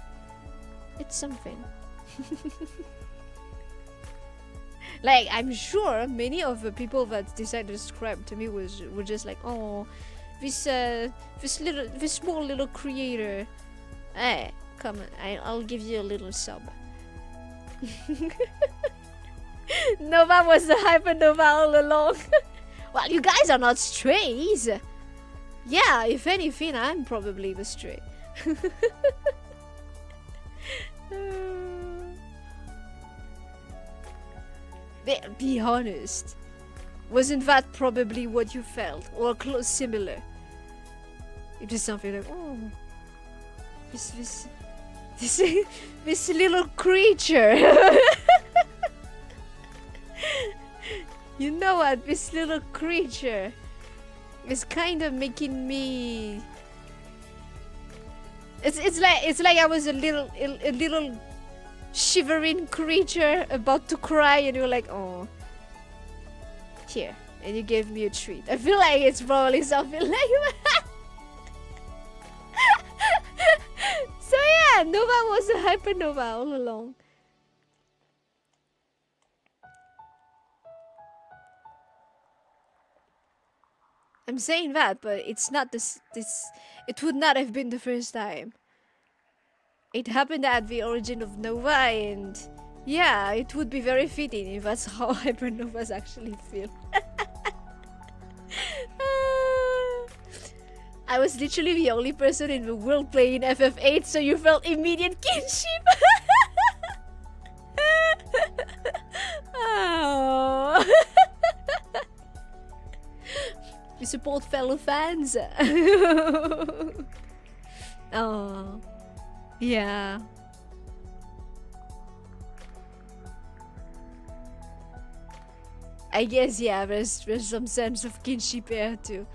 it's something. Like, I'm sure many of the people that decided to subscribe to me were just like, oh, this small little creator. Hey, come on, I'll give you a little sub. Nova was the Hypernova all along. Well, you guys are not strays. Yeah, if anything, I'm probably the stray. Be honest. Wasn't that probably what you felt? Or close similar? It was something like, oh, this little creature. You know what? This little creature is kind of making me. It's like I was a little shivering creature about to cry, and you're like, oh, here, and you gave me a treat. I feel like it's probably something like that. So yeah, Nova was a hypernova all along. I'm saying that, but it's not this. It would not have been the first time. It happened at the origin of Nova, and yeah, it would be very fitting if that's how hypernovas actually feel. I was literally the only person in the world playing FF8, so you felt immediate kinship. Oh. You support fellow fans. Oh, yeah. I guess, yeah, there's some sense of kinship here too.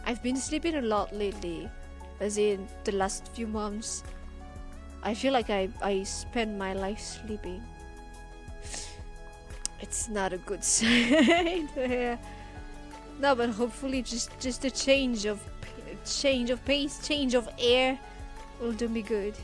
I've been sleeping a lot lately, as in the last few months. I feel like I spend my life sleeping. It's not a good sign. Yeah. No, but hopefully just a change of pace, change of air will do me good.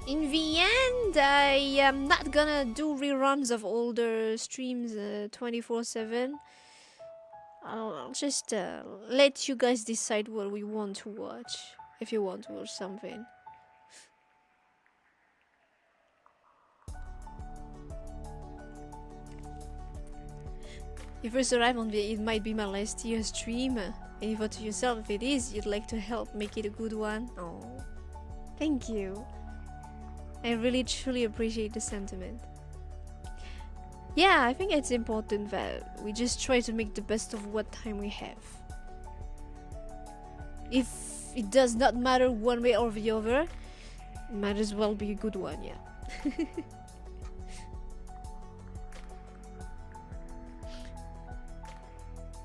In the end, I am not gonna do reruns of older streams 24/7. I'll just let you guys decide what we want to watch. If you want to watch something. You first arrive on it might be my last year stream. And you vote to yourself if it is, you'd like to help make it a good one. Oh, thank you. I really truly appreciate the sentiment. Yeah, I think it's important that we just try to make the best of what time we have. If it does not matter one way or the other, it might as well be a good one, yeah.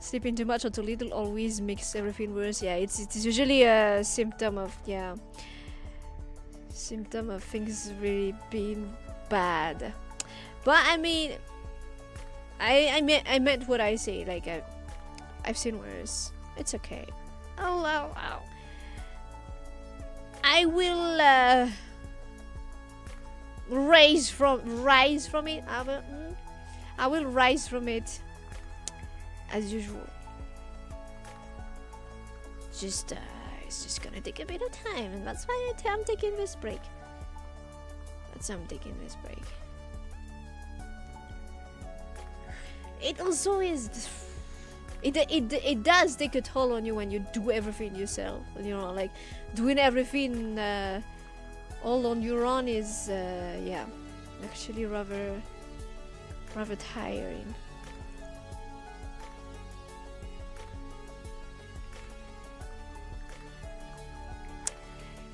Sleeping too much or too little always makes everything worse. Yeah, it's usually a symptom of things really being bad. But I mean, I meant what I say. Like I've seen worse. It's okay. Oh. I will rise from it. I will rise from it. As usual. It's just gonna take a bit of time, and that's why I'm taking this break. It also is. It does take a toll on you when you do everything yourself. You know, like doing everything all on your own is actually rather tiring.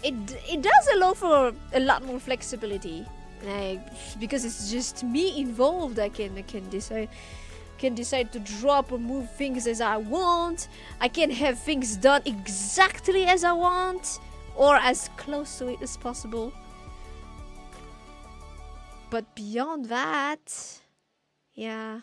It does allow for a lot more flexibility, like because it's just me involved. I can decide to drop or move things as I want. I can have things done exactly as I want or as close to it as possible. But beyond that, yeah.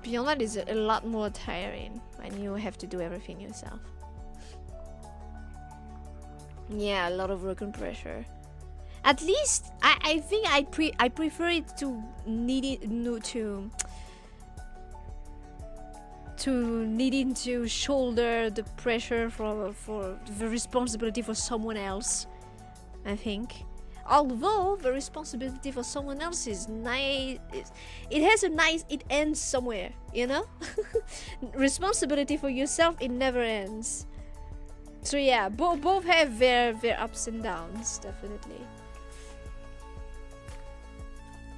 Beyond that is a lot more tiring when you have to do everything yourself. Yeah, a lot of work and pressure. At least I think I prefer it to needing to shoulder the pressure for the responsibility for someone else. I think. Although the responsibility for someone else is nice, it ends somewhere, you know? Responsibility for yourself, it never ends. So yeah, both have their ups and downs, definitely.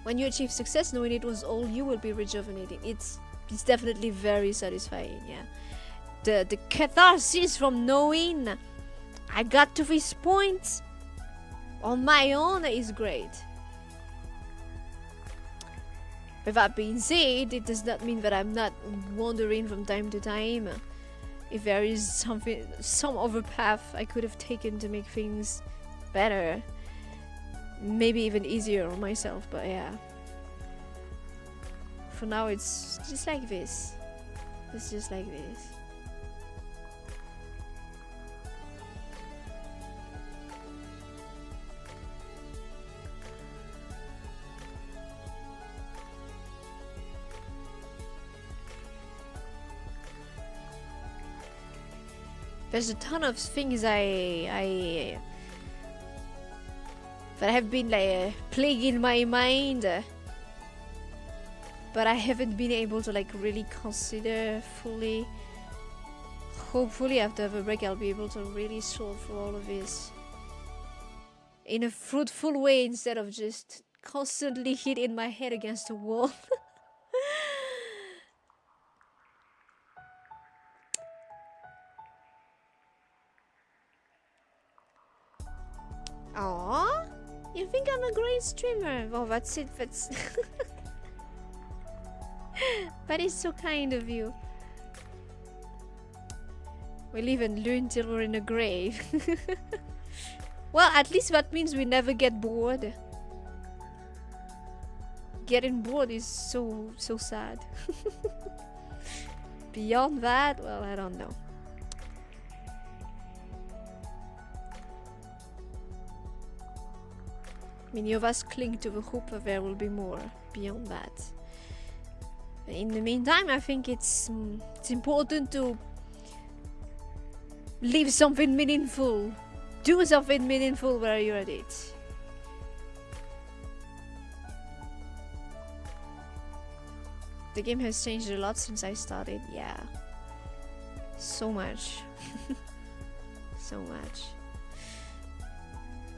When you achieve success, knowing it was all you will be rejuvenating. It's definitely very satisfying, yeah. The catharsis from knowing I got to this point on my own is great. With that being said, it does not mean that I'm not wandering from time to time. If there is some other path I could have taken to make things better, maybe even easier on myself, but yeah. For now, it's just like this. It's just like this. There's a ton of things that have been like plaguing my mind, but I haven't been able to like really consider fully. Hopefully after the break I'll be able to really sort through all of this in a fruitful way instead of just constantly hitting my head against the wall. Aww, you think I'm a great streamer? Well, that's it. That's that is so kind of you. We'll even learn till we're in a grave. Well, at least that means we never get bored. Getting bored is so sad. Beyond that, well, I don't know. Many of us cling to the hope that there will be more beyond that. In the meantime, I think it's important to leave something meaningful. Do something meaningful where you're at it. The game has changed a lot since I started. Yeah. So much. So much.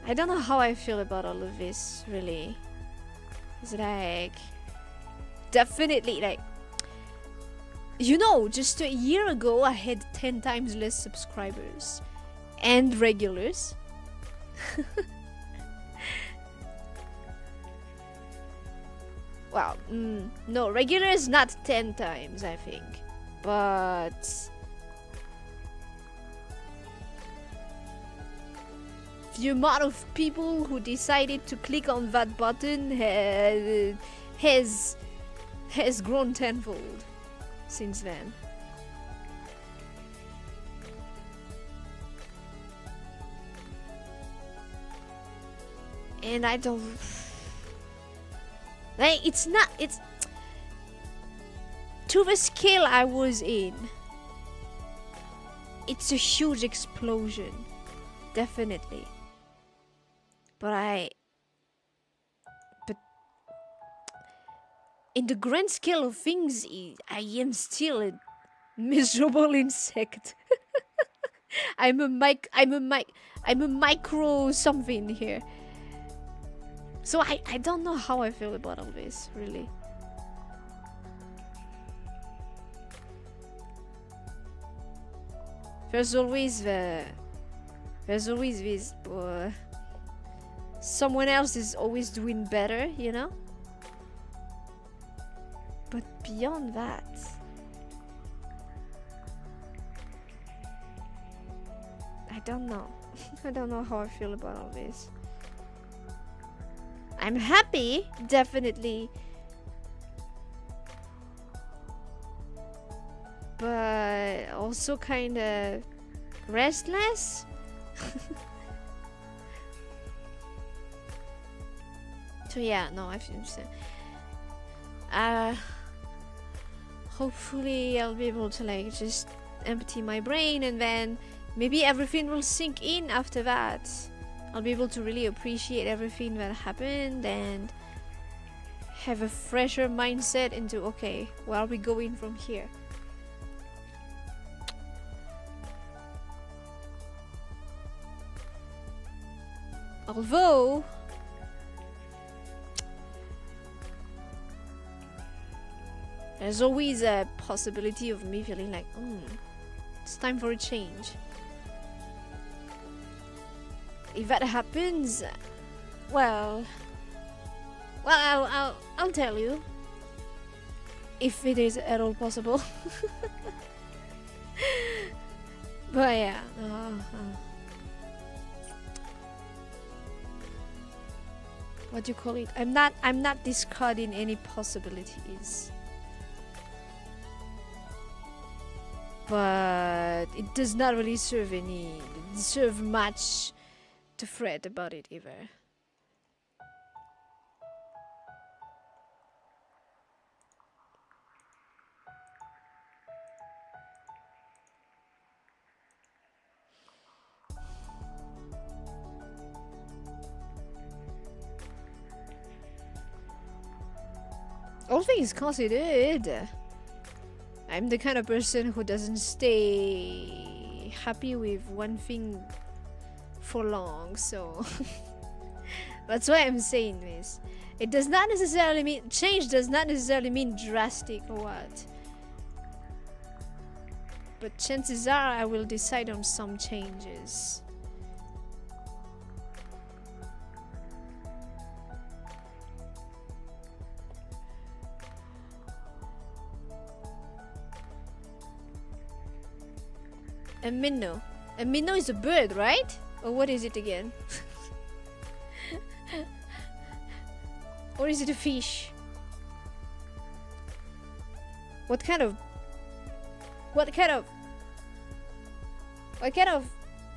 I don't know how I feel about all of this, really. It's like... Definitely, like... You know, just a year ago, I had 10 times less subscribers. And regulars. Well, no, regulars not 10 times, I think. But... the amount of people who decided to click on that button has grown tenfold since then. And I don't... Like, it's not... It's... To the scale I was in, it's a huge explosion. Definitely. But in the grand scale of things, I am still a miserable insect. I'm a micro something here. So I don't know how I feel about all this, really. There's always this. Someone else is always doing better, you know? But beyond that... I don't know. I don't know how I feel about all this. I'm happy, definitely. But also kind of restless. So yeah, no, I understand. Hopefully I'll be able to like just empty my brain, and then maybe everything will sink in after that. I'll be able to really appreciate everything that happened and have a fresher mindset into, okay, where are we going from here? Although there's always a possibility of me feeling like, it's time for a change. If that happens, well, I'll tell you if it is at all possible. But yeah, what do you call it? I'm not discarding any possibilities. But it does not really serve much to fret about it either. All things considered, I'm the kind of person who doesn't stay happy with one thing for long, so that's why I'm saying this. It does not necessarily mean change, does not necessarily mean drastic or what. But chances are I will decide on some changes. A minnow. A minnow is a bird, right? Or what is it again? Or is it a fish? What kind of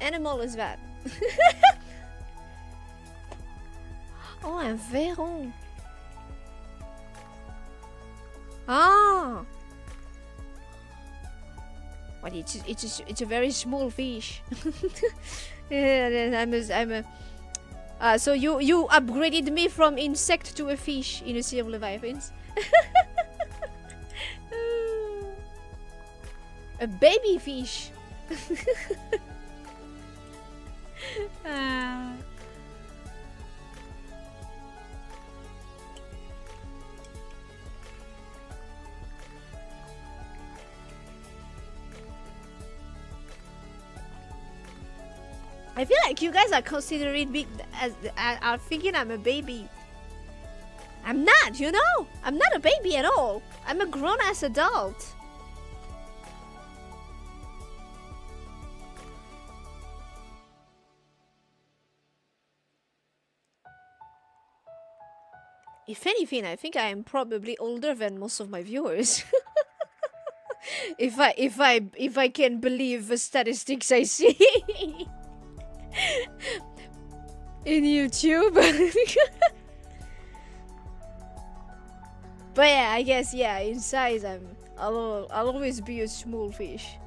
animal is that? Oh, un verron. Ah. Well, it's a very small fish. Yeah, so you upgraded me from insect to a fish in a Sea of Leviathans. A baby fish. I feel like you guys are considering me as are thinking I'm a baby. I'm not, you know? I'm not a baby at all. I'm a grown-ass adult. If anything, I think I am probably older than most of my viewers. if I can believe the statistics I see in YouTube. But yeah, I guess in size I'll always be a small fish.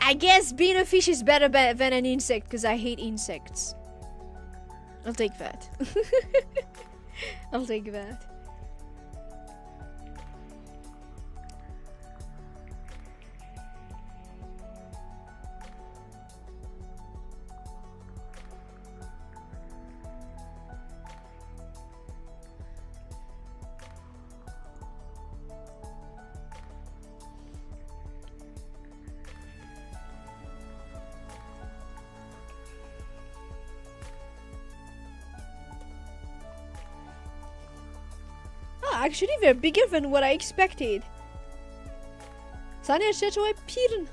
I guess being a fish is better than an insect because I hate insects. I'll take that. I'll take that. Actually, they're bigger than what I expected. Sanya Chechoe Pirn.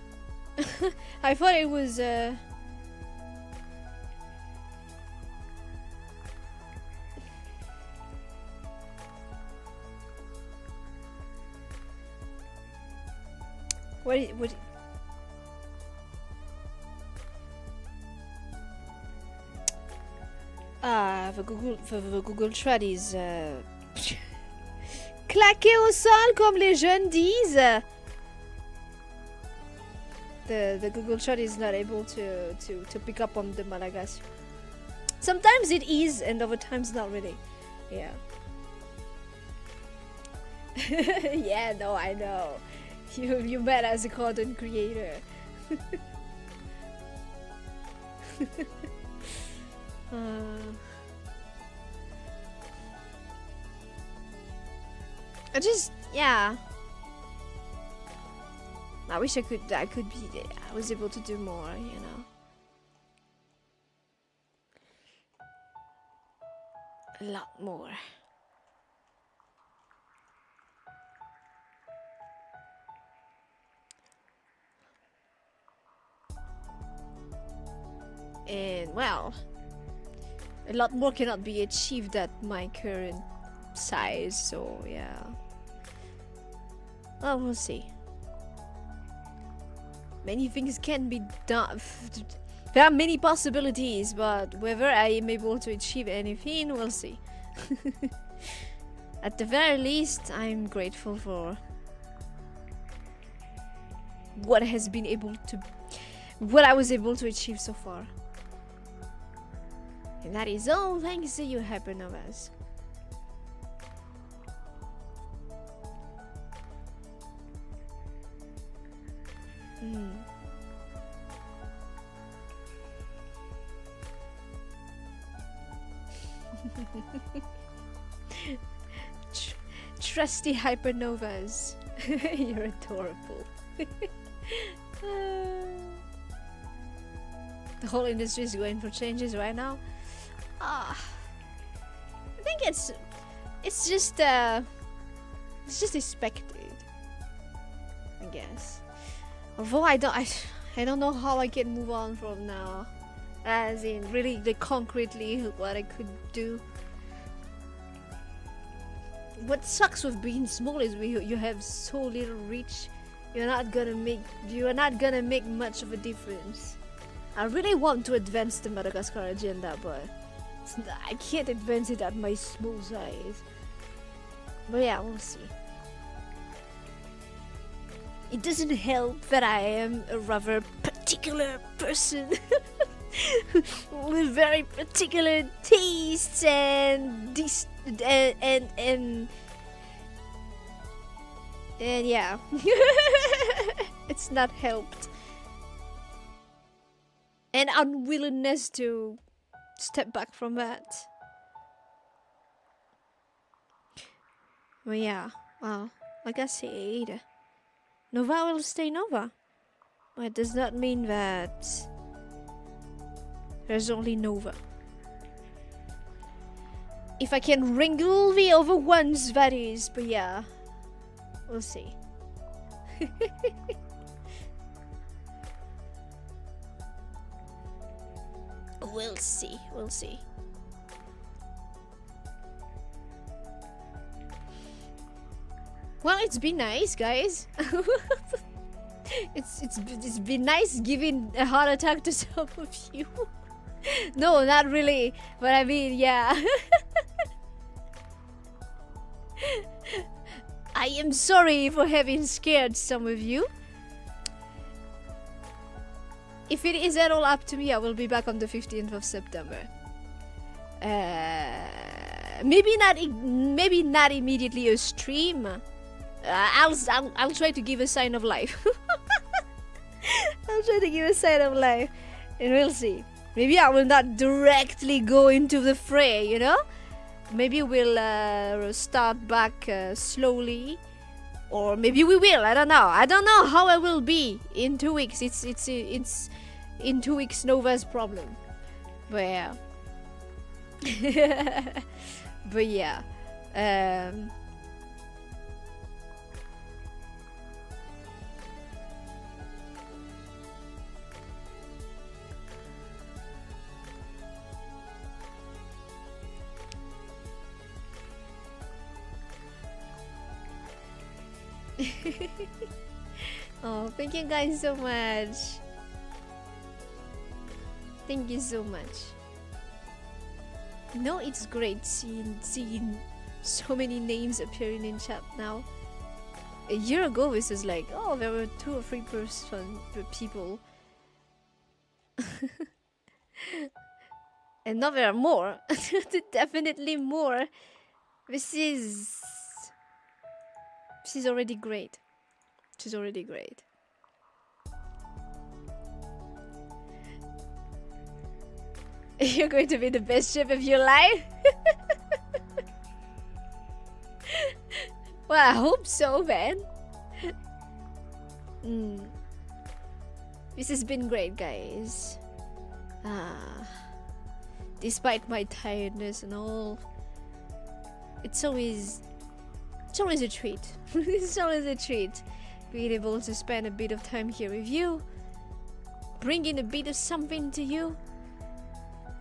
I thought it was what the Google thread is claqué au sol, comme les jeunes disent. The Google Chat is not able to pick up on the Malagasy. Sometimes it is, and other times not really. Yeah. Yeah, no, I know. You met as a content creator. Yeah. I wish I could be there. I was able to do more, you know. A lot more. And well, a lot more cannot be achieved at my current size, so yeah. Well, we'll see. Many things can be done. There are many possibilities, but whether I am able to achieve anything, we'll see. At the very least, I'm grateful for what I was able to achieve so far. And that is all thanks to you, Hypernovas. Trusty Hypernovas. You're adorable. The whole industry is going for changes right now. I think it's just expected, I guess. Although I don't know how I can move on from now, as in really concretely what I could do. what sucks with being small is you have so little reach. You are not gonna make much of a difference. I really want to advance the Madagascar agenda, but I can't advance it at my small size. But yeah, we'll see. It doesn't help that I am a rather particular person with very particular tastes and yeah. It's not helped. And unwillingness to step back from that. Well, yeah, well, like I said, Nova will stay Nova. But it does not mean that there's only Nova. If I can wrangle the other ones, that is, but yeah, we'll see. We'll see, we'll see. Well, it's been nice, guys. It's been nice giving a heart attack to some of you. No, not really, but I mean, yeah. I am sorry for having scared some of you. If it is at all up to me, I will be back on the 15th of September. Maybe not immediately a stream. I'll try to give a sign of life. I'll try to give a sign of life, and we'll see. Maybe I will not directly go into the fray, you know. Maybe we'll start back slowly, or maybe we will. I don't know. I don't know how I will be in 2 weeks. It's in 2 weeks Nova's problem, but yeah. But yeah. Oh, thank you guys so much. Thank you so much. No, it's great seeing so many names appearing in chat now. A year ago, this was like, oh, there were 2 or 3 people. And now there are more. Definitely more. This is already great. She's already great. You're going to be the best chef of your life? Well, I hope so, man. This has been great, guys. Despite my tiredness and all, it's always a treat. It's always a treat being able to spend a bit of time here with you, bringing a bit of something to you,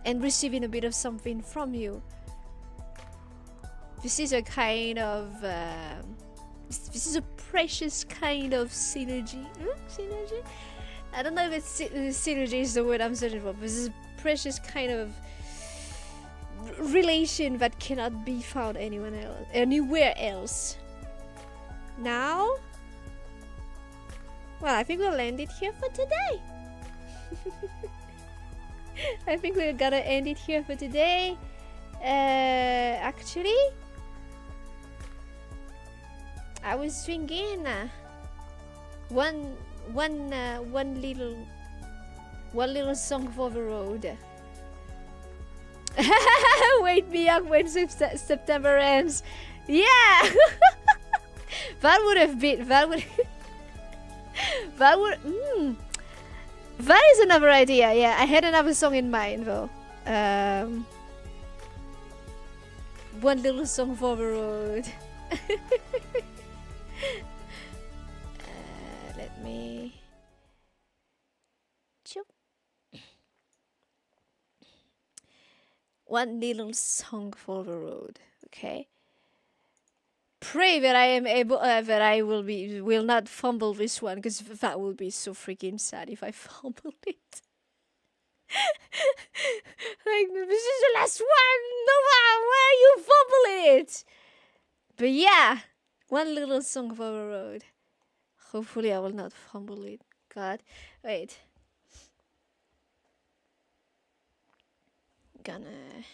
and receiving a bit of something from you. This is a kind of this is a precious kind of synergy. Synergy? I don't know if synergy is the word I'm searching for, but this is a precious kind of relation that cannot be found anywhere else. Now, well, I think we'll end it here for today. I think we're gonna end it here for today. Actually, I was thinking one little song for the road. Wait me up when September ends. Yeah. That would that is another idea. Yeah, I had another song in mind though. One little song for the road. Let me one little song for the road. Okay. pray that I am able, that I will not fumble this one, because that would be so freaking sad if I fumble it. Like, this is the last one. Nova, where you fumble it? But yeah, one little song for the road. Hopefully, I will not fumble it. God, wait. Gonna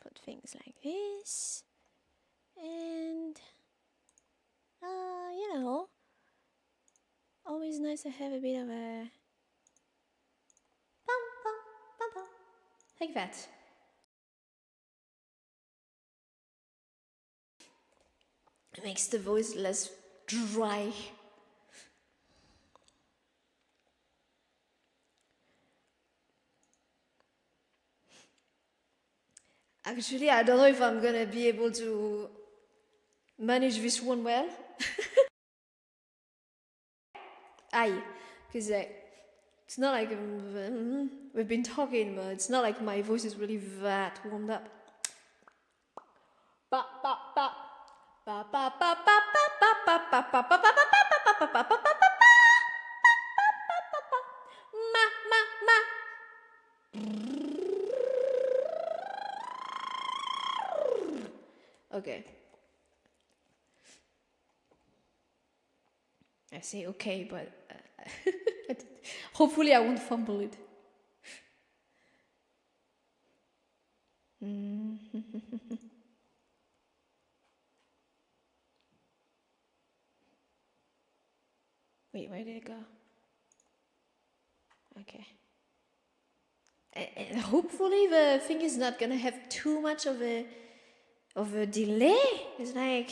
put things like this, and you know, always nice to have a bit of a bum, bum, bum, bum. Like that. It makes the voice less dry. Actually, I don't know if I'm gonna be able to manage this one well. Aye, because it's not like we've been talking, but it's not like my voice is really that warmed up. Okay. I say okay, but hopefully I won't fumble it. Wait, where did it go? Okay. And hopefully the thing is not gonna have too much of a delay. It's like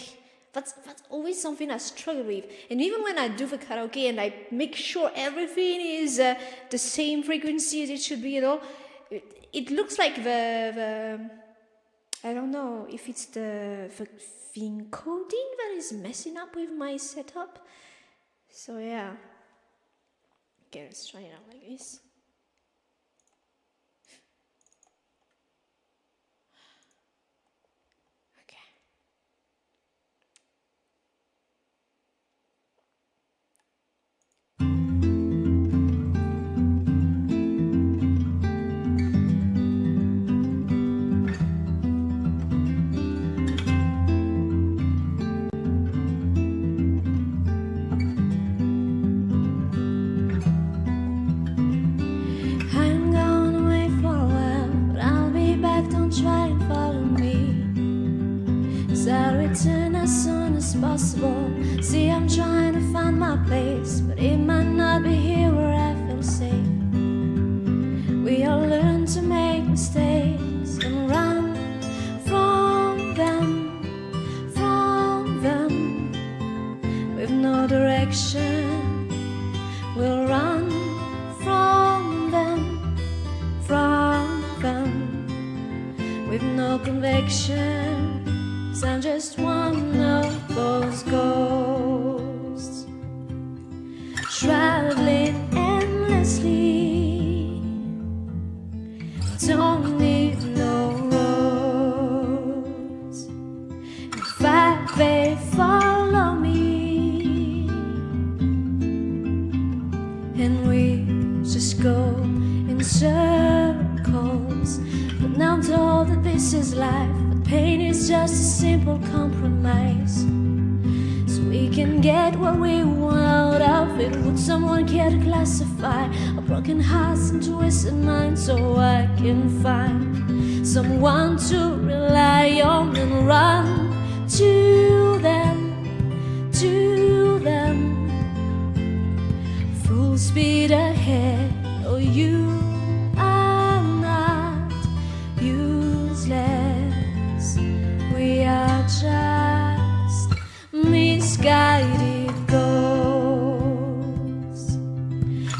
that's always something I struggle with. And even when I do the karaoke and I make sure everything is the same frequency as it should be, you know, it looks like the I don't know if it's the encoding that is messing up with my setup. So yeah. Okay, let's try it out like this. Possible. See, I'm trying to find my place, but it might not be here where I feel safe. We all learn to make mistakes and run from them, with no direction. We'll run from them, with no conviction. 'Cause I'm just one of those ghosts, traveling endlessly. Don't need no roads. In fact, they follow me, and we just go in circles. But now I'm told that this is life. Pain is just a simple compromise, so we can get what we want out of it. Would someone care to classify a broken heart and twisted mind, so I can find someone to rely on and run to them, full speed ahead. Oh, you are not useless. We are just misguided ghosts,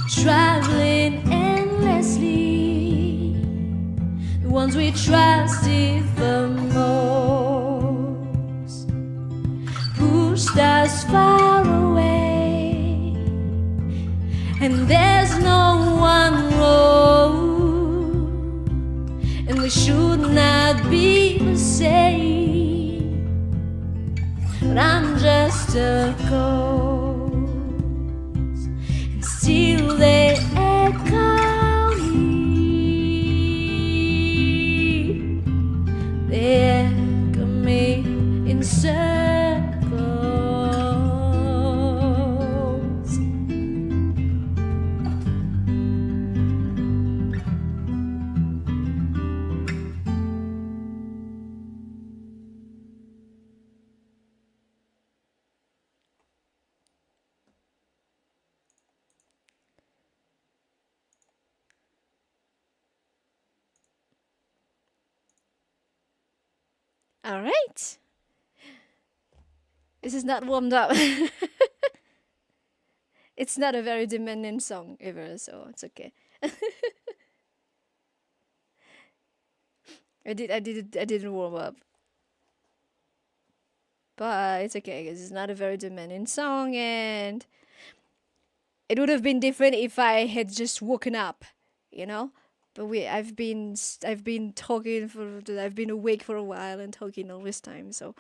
traveling endlessly. The ones we trusted the most pushed us far away, and there's no one road, and we should not be the same. circles, and still they echo me. They echo me in circles. All right. This is not warmed up. It's not a very demanding song ever, so it's okay. I didn't warm up, but it's okay because it's not a very demanding song, and it would have been different if I had just woken up, you know. But I've been talking I've been awake for a while and talking all this time, so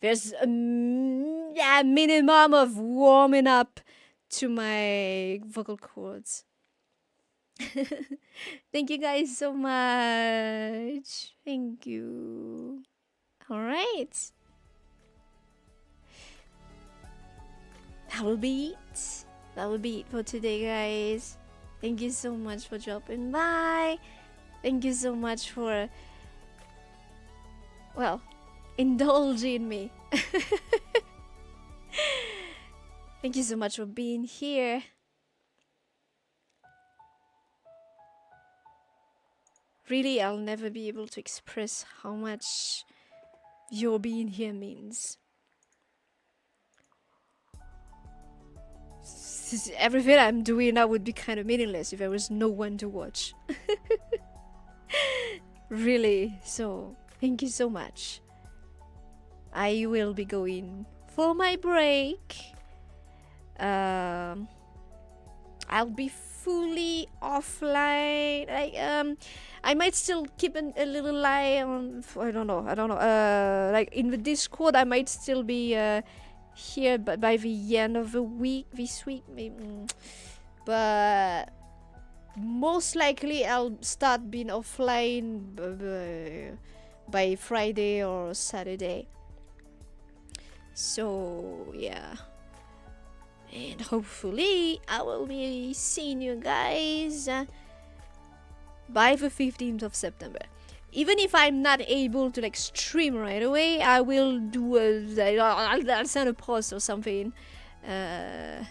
there's a minimum of warming up to my vocal cords. Thank you guys so much. Thank you. All right. That will be it. That will be it for today, guys. Thank you so much for dropping by. Thank you so much for, well, indulging me. Thank you so much for being here. Really, I'll never be able to express how much your being here means. Everything I'm doing now would be kind of meaningless if there was no one to watch. Really, so thank you so much. I will be going for my break. I'll be fully offline. I might still keep a little eye on. I don't know. Like in the Discord, I might still be here, but by the end of the week, this week, maybe. But most likely, I'll start being offline by Friday or Saturday. So yeah. And hopefully I will be seeing you guys by the 15th of September. Even if I'm not able to like stream right away, I will do I'll send a post or something. And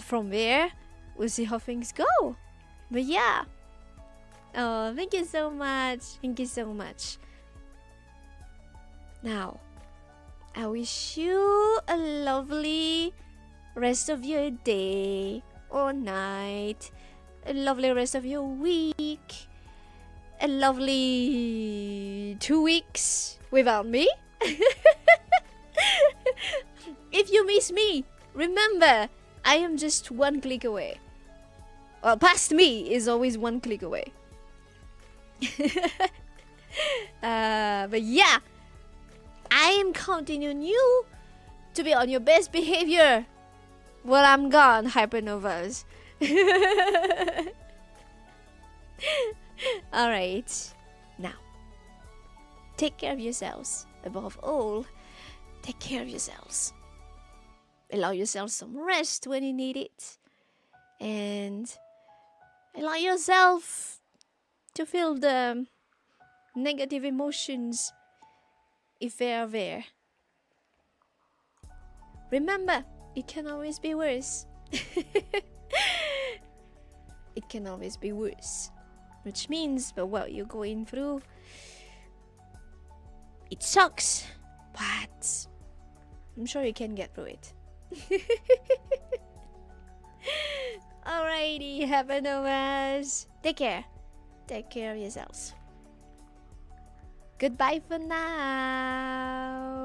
from there, we'll see how things go. But yeah. Oh, thank you so much. Thank you so much. Now, I wish you a lovely rest of your day or night, a lovely rest of your week, a lovely 2 weeks without me. If you miss me, remember, I am just one click away. Well, past me is always one click away. But yeah, I am counting on you to be on your best behavior while I'm gone, Hypernovas. Alright, now, take care of yourselves. Above all, take care of yourselves. Allow yourself some rest when you need it. And allow yourself to feel the negative emotions if they are there. Remember, it can always be worse. It can always be worse. Which means that what you're going through, it sucks, but I'm sure you can get through it. Alrighty, Hypernovas. Take care. Take care of yourselves. Goodbye for now.